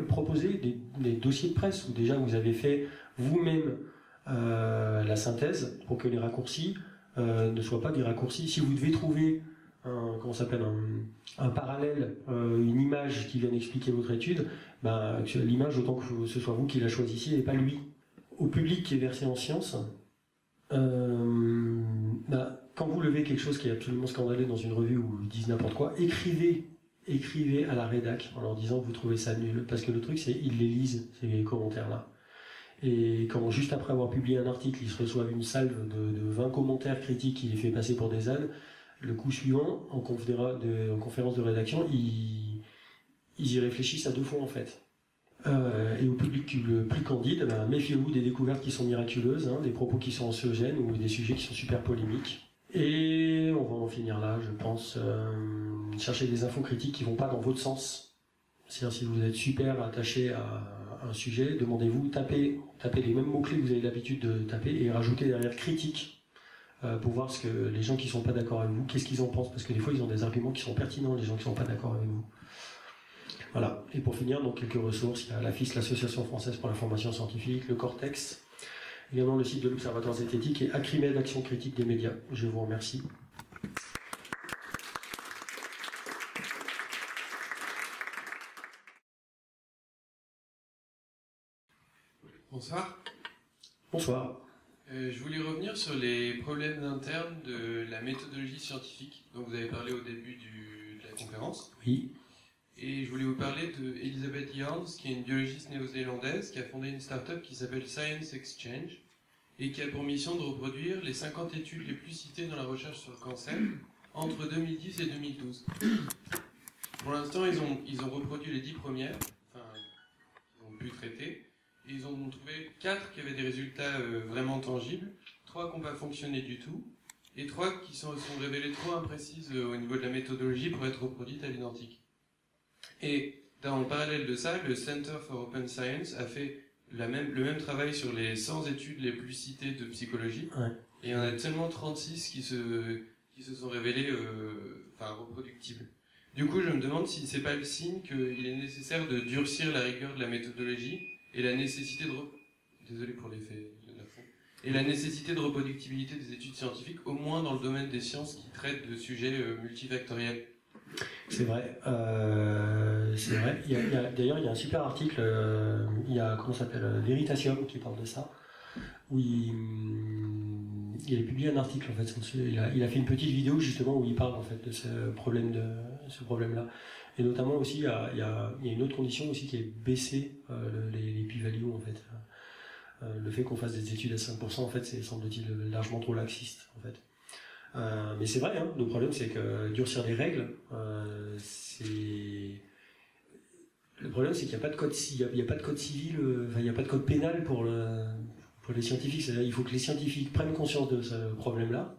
proposez des dossiers de presse où déjà vous avez fait vous-même la synthèse pour que les raccourcis ne soient pas des raccourcis. Si vous devez trouver un parallèle, une image qui vienne expliquer votre étude, l'image, autant que ce soit vous qui la choisissiez et pas lui. Au public qui est versé en sciences, quand vous levez quelque chose qui est absolument scandaleux dans une revue où ils disent n'importe quoi, écrivez à la rédac en leur disant que vous trouvez ça nul. Parce que le truc, c'est qu'ils les lisent, ces commentaires-là. Et quand, juste après avoir publié un article, ils se reçoivent une salve de 20 commentaires critiques qui les fait passer pour des ânes, le coup suivant, en conférence de rédaction, ils y réfléchissent à deux fois en fait. Et au public le plus candide, méfiez-vous des découvertes qui sont miraculeuses, des propos qui sont anxiogènes ou des sujets qui sont super polémiques. Et on va en finir là, je pense. Cherchez des infos critiques qui ne vont pas dans votre sens. C'est-à-dire si vous êtes super attaché à un sujet, demandez-vous, tapez les mêmes mots-clés que vous avez l'habitude de taper et rajoutez derrière critique. Pour voir ce que les gens qui ne sont pas d'accord avec vous, qu'est-ce qu'ils en pensent, parce que des fois ils ont des arguments qui sont pertinents, les gens qui ne sont pas d'accord avec vous. Voilà, et pour finir, donc quelques ressources, il y a l'AFIS, l'Association française pour l'information scientifique, le Cortex, également le site de l'Observatoire zététique et Acrimed, Action critique des médias. Je vous remercie. Bonsoir. Bonsoir. Je voulais revenir sur les problèmes internes de la méthodologie scientifique dont vous avez parlé au début de la conférence. Oui. Et je voulais vous parler de Elizabeth Yarns, qui est une biologiste néo-zélandaise qui a fondé une start-up qui s'appelle Science Exchange et qui a pour mission de reproduire les 50 études les plus citées dans la recherche sur le cancer entre 2010 et 2012. Pour l'instant, ils ont reproduit les 10 premières, ils ont pu traiter. Et ils ont trouvé 4 qui avaient des résultats vraiment tangibles, 3 qui n'ont pas fonctionné du tout, et 3 qui sont révélées trop imprécises au niveau de la méthodologie pour être reproduites à l'identique. Et dans le parallèle de ça, le Center for Open Science a fait le même travail sur les 100 études les plus citées de psychologie, et il y en a seulement 36 qui se sont révélées reproductibles. Du coup, je me demande si c'est pas le signe qu'il est nécessaire de durcir la rigueur de la méthodologie, et la nécessité la nécessité de reproductibilité des études scientifiques, au moins dans le domaine des sciences qui traitent de sujets multifactoriels. C'est vrai. D'ailleurs, il y a un super article, il y a, Veritasium qui parle de ça, où il a publié un article, en fait, il a fait une petite vidéo, justement, où il parle, en fait, de ce problème-là. Et notamment aussi, il y a une autre condition aussi qui est baisser les p-values, en fait. Le fait qu'on fasse des études à 5%, en fait, c'est, semble-t-il, largement trop laxiste, en fait. Mais c'est vrai, le problème, c'est que durcir les règles, le problème, c'est qu'il n'y a pas de code civil, il n'y a pas de code pénal pour les scientifiques. C'est-à-dire qu'il faut que les scientifiques prennent conscience de ce problème-là,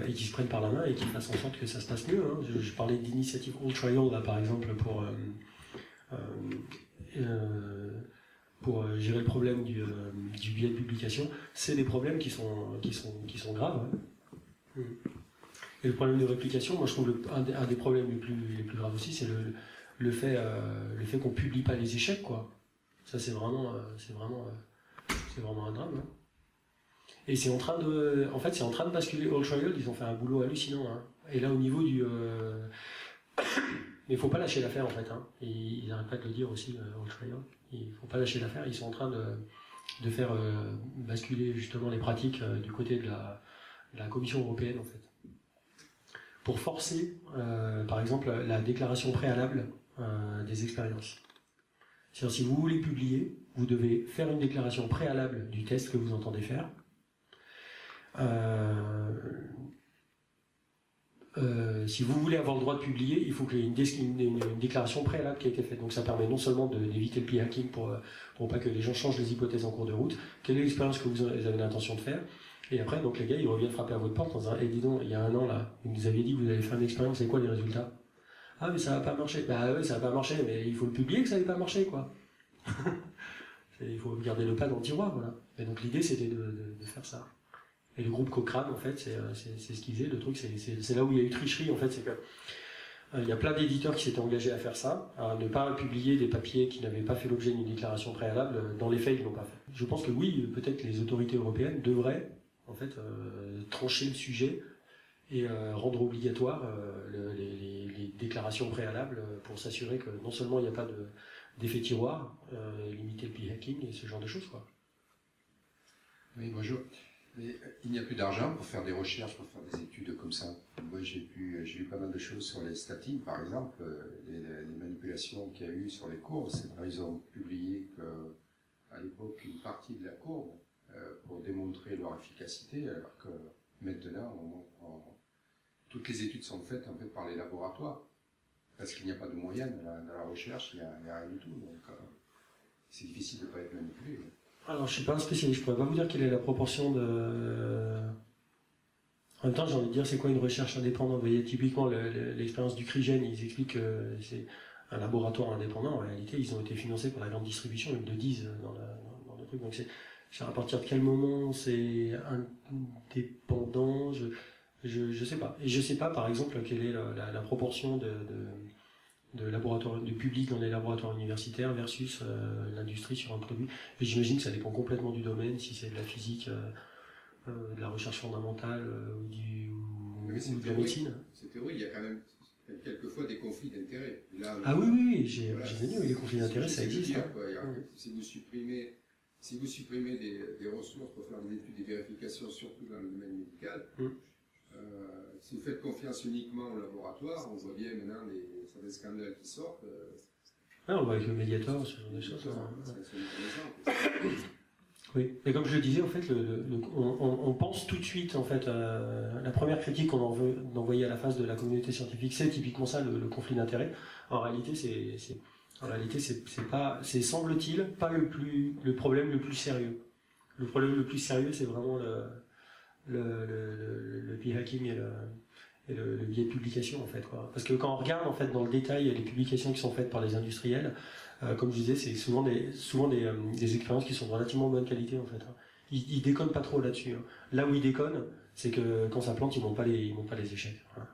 et qu'ils se prennent par la main et qu'ils fassent en sorte que ça se passe mieux. Je parlais d'initiative All Trial, là, par exemple, pour gérer le problème du biais de publication. C'est des problèmes qui sont graves. Et le problème de réplication, moi je trouve un des problèmes les plus graves aussi, c'est le fait qu'on ne publie pas les échecs, quoi. Ça c'est vraiment un drame. Et c'est en train de basculer. All Trial, ils ont fait un boulot hallucinant. Et là, au niveau Mais il ne faut pas lâcher l'affaire en fait. Hein. Et ils n'arrêtent pas de le dire aussi, Altschwager. Il ne faut pas lâcher l'affaire. Ils sont en train de faire basculer justement les pratiques du côté de la Commission européenne en fait. Pour forcer, par exemple, la déclaration préalable des expériences. C'est-à-dire, si vous voulez publier, vous devez faire une déclaration préalable du test que vous entendez faire. Si vous voulez avoir le droit de publier, il faut qu'il y ait une déclaration préalable qui a été faite. Donc ça permet non seulement d'éviter le p-hacking pour pas que les gens changent les hypothèses en cours de route, quelle est l'expérience que vous avez l'intention de faire, et après donc les gars ils reviennent frapper à votre porte en disant dis donc, il y a un an là, vous nous aviez dit que vous allez faire une expérience, c'est quoi les résultats? Ah mais ça va pas marcher. Bah ouais, ça va pas marcher, mais il faut le publier que ça n'avait pas marché quoi. Il faut garder le pas dans le tiroir, voilà. Et donc l'idée c'était de faire ça. Et le groupe Cochrane, en fait, c'est ce qu'il faisait. Le truc, c'est là où il y a eu tricherie, en fait, c'est que il y a plein d'éditeurs qui s'étaient engagés à faire ça, à ne pas publier des papiers qui n'avaient pas fait l'objet d'une déclaration préalable. Dans les faits, ils ne l'ont pas fait. Je pense que oui, peut-être les autorités européennes devraient, en fait, trancher le sujet et rendre obligatoire les déclarations préalables pour s'assurer que non seulement il n'y a pas d'effet tiroir, limiter le p-hacking et ce genre de choses, quoi. Oui, bonjour. Mais il n'y a plus d'argent pour faire des recherches, pour faire des études comme ça. Moi, j'ai lu pas mal de choses sur les statines, par exemple, les manipulations qu'il y a eu sur les courbes. Ils ont publié qu'à l'époque, une partie de la courbe pour démontrer leur efficacité, alors que maintenant, toutes les études sont faites en fait par les laboratoires. Parce qu'il n'y a pas de moyens dans la recherche, il n'y a rien du tout. Donc, c'est difficile de ne pas être manipulé. Alors, je ne suis pas un spécialiste, je ne pourrais pas vous dire quelle est la proportion de... En même temps, j'ai envie de dire, c'est quoi une recherche indépendante? Vous voyez, typiquement, l'expérience du CRIGEN, ils expliquent que c'est un laboratoire indépendant. En réalité, ils ont été financés par la grande distribution, ils le disent dans le truc. Donc, c'est à partir de quel moment c'est indépendant, je sais pas. Et je sais pas, par exemple, quelle est la proportion de laboratoires, de public dans les laboratoires universitaires versus l'industrie sur un produit. Et j'imagine que ça dépend complètement du domaine, si c'est de la physique, de la recherche fondamentale ou de la médecine. C'est théorique, il y a quand même quelquefois des conflits d'intérêts. Ah oui, j'ai vu, les conflits d'intérêts, ça existe. Si vous supprimez des ressources pour faire des études et vérifications, surtout dans le domaine médical, si vous faites confiance uniquement au laboratoire, on voit bien maintenant des scandales qui sortent. On voit avec le Mediator, ce genre de choses. Oui, mais comme je le disais, en fait, on pense tout de suite, en fait, la première critique qu'on en veut d'envoyer à la face de la communauté scientifique, c'est typiquement ça, le conflit d'intérêts. En réalité, c'est semble-t-il pas le problème le plus sérieux. Le problème le plus sérieux, c'est vraiment le p-hacking et le biais de publication en fait, quoi. Parce que quand on regarde en fait dans le détail les publications qui sont faites par les industriels, comme je disais, c'est souvent des expériences qui sont de relativement bonne qualité en fait. Ils déconnent pas trop là-dessus. Hein. Là où ils déconnent, c'est que quand ça plante, ils montent pas les échecs. Voilà.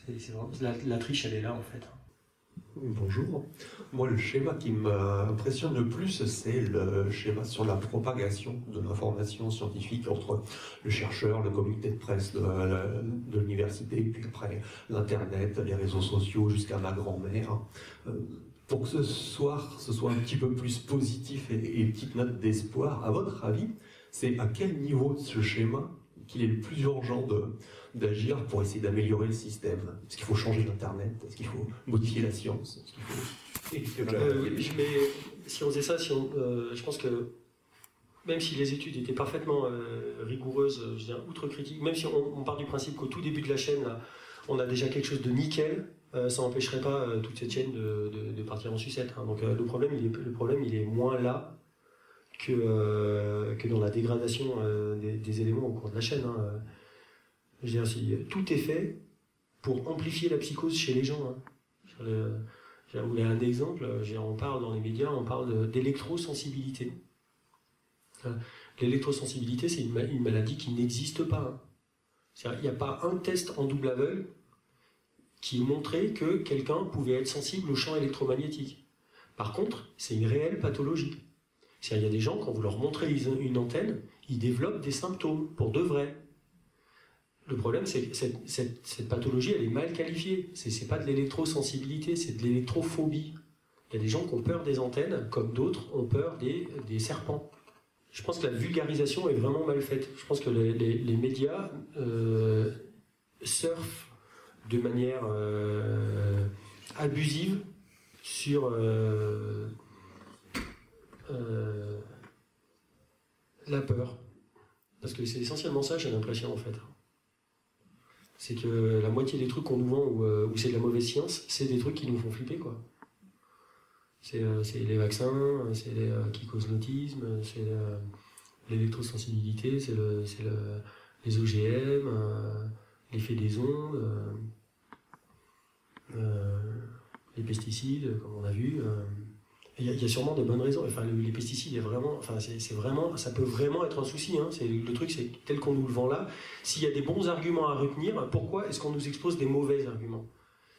C'est vraiment, la triche, elle est là en fait. Bonjour. Moi, le schéma qui m'impressionne le plus, c'est le schéma sur la propagation de l'information scientifique entre le chercheur, le comité de presse de l'université, puis après l'Internet, les réseaux sociaux, jusqu'à ma grand-mère. Pour que ce soir, ce soit un petit peu plus positif et une petite note d'espoir, à votre avis, c'est à quel niveau de ce schéma qu'il est le plus urgent d'agir pour essayer d'améliorer le système? Est-ce qu'il faut changer l'Internet? Est-ce qu'il faut modifier la science? Est-ce qu'il faut... Mais si on faisait ça, je pense que même si les études étaient parfaitement rigoureuses, je veux dire, outre-critique, même si on part du principe qu'au tout début de la chaîne, là, on a déjà quelque chose de nickel, ça n'empêcherait pas toute cette chaîne de partir en sucette. Hein. Donc le problème, il est moins là que dans la dégradation des éléments au cours de la chaîne. Hein. Je veux dire, tout est fait pour amplifier la psychose chez les gens. Hein. Je vous donner un exemple, on parle dans les médias, on parle d'électrosensibilité. L'électrosensibilité, c'est une maladie qui n'existe pas. Hein. Il n'y a pas un test en double aveugle qui montrait que quelqu'un pouvait être sensible au champ électromagnétique. Par contre, c'est une réelle pathologie. Il y a des gens, quand vous leur montrez une antenne, ils développent des symptômes, pour de vrai. Le problème, c'est que cette pathologie, elle est mal qualifiée. C'est pas de l'électrosensibilité, c'est de l'électrophobie. Il y a des gens qui ont peur des antennes, comme d'autres ont peur des serpents. Je pense que la vulgarisation est vraiment mal faite. Je pense que les médias surfent de manière abusive sur la peur. Parce que c'est essentiellement ça, j'ai l'impression, en fait. C'est que la moitié des trucs qu'on nous vend où c'est de la mauvaise science, c'est des trucs qui nous font flipper, quoi. C'est les vaccins, c'est qui causent l'autisme, c'est l'électrosensibilité, c'est les OGM, l'effet des ondes, les pesticides, comme on a vu. Il y a sûrement de bonnes raisons. Enfin, les pesticides, ça peut vraiment être un souci. Hein. Le truc, c'est tel qu'on nous le vend là. S'il y a des bons arguments à retenir, pourquoi est-ce qu'on nous expose des mauvais arguments?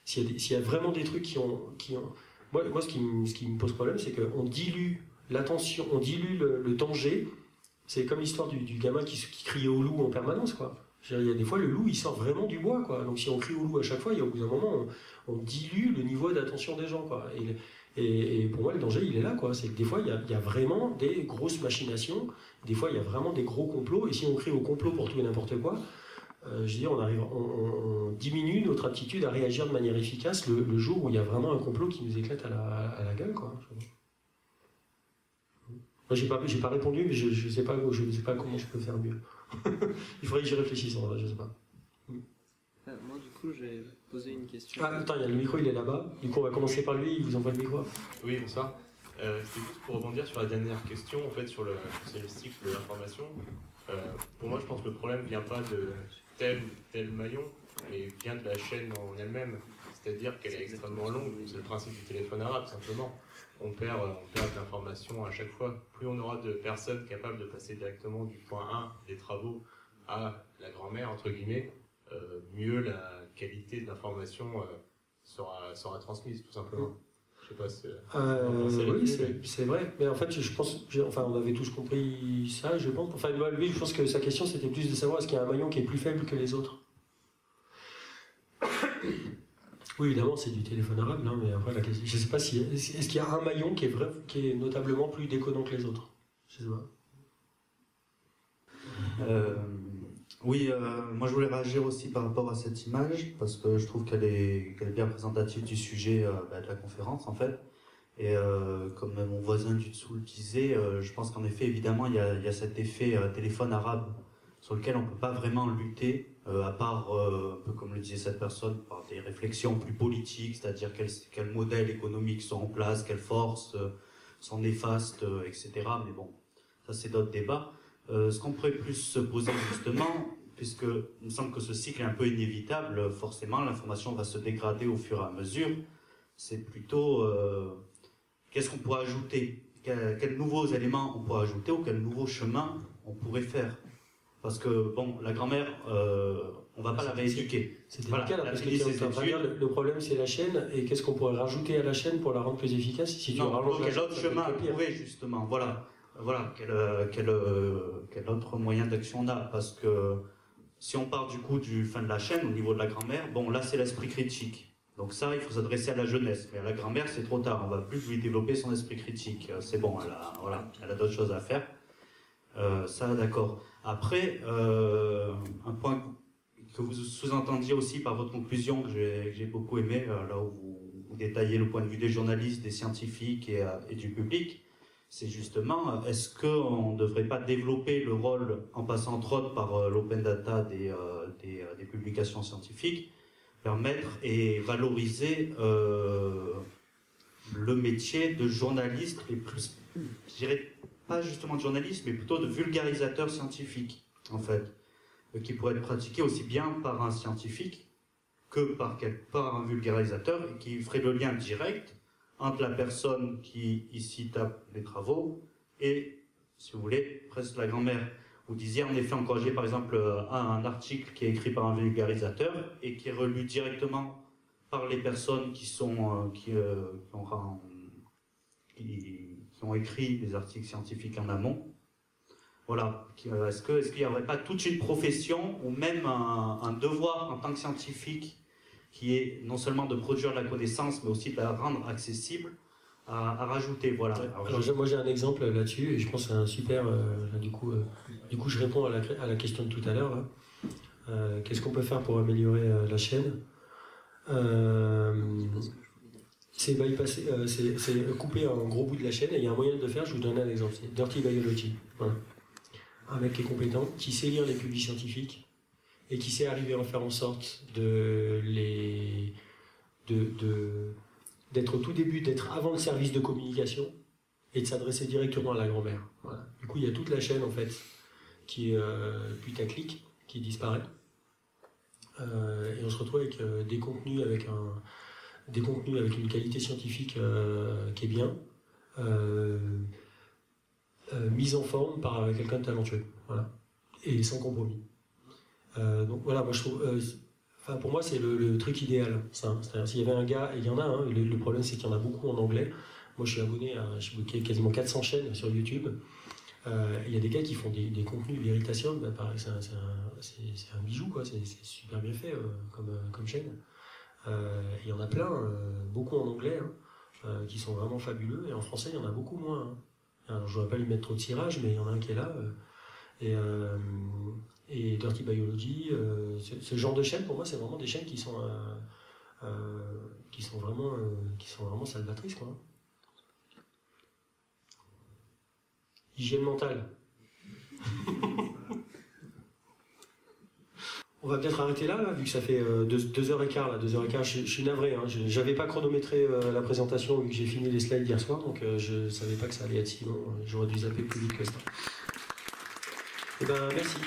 S'il y a vraiment des trucs qui ont... Moi, ce qui me pose problème, c'est qu'on dilue l'attention, on dilue le danger. C'est comme l'histoire du gamin qui criait au loup en permanence, quoi. Il y a des fois, le loup, il sort vraiment du bois, quoi. Donc si on crie au loup à chaque fois, au bout d'un moment, on dilue le niveau d'attention des gens, quoi. Et pour moi, le danger, il est là, quoi. C'est que des fois, il y a vraiment des grosses machinations, des fois, il y a vraiment des gros complots, et si on crie au complot pour tout et n'importe quoi, je veux dire, on diminue notre aptitude à réagir de manière efficace le jour où il y a vraiment un complot qui nous éclate à la gueule, quoi. Moi, j'ai pas répondu, mais je sais pas comment je peux faire mieux. Il faudrait que j'y réfléchisse, en vrai, je sais pas. Moi, du coup, j'ai posé une question. Ah, attends, il y a le micro, il est là-bas. Du coup, on va commencer par lui, il vous envoie le micro. Oui, bonsoir. C'était juste pour rebondir sur la dernière question, en fait, sur le cycle de l'information. Pour moi, je pense que le problème vient pas de tel maillon, mais vient de la chaîne en elle-même. C'est-à-dire qu'elle est extrêmement longue. C'est le principe du téléphone arabe, simplement. On perd de l'information à chaque fois. Plus on aura de personnes capables de passer directement du point 1 des travaux à la grand-mère, entre guillemets, mieux la qualité de l'information sera transmise, tout simplement. Je sais pas si... oui, c'est vrai. Mais en fait, je pense... on avait tous compris ça, je pense. Enfin, lui, je pense que sa question, c'était plus de savoir est-ce qu'il y a un maillon qui est plus faible que les autres. Oui, évidemment, c'est du téléphone arabe, non, mais après, la question, je ne sais pas si... Est-ce qu'il y a un maillon qui est notablement plus déconnant que les autres? Je sais pas. Oui, moi je voulais réagir aussi par rapport à cette image, parce que je trouve qu'elle est bien représentative du sujet de la conférence, en fait. Et comme mon voisin du dessous le disait, je pense qu'en effet, évidemment, il y a cet effet téléphone arabe sur lequel on ne peut pas vraiment lutter, à part, un peu comme le disait cette personne, par des réflexions plus politiques, c'est-à-dire quels modèles économiques sont en place, quelles forces sont néfastes, etc. Mais bon, ça c'est d'autres débats. Ce qu'on pourrait plus se poser justement, puisque il me semble que ce cycle est un peu inévitable, forcément l'information va se dégrader au fur et à mesure, c'est plutôt qu'est-ce qu'on pourrait ajouter, quels nouveaux éléments on pourrait ajouter ou quel nouveau chemin on pourrait faire. Parce que, bon, la grand-mère, on ne va pas la rééduquer. C'est délicat, là, parce que le problème, c'est la chaîne, et qu'est-ce qu'on pourrait rajouter à la chaîne pour la rendre plus efficace si non, quel autre chemin à trouver, justement, voilà, quel autre moyen d'action on a, parce que si on part du coup du fin de la chaîne, au niveau de la grand-mère, bon, là, c'est l'esprit critique. Donc ça, il faut s'adresser à la jeunesse, mais à la grand-mère, c'est trop tard, on ne va plus lui développer son esprit critique. C'est bon, elle a d'autres choses à faire. Ça, d'accord. Après, un point que vous sous-entendiez aussi par votre conclusion, que j'ai beaucoup aimé, là où vous détaillez le point de vue des journalistes, des scientifiques et du public, c'est justement, est-ce qu'on ne devrait pas développer le rôle, en passant entre autres par l'open data des publications scientifiques, permettre et valoriser le métier de journaliste, et plus, je dirais, pas justement de journaliste, mais plutôt de vulgarisateur scientifique, en fait, qui pourrait être pratiqué aussi bien par un scientifique que par un vulgarisateur, et qui ferait le lien direct entre la personne qui ici tape les travaux et, si vous voulez, presque la grand-mère. Vous disiez en effet encourager par exemple un article qui est écrit par un vulgarisateur et qui est relu directement par les personnes qui ont écrit des articles scientifiques en amont. Voilà. Est-ce qu'il n'y aurait pas toute une profession ou même un devoir en tant que scientifique qui est non seulement de produire de la connaissance, mais aussi de la rendre accessible à rajouter, voilà. Alors, moi j'ai un exemple là-dessus et je pense que c'est un super. Du coup, je réponds à la question de tout à l'heure. Qu'est-ce qu'on peut faire pour améliorer la chaîne? C'est bypasser, c'est couper un gros bout de la chaîne et il y a un moyen de le faire. Je vous donne un exemple. C'est Dirty Biology. Voilà. Un mec qui est compétent, qui sait lire les publics scientifiques et qui sait arriver à faire en sorte d'être au tout début, d'être avant le service de communication et de s'adresser directement à la grand-mère. Voilà. Du coup, il y a toute la chaîne en fait qui est putaclic, qui disparaît. Et on se retrouve avec des contenus avec une qualité scientifique qui est bien, mise en forme par quelqu'un de talentueux, voilà, et sans compromis. Donc voilà, moi je trouve, pour moi c'est le truc idéal. C'est-à-dire s'il y avait un gars, et il y en a, hein, le problème c'est qu'il y en a beaucoup en anglais. Moi je suis abonné à quasiment 400 chaînes sur YouTube. Il y a des gars qui font des contenus Veritasium, bah, pareil, c'est un bijou, quoi. C'est super bien fait comme chaîne. Il y en a plein, beaucoup en anglais, hein, qui sont vraiment fabuleux, et en français il y en a beaucoup moins. Hein. Alors, je ne voudrais pas lui mettre trop de tirage, mais il y en a un qui est là. Et Dirty Biology, ce genre de chaîne, pour moi, c'est vraiment des chaînes qui sont vraiment salvatrices, quoi. Hygiène mentale. On va peut-être arrêter là, vu que ça fait 2h15, là, 2h15, je suis navré, hein, je n'avais pas chronométré la présentation vu que j'ai fini les slides hier soir, donc je ne savais pas que ça allait être si long, j'aurais dû zapper plus vite que ça. Eh ben, merci.